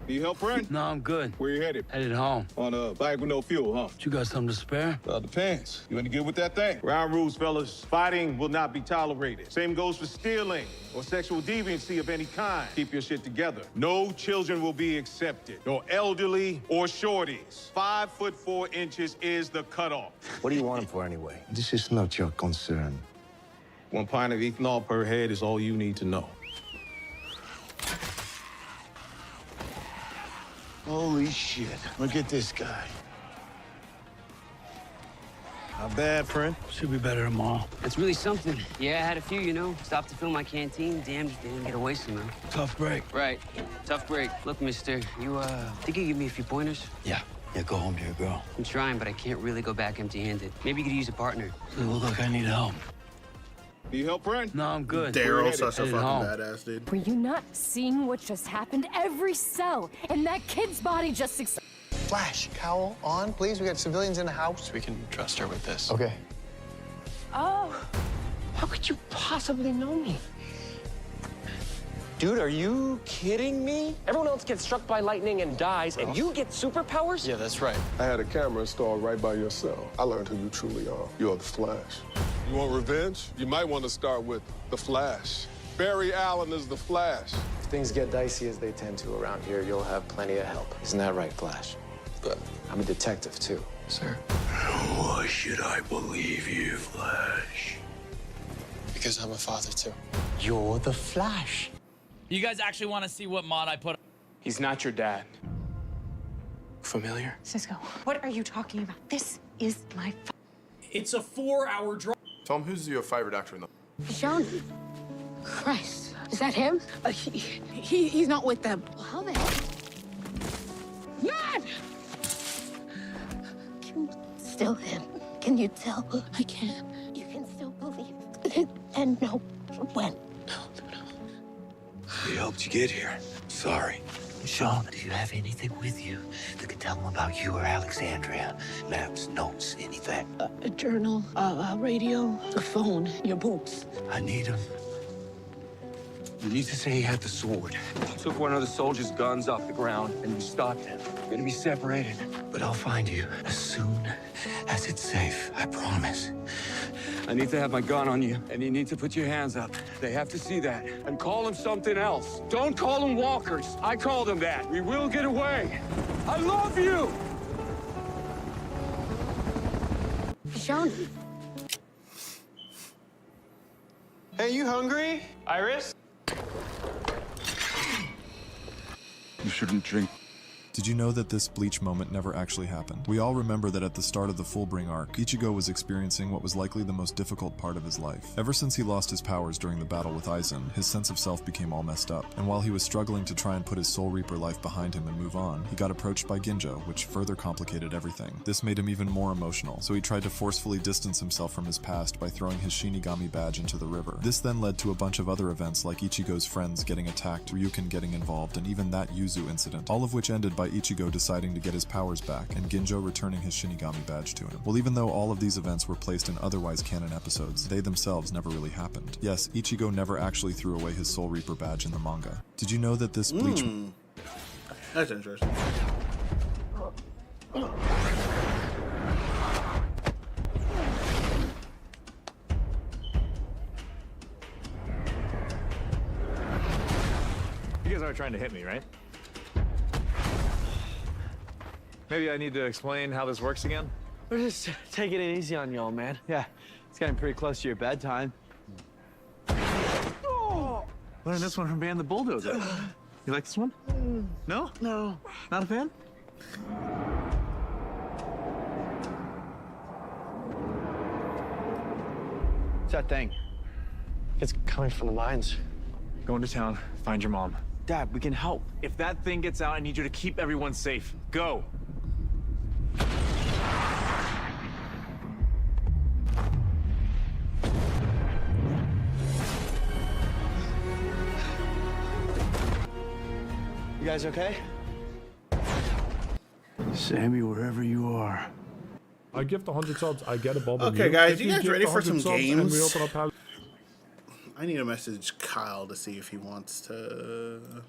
Need help, friend? No, I'm good. Where you headed? Headed home. On a bike with no fuel, huh? You got something to spare? Well, depends. You any good with that thing? Round rules, fellas. Fighting will not be tolerated. Same goes for stealing or sexual deviancy of any kind. Keep your shit together. No children will be accepted. No elderly or shorties. 5'4" is the cutoff. What do you want him for anyway? This is not your concern. 1 pint of ethanol per head is all you need to know. Holy shit. Look at this guy. Not bad, friend. Should be better tomorrow. It's really something. Yeah, I had a few, you know. Stopped to fill my canteen. Damn, they didn't get away somehow. Tough break. Right. Tough break. Look, mister, you, think you could give me a few pointers? Yeah, go home to your girl. I'm trying, but I can't really go back empty-handed. Maybe you could use a partner. Look like I need help. Need help, friend? No, I'm good. Daryl's such a Headed fucking home. badass, dude. Were you not seeing what just happened? Every cell in that kid's body just Flash, cowl on, please. We got civilians in the house. We can trust her with this. Okay. Oh, How could you possibly know me? Dude, are you kidding me? Everyone else gets struck by lightning and dies, and you get superpowers? Yeah, that's right. I had a camera installed right by your cell. I learned who you truly are. You're the Flash. You want revenge? You might want to start with the Flash. Barry Allen is the Flash. If things get dicey as they tend to around here, you'll have plenty of help. Isn't that right, Flash? But I'm a detective, too. Sir? Why should I believe you, Flash? Because I'm a father, too. You're the Flash. You guys actually want to see what mod I put? He's not your dad. Familiar? Cisco, what are you talking about? This is my It's a 4-hour drive. Tom, who's your favorite actor in the... Sean. Christ, is that him? He's not with them. Well, how the hell? Matt! Can still him. Can you tell? I can. You can still believe and know when. We helped you get here. Sorry. Sean, do you have anything with you that can tell them about you or Alexandria? Maps, notes, anything? A journal, a radio, a phone, your boots. I need them. You need to say he had the sword. Took one of the soldiers' guns off the ground, and we stopped him. We're gonna be separated. But I'll find you as soon as it's safe. I promise. I need to have my gun on you, and you need to put your hands up. They have to see that. And call them something else. Don't call them walkers. I call them that. We will get away. I love you! Sean. Hey, you hungry? Iris? You shouldn't drink. Did you know that this Bleach moment never actually happened? We all remember that at the start of the Fullbring arc, Ichigo was experiencing what was likely the most difficult part of his life. Ever since he lost his powers during the battle with Aizen, his sense of self became all messed up, and while he was struggling to try and put his Soul Reaper life behind him and move on, he got approached by Ginjo, which further complicated everything. This made him even more emotional, so he tried to forcefully distance himself from his past by throwing his Shinigami badge into the river. This then led to a bunch of other events like Ichigo's friends getting attacked, Ryukin getting involved, and even that Yuzu incident, all of which ended by Ichigo deciding to get his powers back, and Ginjo returning his Shinigami badge to him. Well, even though all of these events were placed in otherwise canon episodes, they themselves never really happened. Yes, Ichigo never actually threw away his Soul Reaper badge in the manga. Did you know that this Bleach... That's interesting. You guys aren't trying to hit me, right? Maybe I need to explain how this works again? We're just taking it easy on y'all, man. Yeah, it's getting pretty close to your bedtime. Learned this one from Band the Bulldozer. You like this one? No? No. Not a fan? What's that thing? It's coming from the mines. Go into town, find your mom. Dad, we can help. If that thing gets out, I need you to keep everyone safe. Go. guys okay? Sammy, wherever you are. I give the 100 subs, I get a bubble. Okay, guys, you guys give ready the for some 100 subs and we games? open up house. I need to message Kyle to see if he wants to,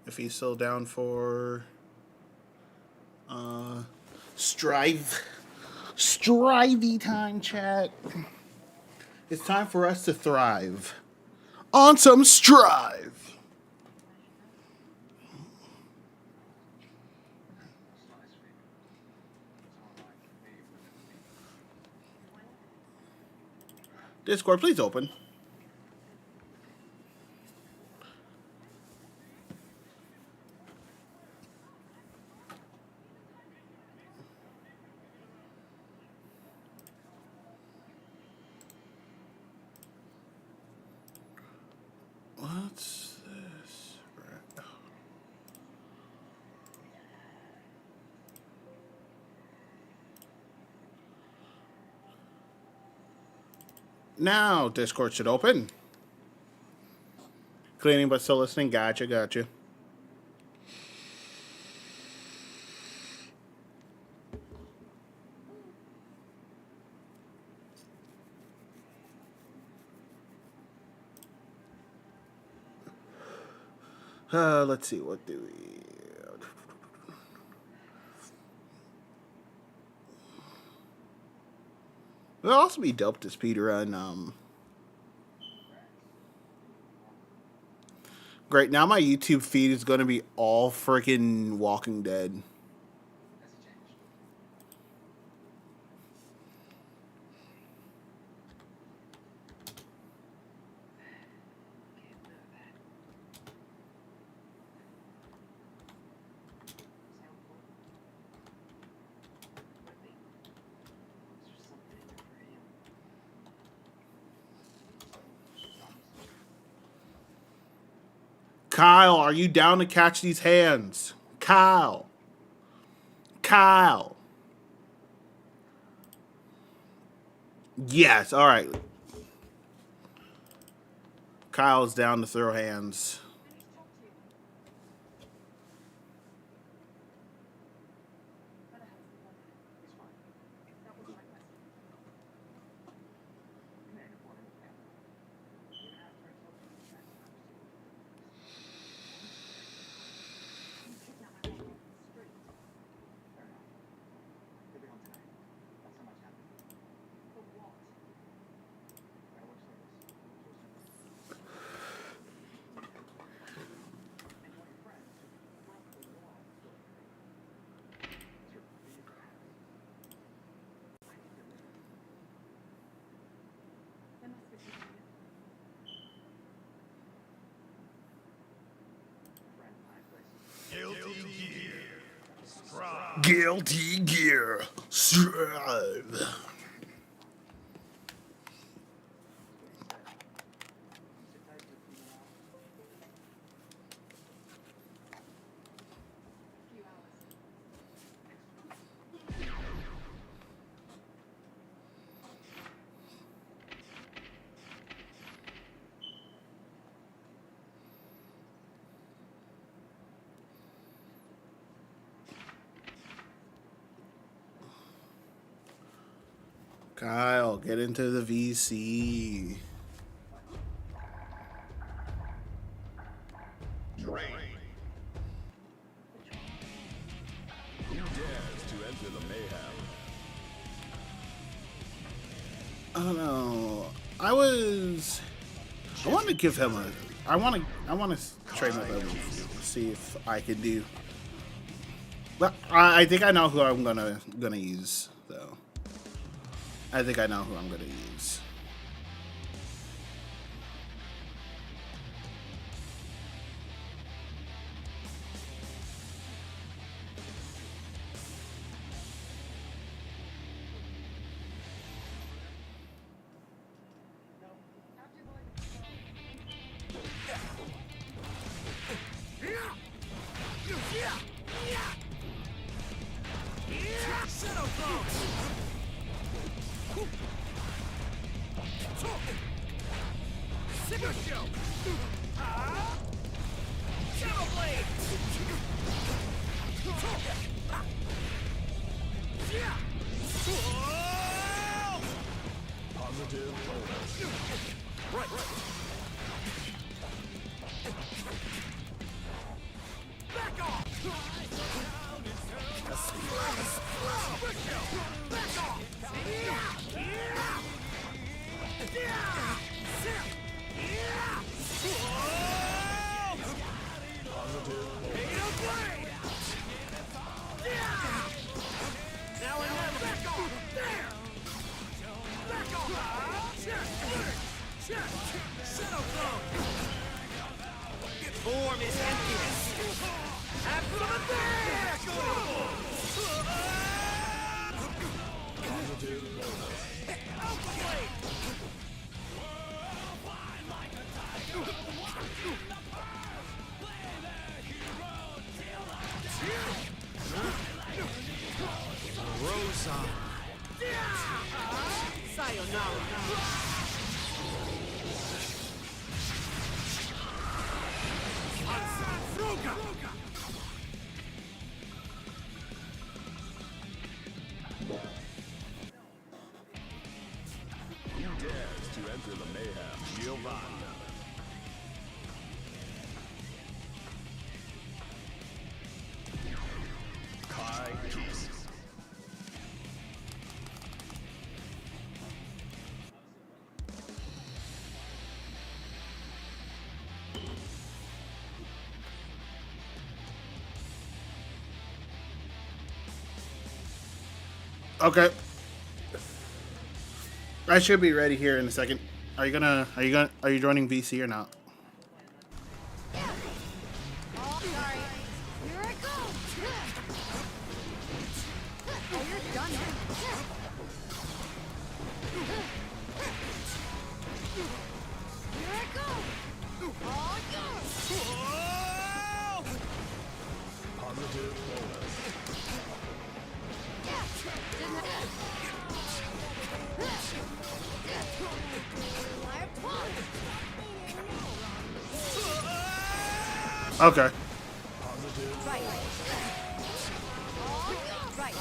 if he's still down for Strivey time, chat. It's time for us to thrive on some Strive. Discord, please open. What's this? Now Discord should open. Cleaning but still listening. Gotcha, gotcha. Let's see, what do we... It'll also be dope to speedrun, Great, now my YouTube feed is going to be all freaking Walking Dead. Kyle, are you down to catch these hands? Kyle. Kyle. Yes, all right. Kyle's down to throw hands. Guilty Gear Strive. Kyle, get into the VC. Train. Who dares to enter the mayhem? I don't know. I want to give him a. I want to trade with him. See if I can do. But I think I know who I'm gonna use though. I think I know who I'm gonna use. Positive bonus. Right. Back off! Back off! Positive. Ain't no blade! Now and then, back off! There! Back off! Check! Check! Shadow throw! Form is emptiness! Have some of that! Positive bonus. Outblade! Rosa. Sayonara. Froga. Who dares to enter the mayhem? Giovanni. Kai Peace. Okay. I should be ready here in a second. Are you joining VC or not? Oh, sorry. Here I go. Oh, you're done. Here I go. Oh, yeah. Positive bonus. Okay. Positive. Right. Right.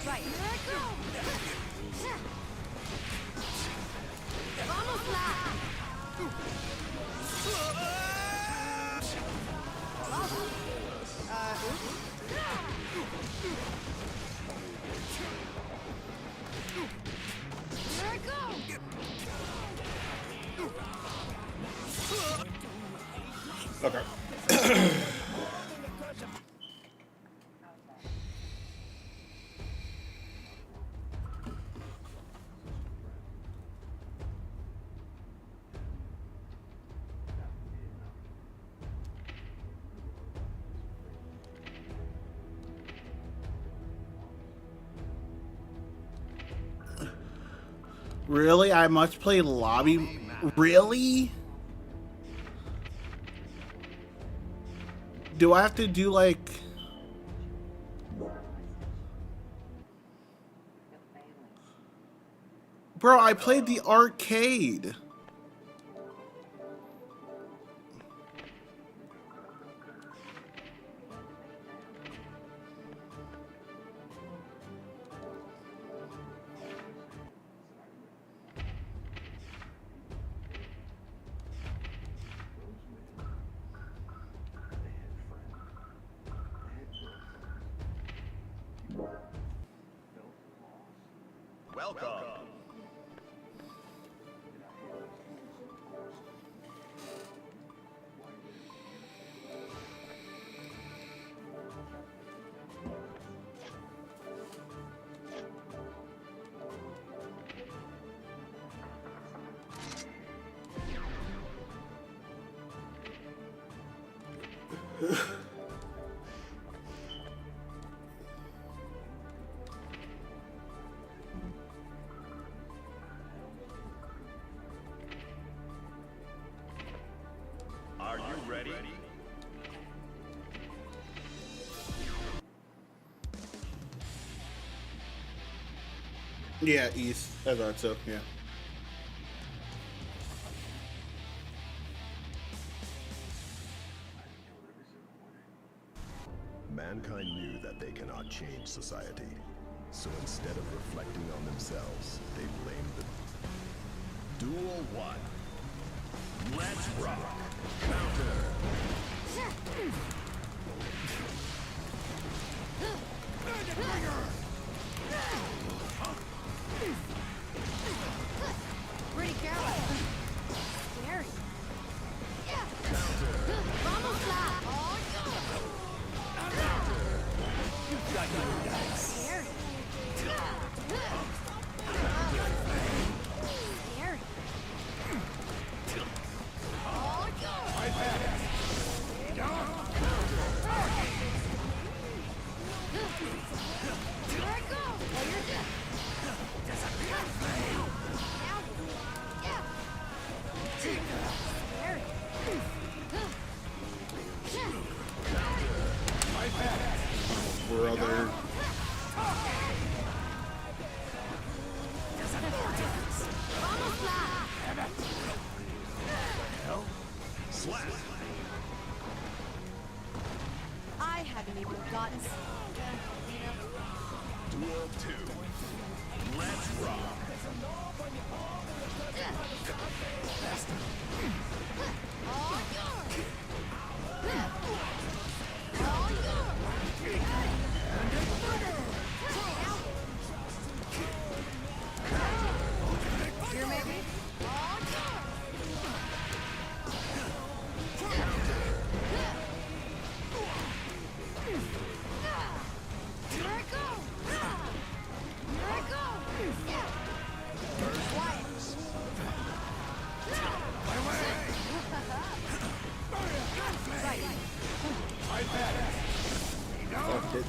Right. Here I go. Vamos lá. Here I go. Okay. Really? I must play lobby? Really? Do I have to do like... Bro, I played the arcade. Welcome. Are you ready? Yeah, east. I thought so. Yeah. Mankind knew that they cannot change society. So instead of reflecting on themselves, they blamed the Duel 1. Let's rock. Counter. Pretty careless. Scary. Vamos lá. You've got no dice. Scary. Scary. I've had it. Here I go. Oh, you're dead. Scary. I've had it. Brother. Vamos lá. Slap. I haven't even gotten. Duel 2. Let's rock. Here, maybe? Here I go! Here I go! Quiet. Right. I've had it. Fucked it.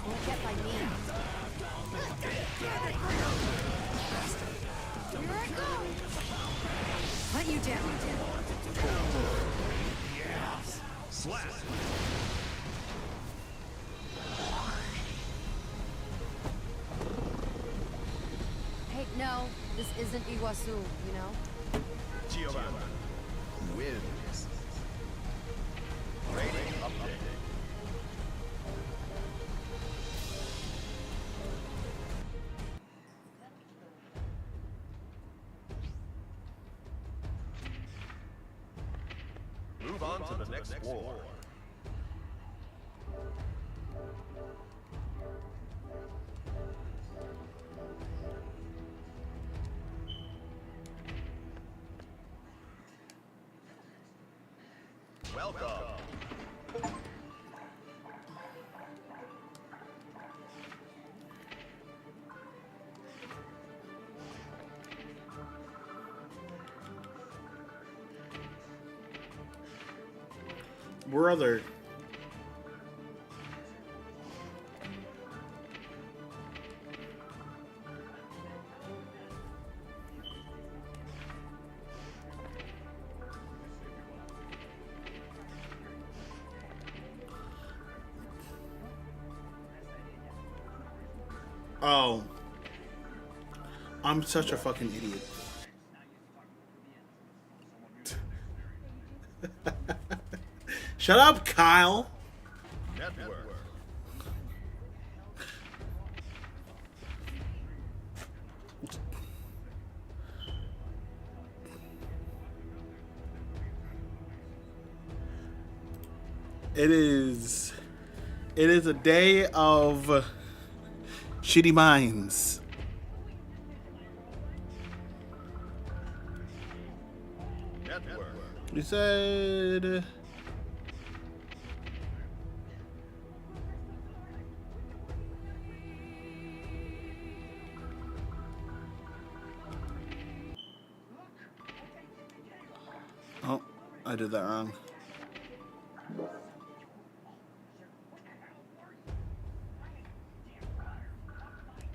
Won't get by me. Here I go! Hunt you down. Yes. Slap. Hey, no, this isn't Iguazu, you know? Giovanna wins. Rating update. Move on to the next war. Welcome. Brother. Oh. I'm such a fucking idiot. Shut up, Kyle. Network. It is a day of shitty minds. Network. You said oh, I did that wrong.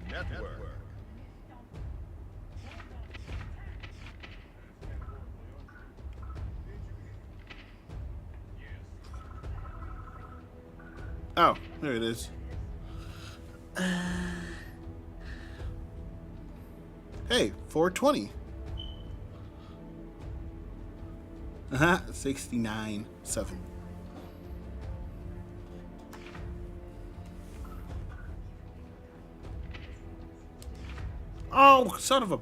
Network. Oh, there it is. Hey, 420. 69.7. Oh, son of a.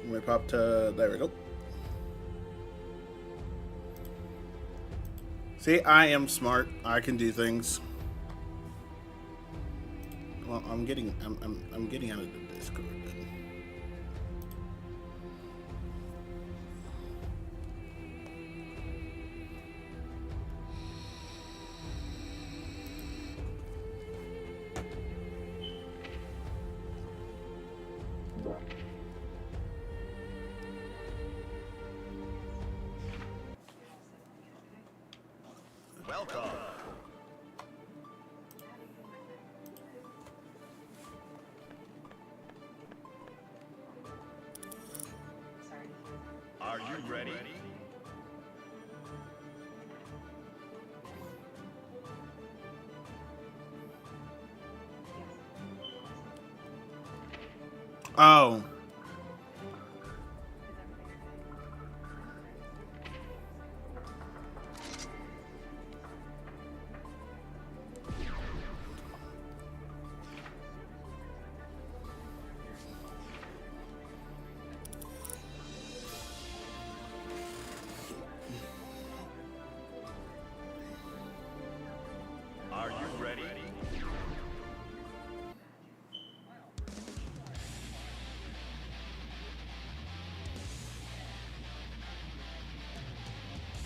We pop to, there we go. See, I am smart. I can do things. Well, I'm getting out of the Discord. Welcome. Are you ready? Oh. Are you ready?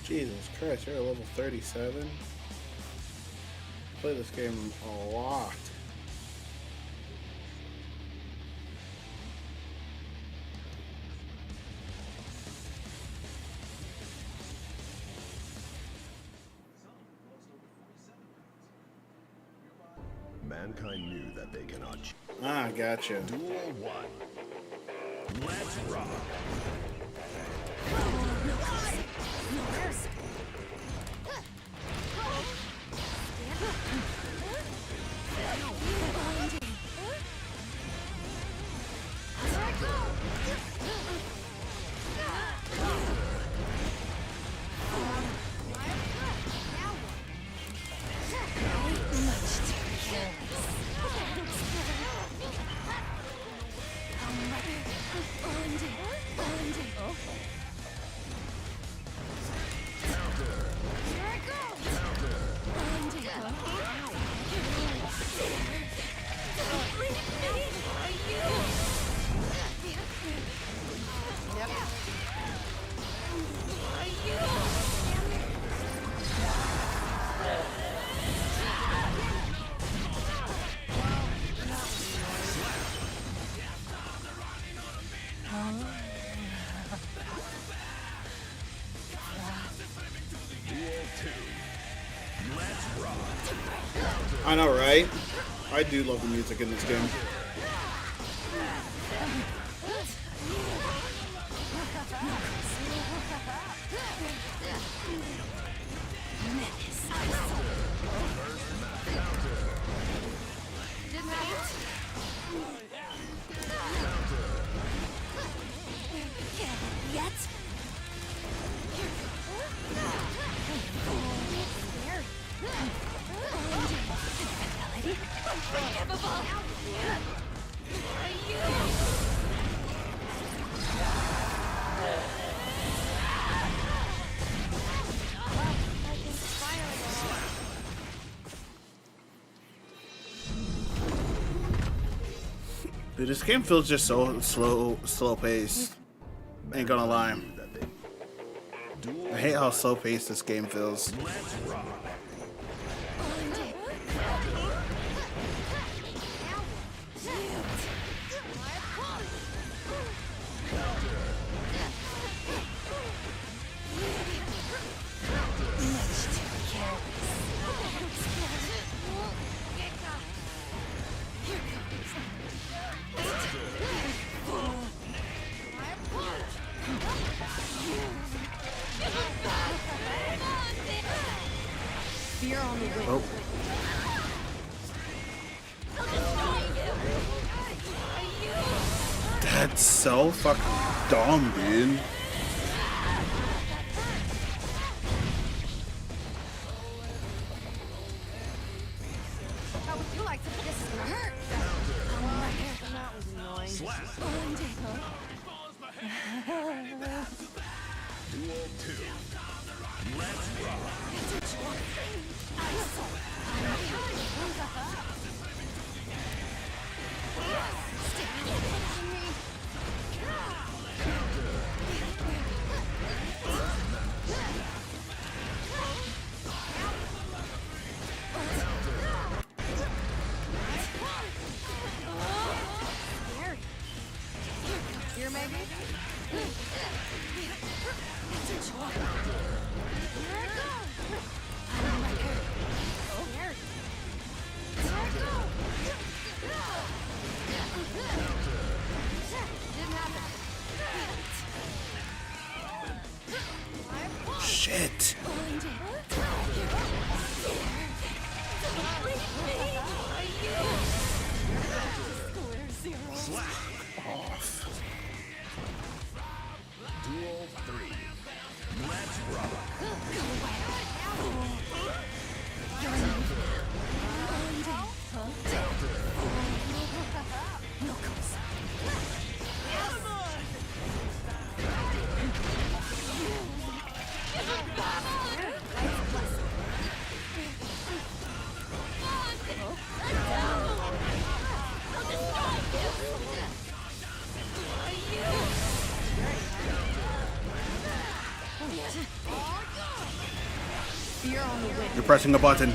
Jesus Christ, you're at level 37. Play this game a lot. Mankind knew that they cannot. Ah, gotcha. Duel 1. Let's rock. I know, right? I do love the music in this game. Dude, this game feels just so slow paced. Ain't gonna lie. I hate how slow paced this game feels. Fear on the wind. Oh. That's so fucking dumb, dude. How would you like to? This is gonna hurt. That was annoying. Duel 2. Let's rock. Here, maybe? Shit. Off. Duel 3. Let's rock. Fear on the wind. You're pressing a button.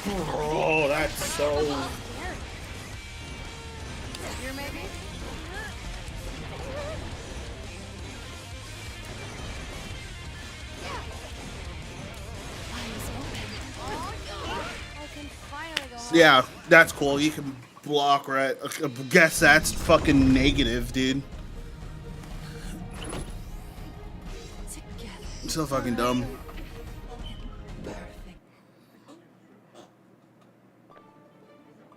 Oh, that's so. Here, maybe? Yeah, that's cool. You can block, right? I guess that's fucking negative, dude. So fucking dumb.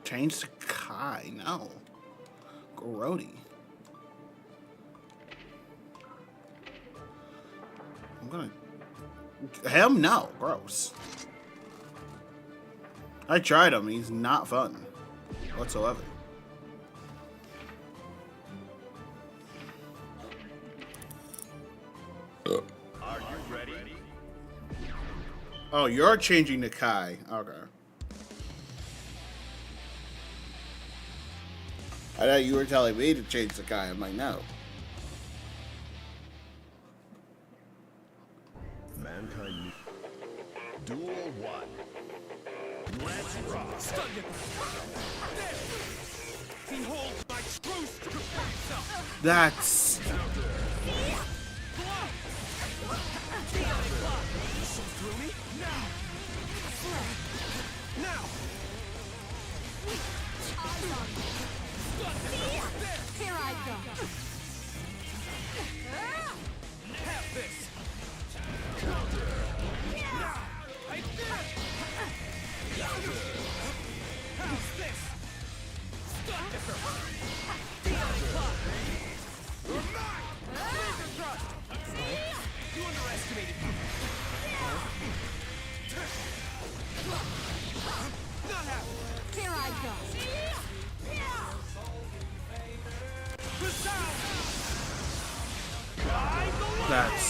Change to Kai. No. Grody. I'm gonna. Him? No. Gross. I tried him. He's not fun whatsoever. Are you ready? Oh, you're changing to Kai. Okay. I thought you were telling me to change to Kai. I'm like, no. Mankind. Duel 1. Let's rock. Behold my truth to yourself. That's. Through me? Now! Now! Here I go. Have this! How's this? You're mine! Laser thrust! You underestimated me. Not happening. Here I go. That's.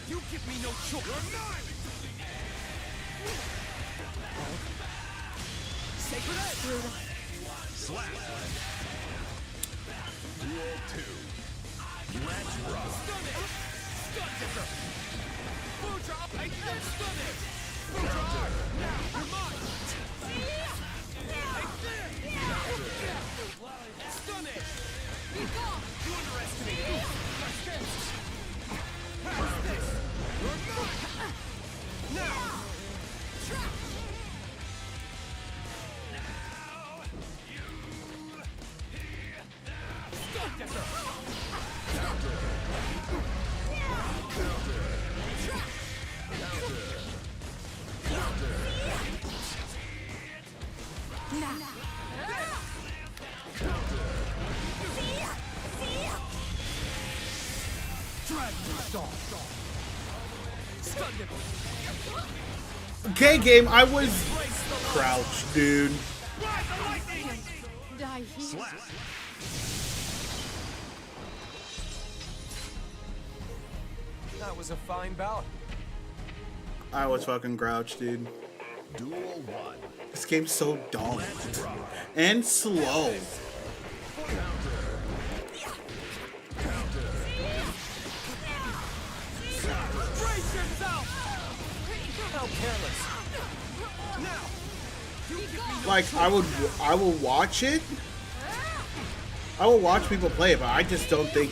You give me no choice. You're mine! Sacred Edge! Slap. Duel 2. Let's rock. Stun it! Stun dipper! Okay, game, I was crouched, dude. Die here. That was a fine bout. I was fucking crouched, dude. Duel 1. This game's so dumb and slow. Brace yourself! How careless. Now, you give me Like, I will watch it. I will watch people play it, but I just don't think.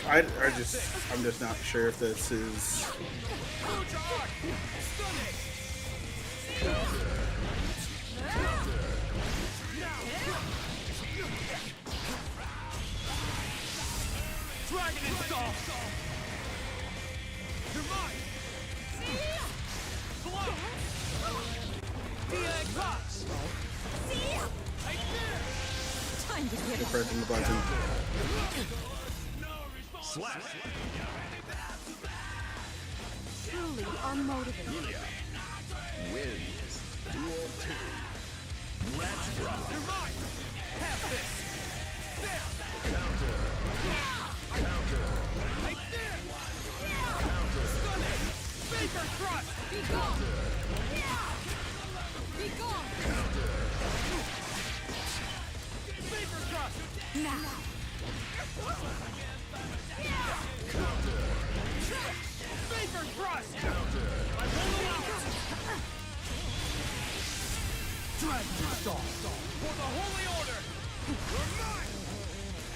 I'm just not sure if this is. Dragon install! You're mine! Block! DX Box! Time to get Pressing the button. Slap. truly are motivated. Wins. Duel 2. Let's rock. You're mine! Have this! There! Counter. Counter. Right there! Counter! Stunning! Baker thrust! Be gone! Be gone! Baker thrust! Now! Baker thrust! I'm holding out! Dragon install! For the Holy Order! You're mine!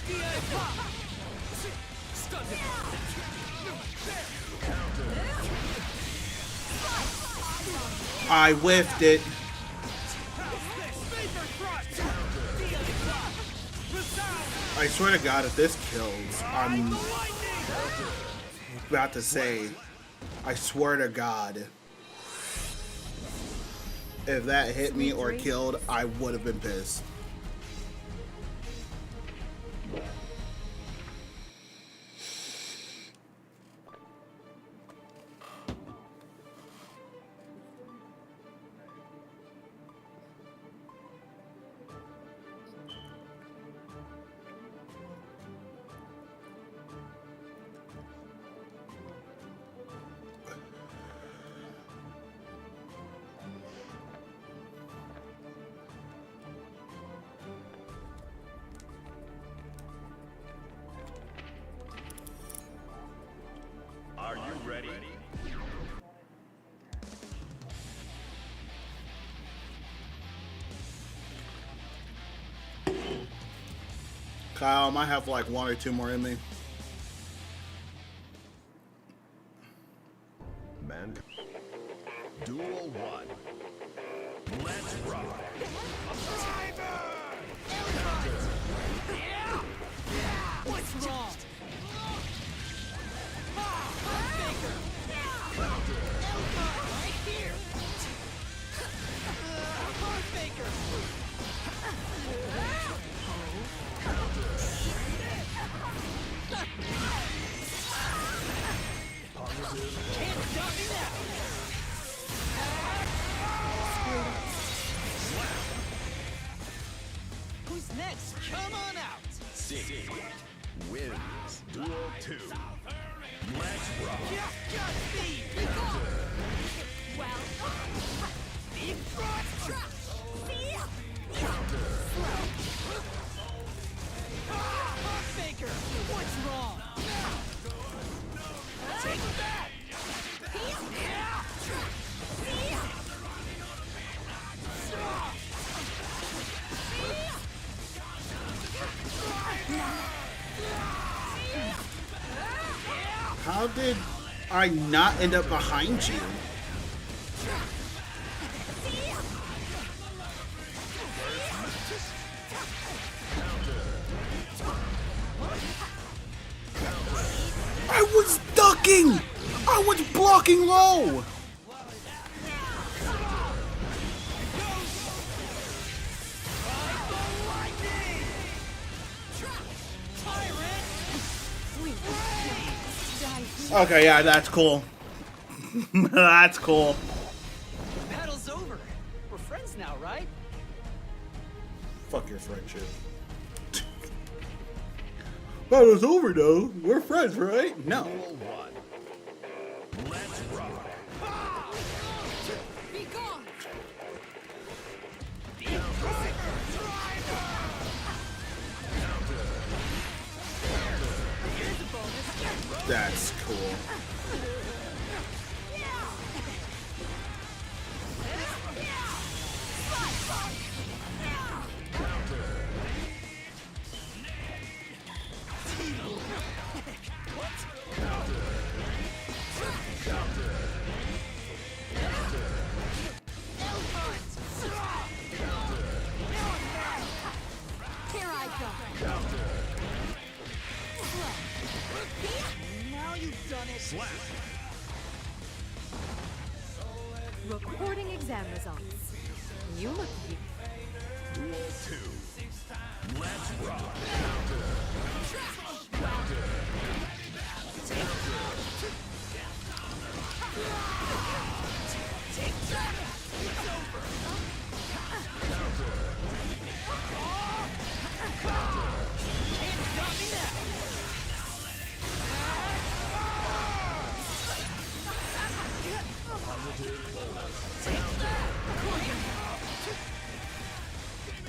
DA pop! Stun him! I whiffed it. Baker thrust! I swear to God, if this kills, I'm about to say, I swear to God, if that hit me or killed, I would have been pissed. Are you ready? Kyle, I might have like one or two more in me. Man. Duel 1. Let's rock. What's wrong? Who's next? Come on out! C wins. Duel 2. Let's rock. Big thrust! Baker, what's wrong? How did I not end up behind you? I was ducking! I was blocking low! Okay, yeah, that's cool. That's cool. The battle's over. We're friends now, right? Fuck your friendship. Battle's over though. We're friends, right? No. Let's rock. Be gone. That's cool. Here I go. Now you've done it. Slap. Recording exam results. You look weak. Duel 2. Let's rock.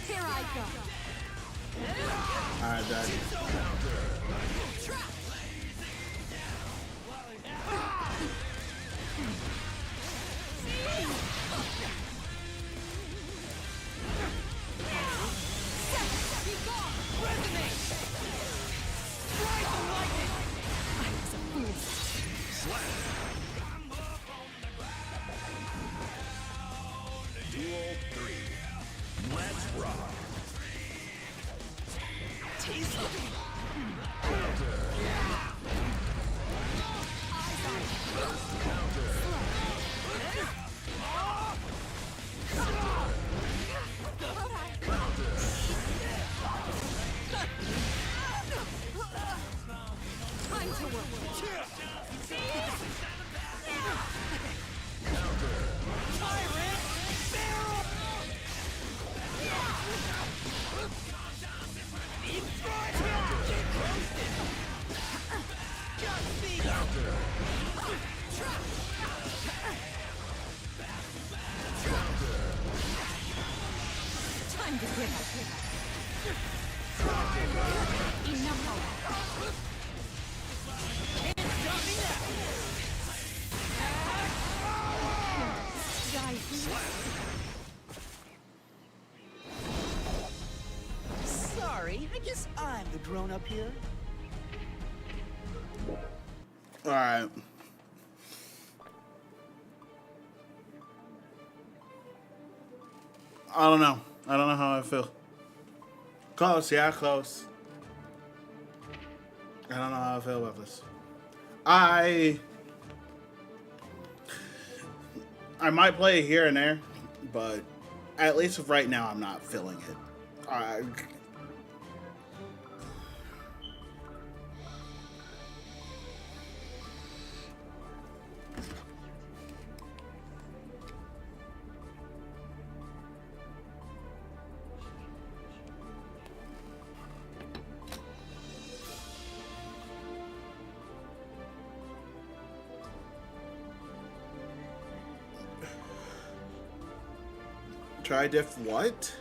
Here I go. Alright, Dad. Duel 3. Let's rock. Time to work. Time to give up. Enough already. Can't stop me now. Die here. Sorry, I guess I'm the grown-up here. Alright. I don't know. I don't know how I feel. Close, yeah, close. I don't know how I feel about this. I might play it here and there, but at least right now I'm not feeling it. Try diff what?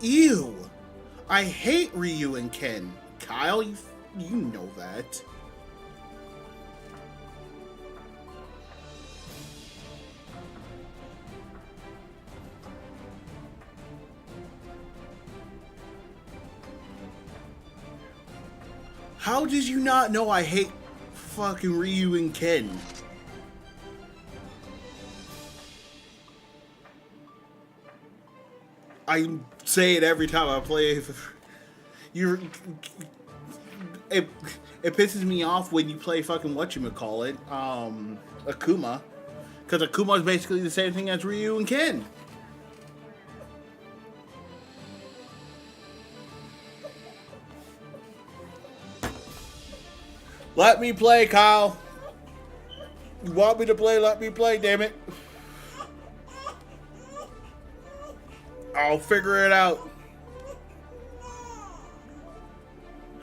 Ew! I hate Ryu and Ken. Kyle, you know that. How did you not know I hate fucking Ryu and Ken? I say it every time I play. It pisses me off when you play fucking whatchamacallit, Akuma. Because Akuma is basically the same thing as Ryu and Ken. Let me play, Kyle. You want me to play? Let me play, damn it. I'll figure it out.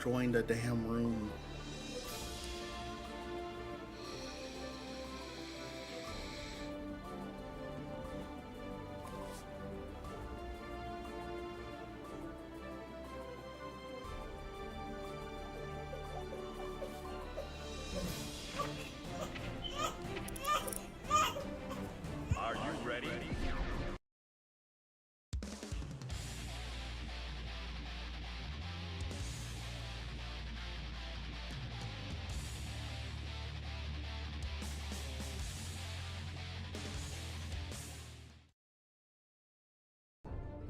Join the damn room. Are you ready?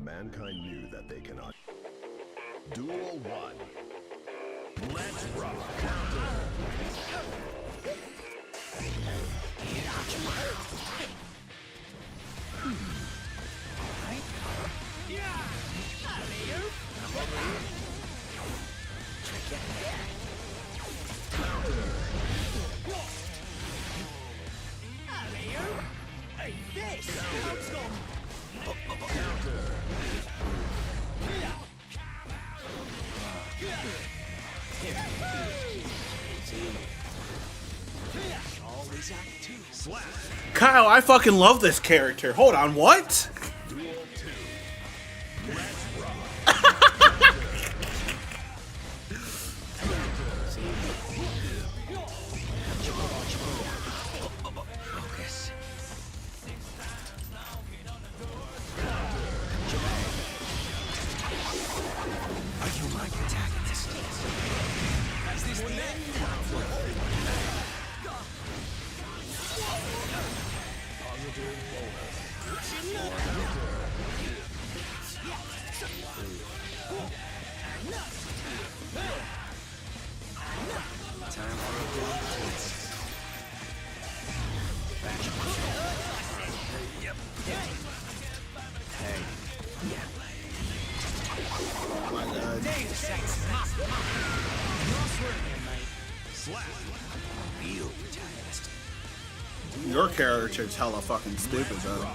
Mankind knew that they cannot. Duel 1. Let's rock. Kyle, I fucking love this character. Hold on, what? Your character's hella fucking stupid, though.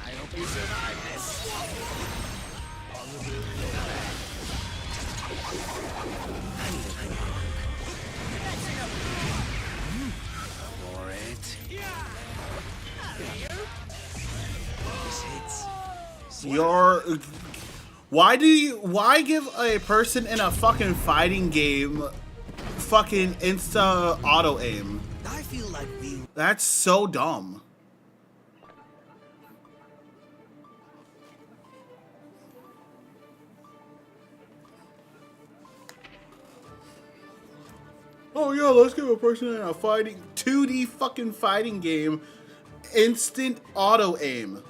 I hope you survive this. For it. This hits. Why give a person in a fucking fighting game fucking insta auto aim? I feel like we. That's so dumb. Oh yeah, let's give a person in a 2D fucking fighting game instant auto aim.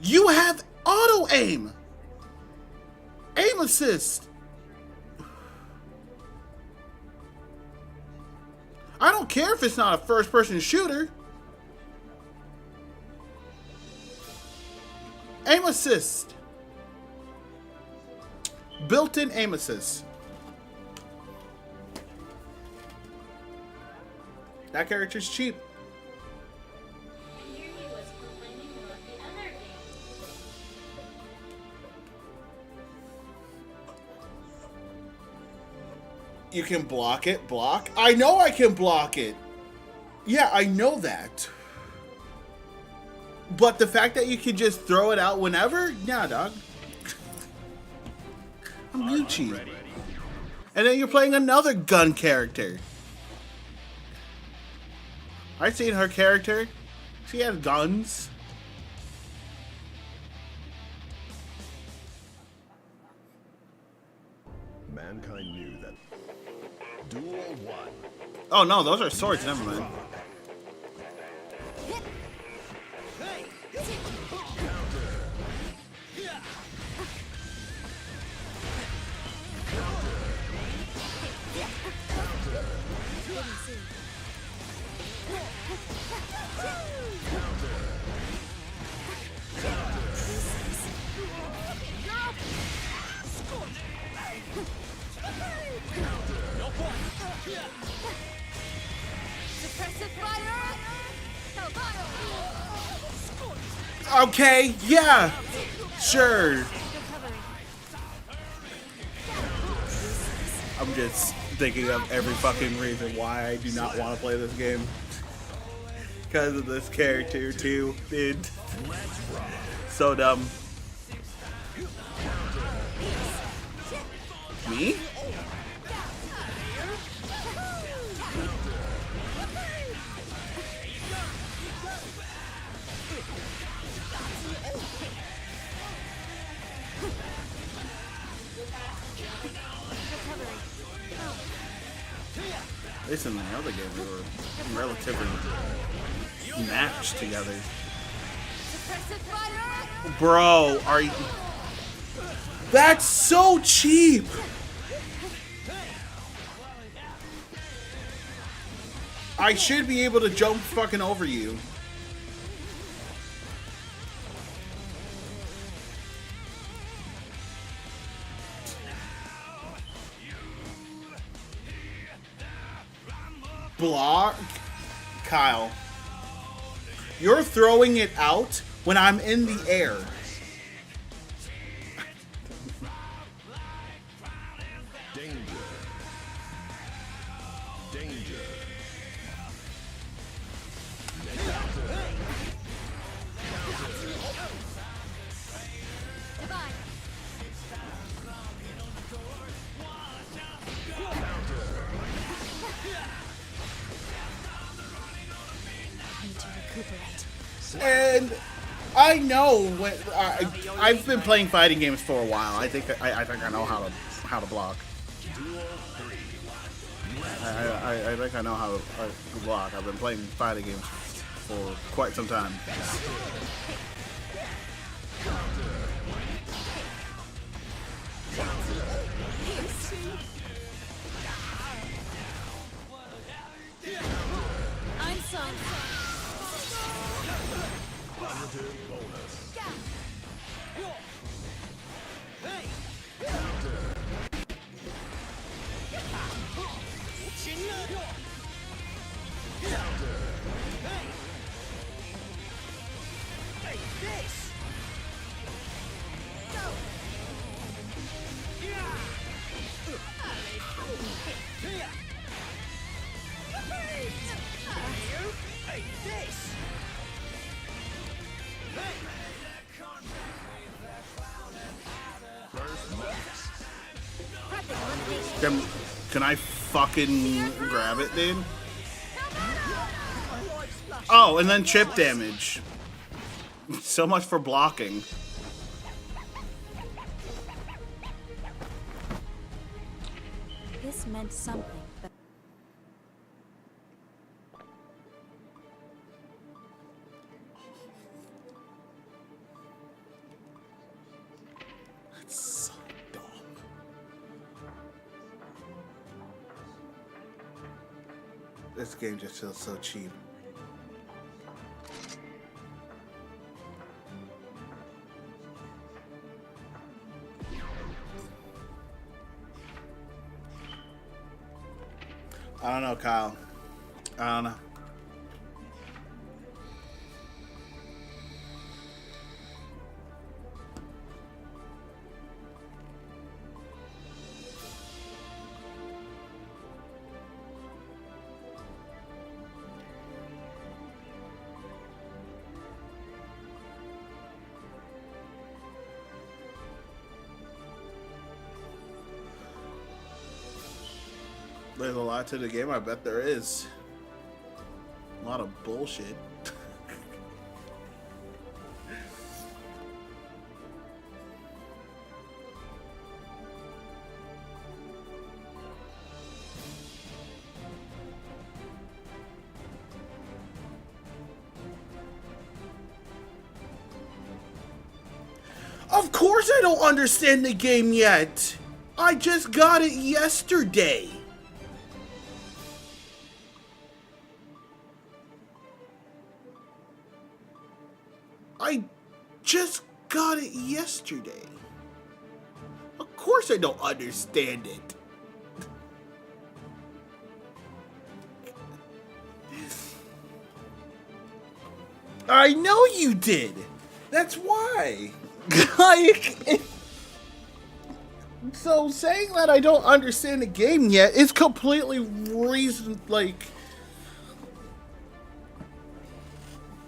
You have auto aim. Aim assist. I don't care if it's not a first person shooter. Aim assist. Built-in aim assist. That character's cheap. You can block it. Block? I know I can block it. Yeah, I know that. But the fact that you can just throw it out whenever, yeah, dog. I'm Gucci. And then you're playing another gun character. I seen her character. She has guns. Mankind knew that. Duel 1. Oh no, those are swords. Never mind. Okay, yeah, sure. I'm just thinking of every fucking reason why I do not want to play this game. Because of this character too, dude. So dumb. Me? At least in the other game, we were relatively matched together. Bro, are you... That's so cheap! I should be able to jump fucking over you. Block? Kyle. You're throwing it out when I'm in the air. Danger. Danger. And I know when I've been playing fighting games for a while. I think I know how to block. I think I know how to block. I've been playing fighting games for quite some time. I'm sorry. Can I fucking grab it, dude? Oh, and then chip damage. So much for blocking. This meant something, but That's so dumb. This game just feels so cheap. I don't know, Kyle. I don't know. There's a lot to the game. I bet there is. A lot of bullshit. Of course I don't understand the game yet. I just got it yesterday. I just got it yesterday. Of course I don't understand it. I know you did. That's why. Like, so saying that I don't understand the game yet is completely reason. Like,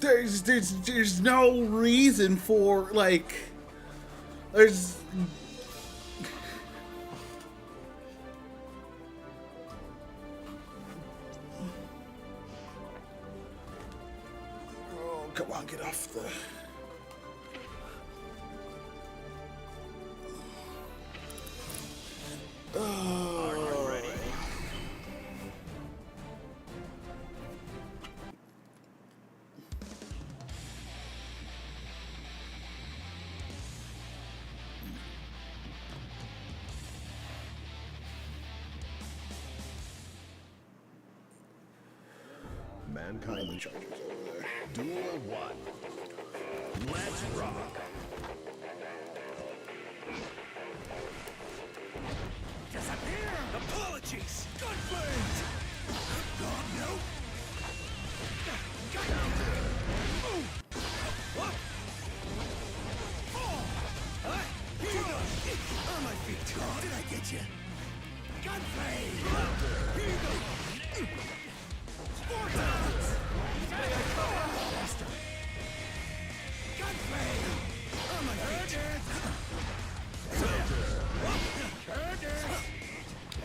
there's no reason for, like, there's. Oh, come on, get off the. Are you ready? Mankind Duel 1. Let's rock. Disappear! Apologies! Gunflames! God, no! What? Here you go! On my feet! Oh, did I get you? Gunflame! Here you go! Spartans! Faster! Gunflame! On my feet!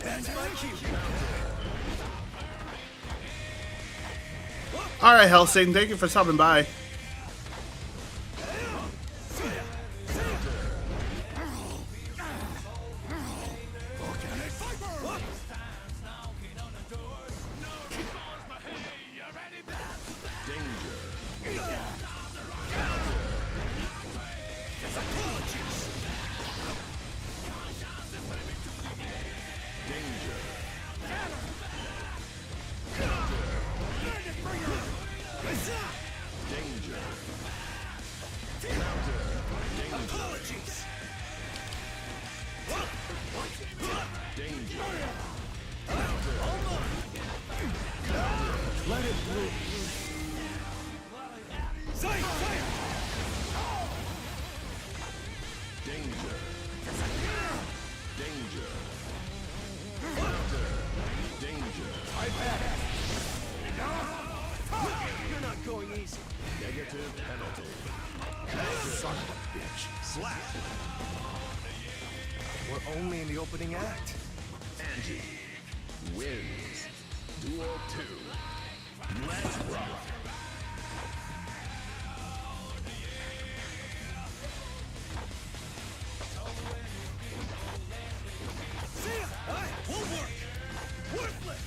That's my cue. All right, Helsing, thank you for stopping by. Let it through. Danger. Danger. Danger. You're not going easy. Negative penalty. Son of a bitch. Slap. We're only in the opening act. Angie wins. Duel 2. Let's rock. See ya! Won't work! Worthless!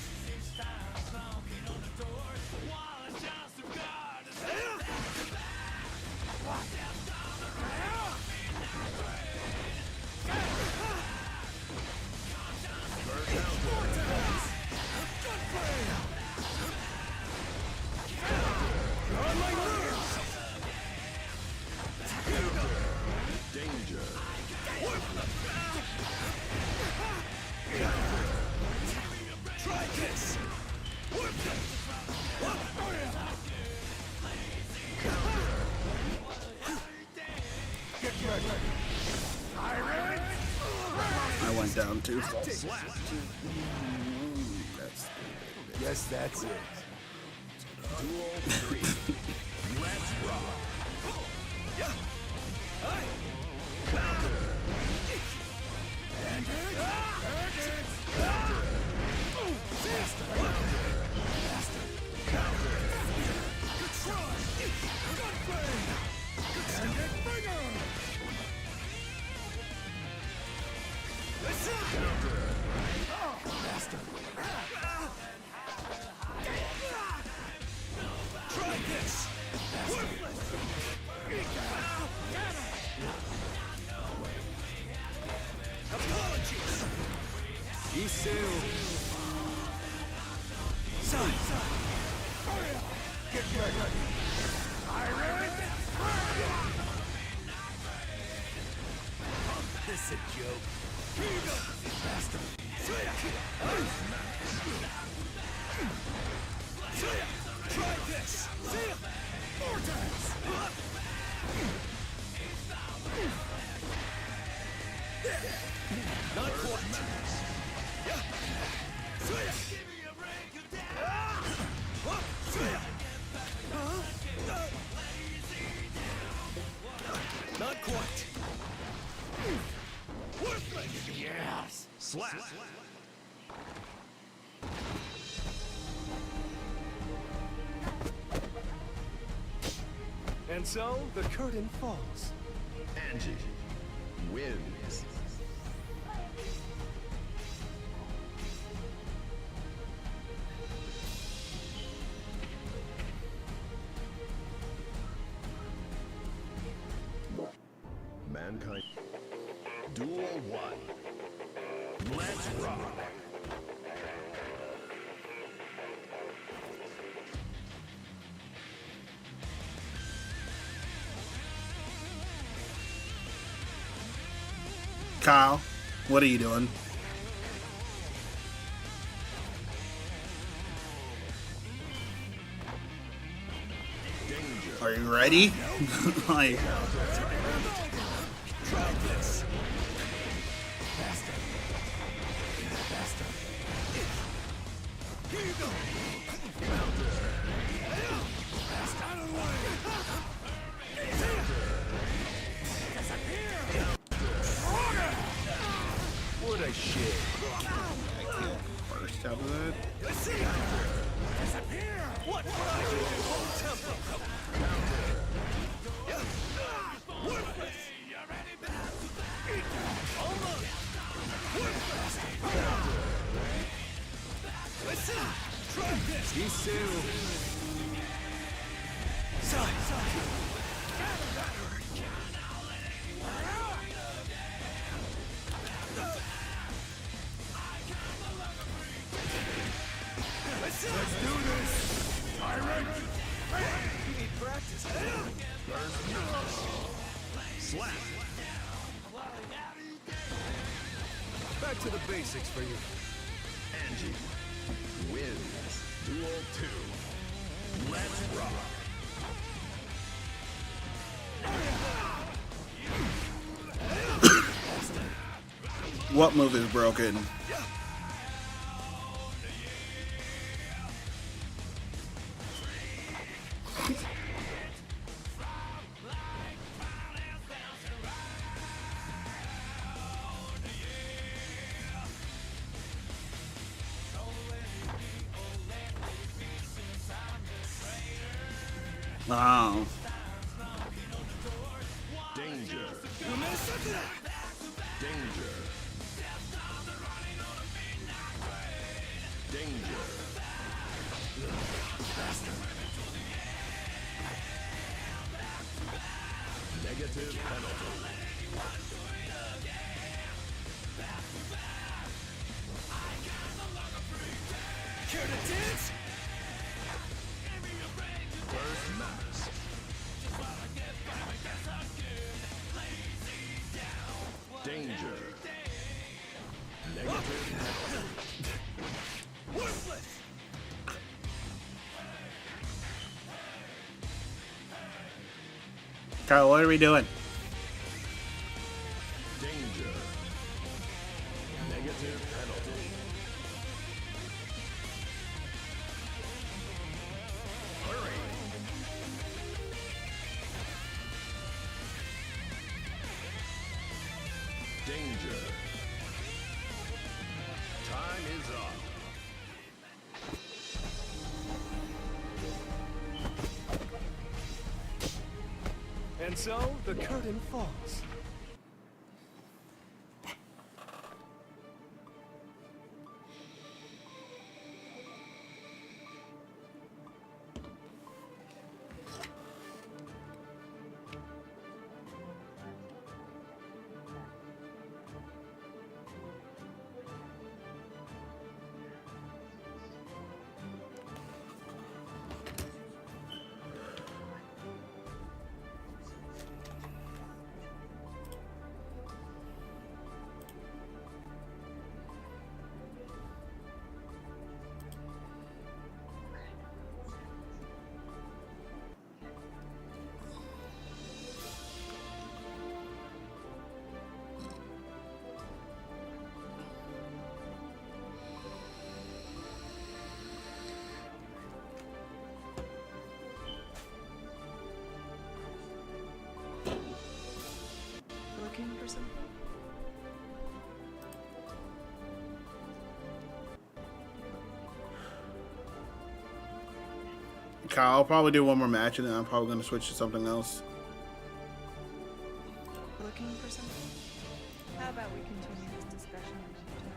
Danger. Try this! Get ready! Iron! I went down too. Yes, that's it. Duel 3. Let's rock. Try this. Apologies. Isil. Get ready. This a joke. Faster. Try this. Vortex. Not quite. Not quite. Yes. Slap. And so the curtain falls. Angie wins. Mankind. Duel 1. Let's rock. Kyle, what are you doing? Are you ready? Like, Try this. Faster. Faster. Here you go. Fast out of the way. Disappear. What a shit. first out of that. Disappear. What would I do? Hold tempo. Worthless. Almost. Worthless. Listen. Try this. Isil. Side. Let's do this. Tyrant. You need practice. Slap. Back to the basics for you. Angie wins. Duel 2. Let's rock. What move is broken? Oh. Danger. Danger. Danger. Negative penalty. Care to dance? First match. Danger. Negative penalty. Worthless. Kyle, what are we doing? Danger. Negative penalty. Hurry. Danger. Time is up. And so the curtain falls. Looking for something? Kyle, I'll probably do one more match and then I'm probably going to switch to something else. Looking for something? How about we continue this discussion another time?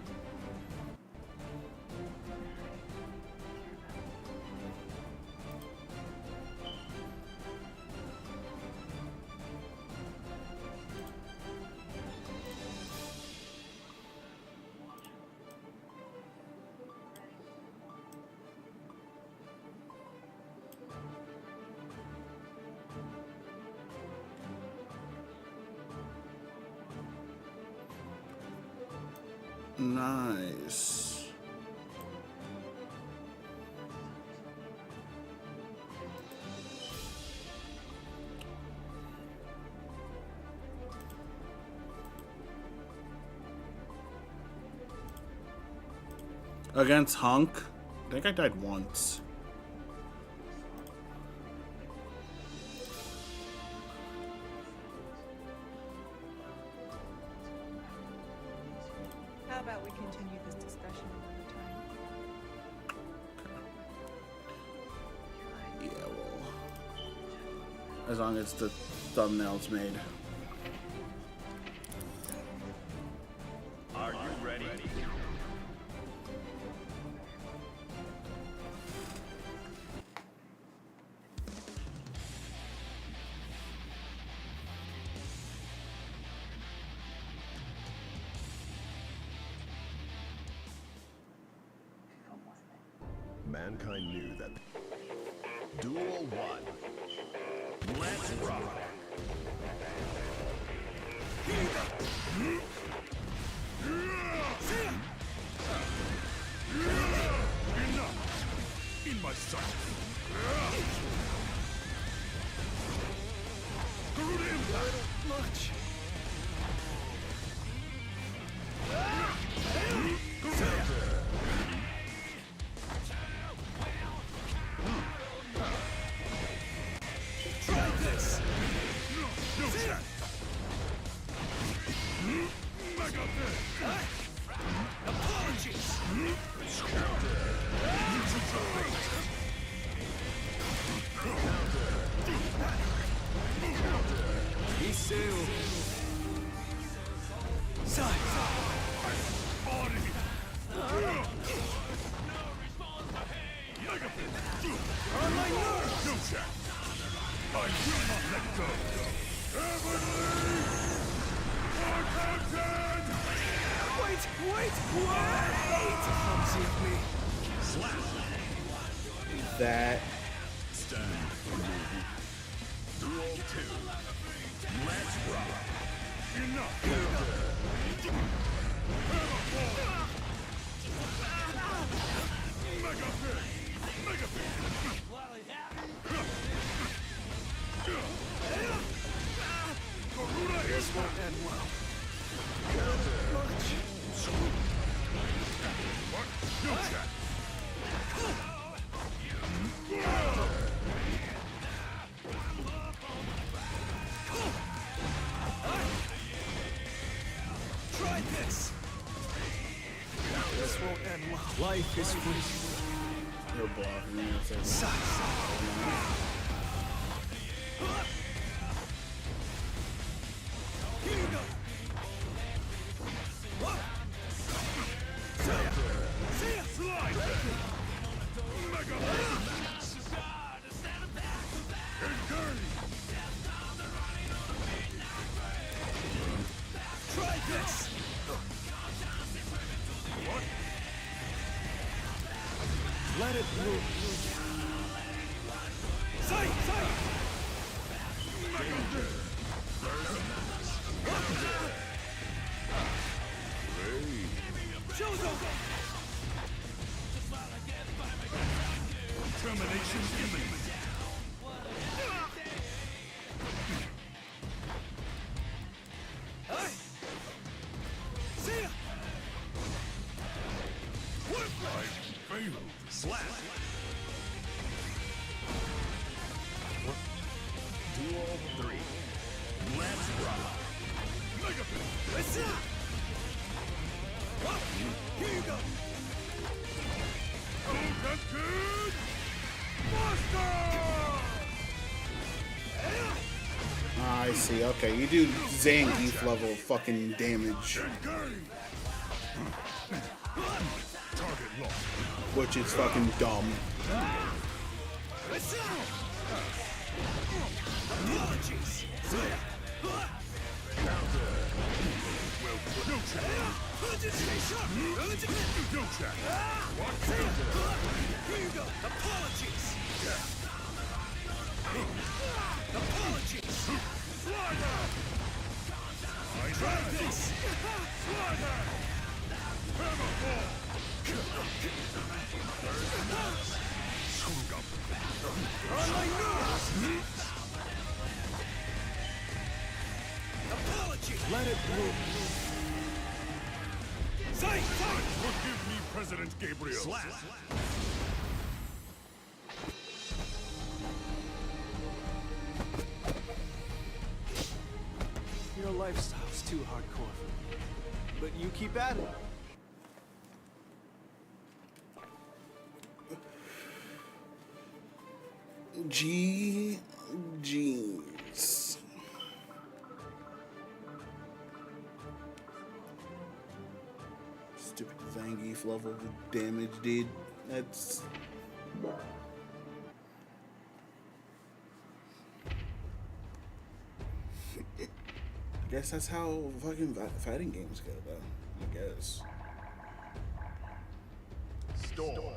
Nice. Against Hunk? I think I died once. How about we continue this discussion another time? Yeah, well, as long as the thumbnail's made. Are you ready? Mankind knew that. Duel 1. Let's rock. Enough! In my sight! Garuda Impact! Much! Try this! No chance! Mega Fist! Apologies! Iseu! Sai! Body! Mega Fist! On my nerves! No chance! I will not let go! Heavenly! Forgotten! Wait! Clumsy of me. Slap! That. Stand. Duel 2. Let's rock. Enough! Mega Fist! Mega Fist! Garuda is won't end well. What? No chat. Try this. This won't end well. Life is free. You're blocking me. Here you go. Slide! Mega Try this! What? Let it move. Sight! Mega Chozo! Termination imminent. See ya! What? I failed. Slap! Duel 3. Let's rock. Here you go. I see. Okay, you do Zangief level fucking damage, which is fucking dumb. Let it bloom. Sight! Forgive me, President Gabriel. Slap. Your lifestyle's too hardcore for me. But you keep at it. GG's. Stupid Zangief level of damage, dude. That's... I guess that's how fucking fighting games go, though. I guess. Storm.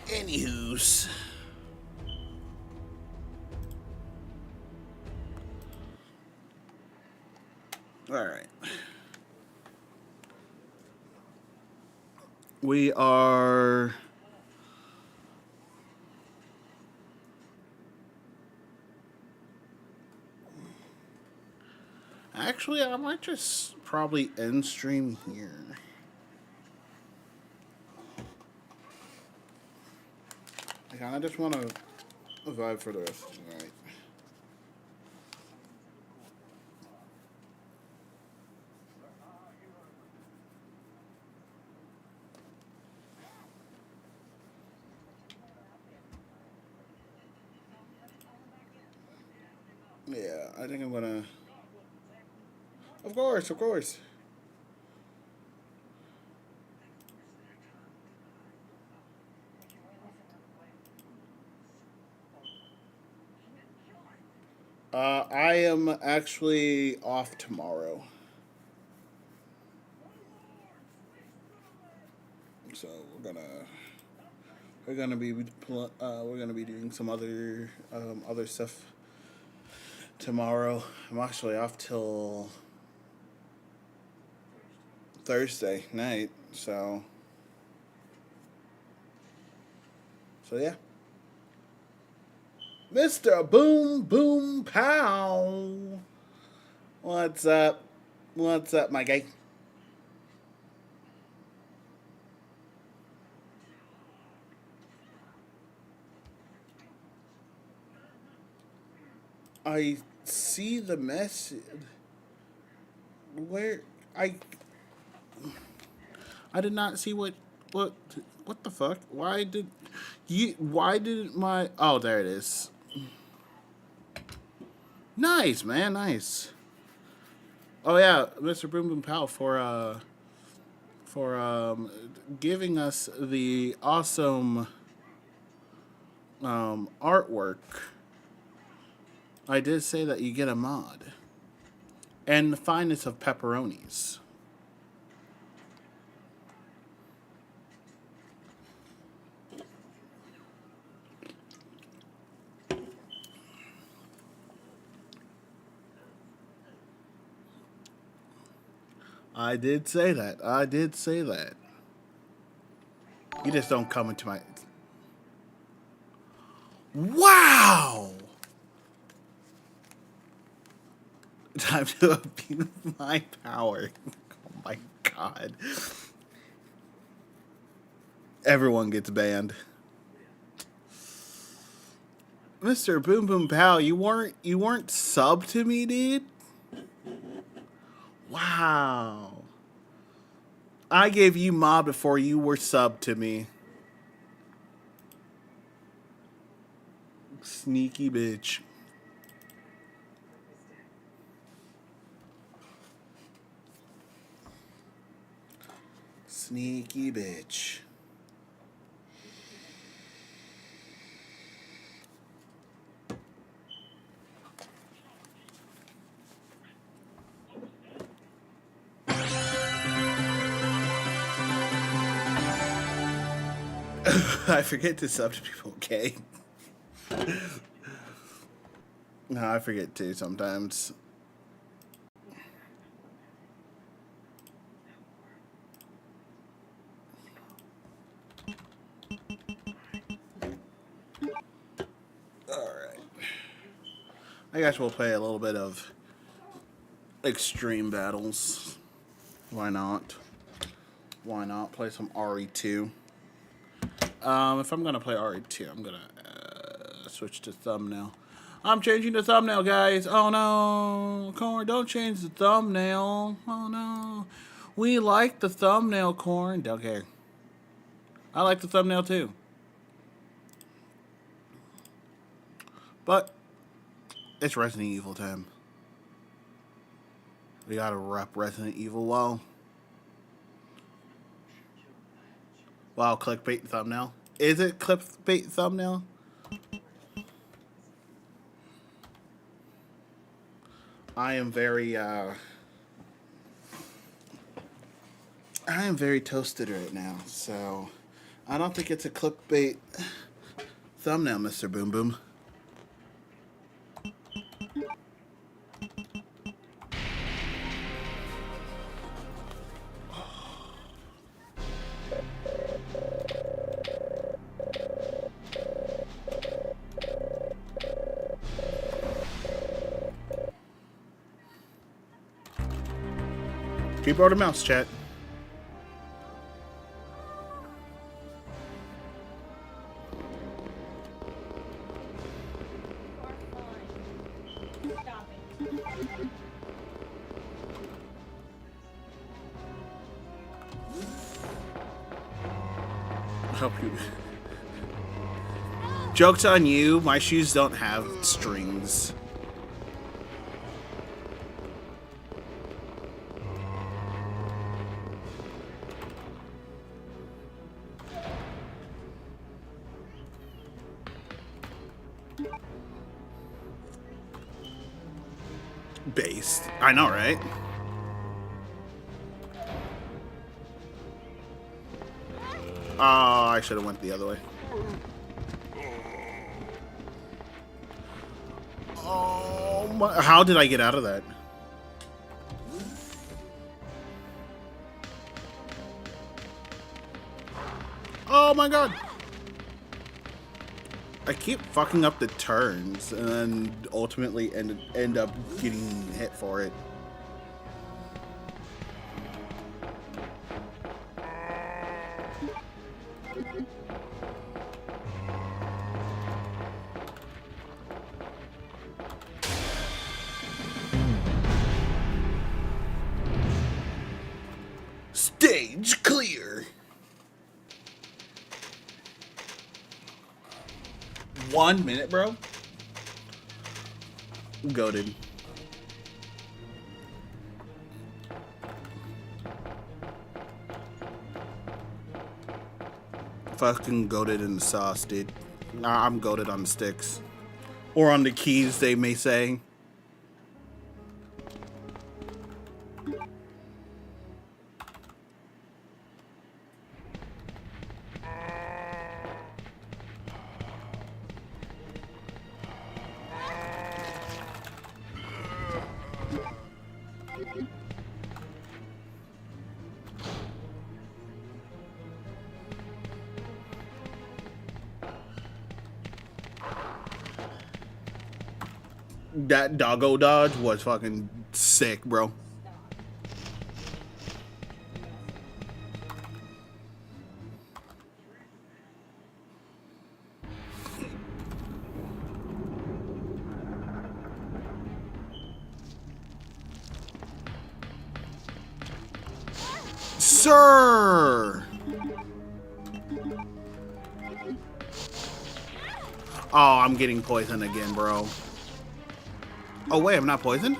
Anywho's. Alright. We are... Actually, I might just probably end stream here. I kind of just want to vibe for the rest of the night. Yeah, I think I'm gonna... Of course, of course. I am actually off tomorrow. So we're gonna be doing some other stuff tomorrow. I'm actually off till Thursday night, so yeah. Mr. Boom Boom Pow. What's up? What's up, my guy? I see the message. Where I did not see what the fuck? Why didn't my... Oh, there it is. Nice, man, nice. Oh yeah, Mr. Boom Boom Pow for giving us the awesome artwork. I did say that you get a mod. And the finest of pepperonis. I did say that. I did say that. You just don't come into my... Wow! Time to abuse my power. Oh my god. Everyone gets banned. Mr. Boom Boom Pow, you weren't sub to me, dude? Wow. I gave you mob before you were sub to me. Sneaky bitch. Sneaky bitch. I forget to sub to people, okay? No, I forget too sometimes. Alright. I guess we'll play a little bit of extreme battles. Why not? Why not play some RE2? If I'm gonna play RE2, I'm gonna switch to thumbnail. I'm changing the thumbnail, guys. Oh no, Corn, don't change the thumbnail. Oh no, we like the thumbnail, Corn. Don't care. I like the thumbnail too, but it's Resident Evil time. We gotta rep Resident Evil well. Wow, clickbait thumbnail. Is it clickbait thumbnail? I am very toasted right now, so I don't think it's a clickbait thumbnail, Mr. Boom Boom. Keyboard or mouse, chat. Help you. Joke's on you. My shoes don't have strings. Based. I know, right? Oh, I should have went the other way. Oh my, how did I get out of that? Oh my god. I keep fucking up the turns and then ultimately end up getting hit for it. Stage clear. 1 minute, bro. Goated. Fucking goated in the sauce, dude. Nah, I'm goated on the sticks. Or on the keys, they may say. That doggo dodge was fucking sick, bro. Sir! Oh, I'm getting poisoned again, bro. Oh, wait, I'm not poisoned?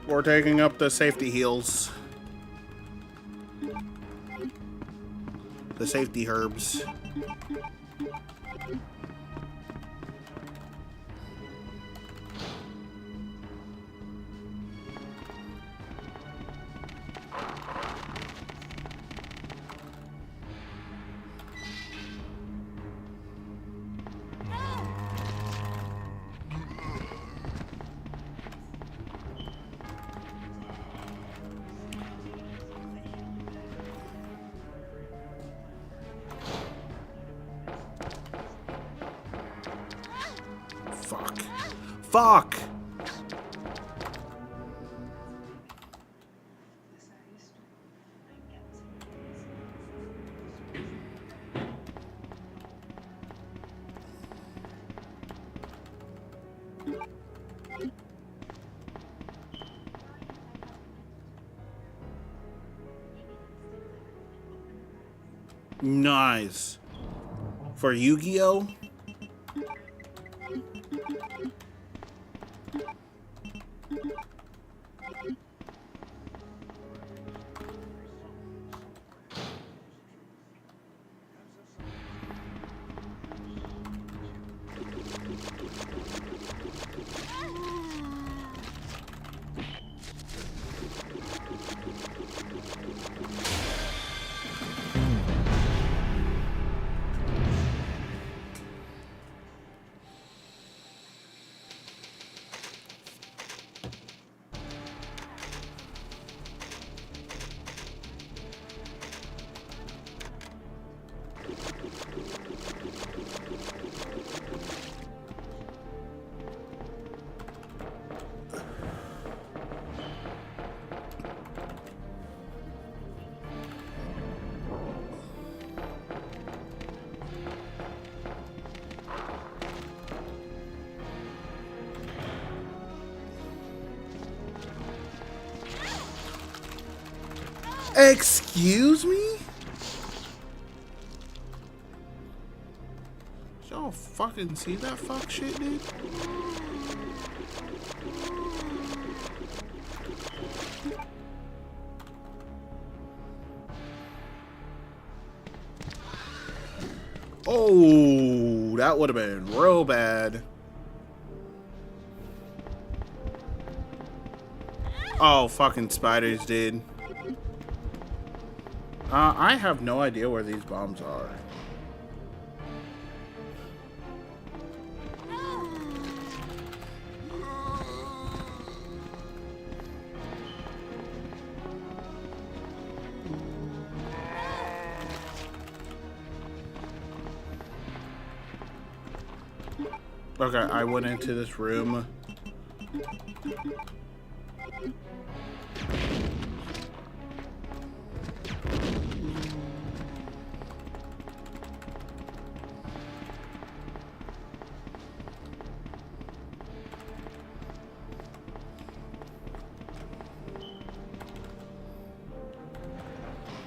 We're taking up the safety heals. The safety herbs. Fuck. Fuck! Nice. For Yu-Gi-Oh? Excuse me? Y'all fucking see that fuck shit, dude? Oh, that would have been real bad. Oh, fucking spiders, dude. I have no idea where these bombs are. Okay, I went into this room.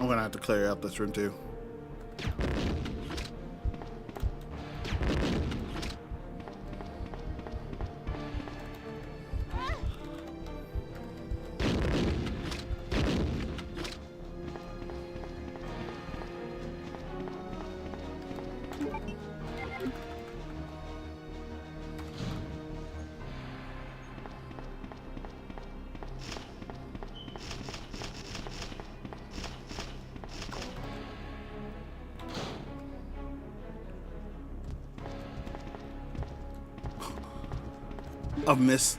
I'm gonna have to clear out this room too. A mist.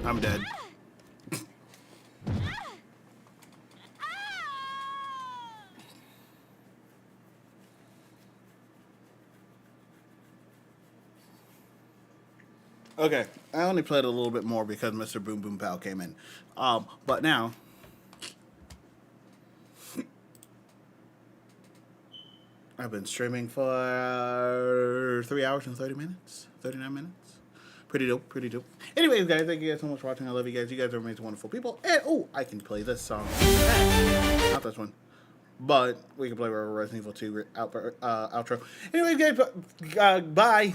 I'm dead. Okay, I only played a little bit more because Mr. Boom Boom Pow came in. But now, I've been streaming for 3 hours and 30 minutes, 39 minutes. Pretty dope, pretty dope. Anyways, guys, thank you guys so much for watching. I love you guys. You guys are amazing, wonderful people. And, oh, I can play this song. Not this one. But we can play Resident Evil 2 outro. Anyways, guys, bye.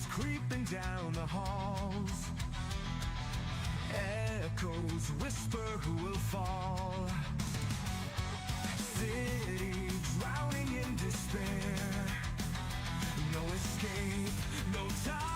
Creeping down the halls, echoes whisper who will fall. City drowning in despair, no escape, no time.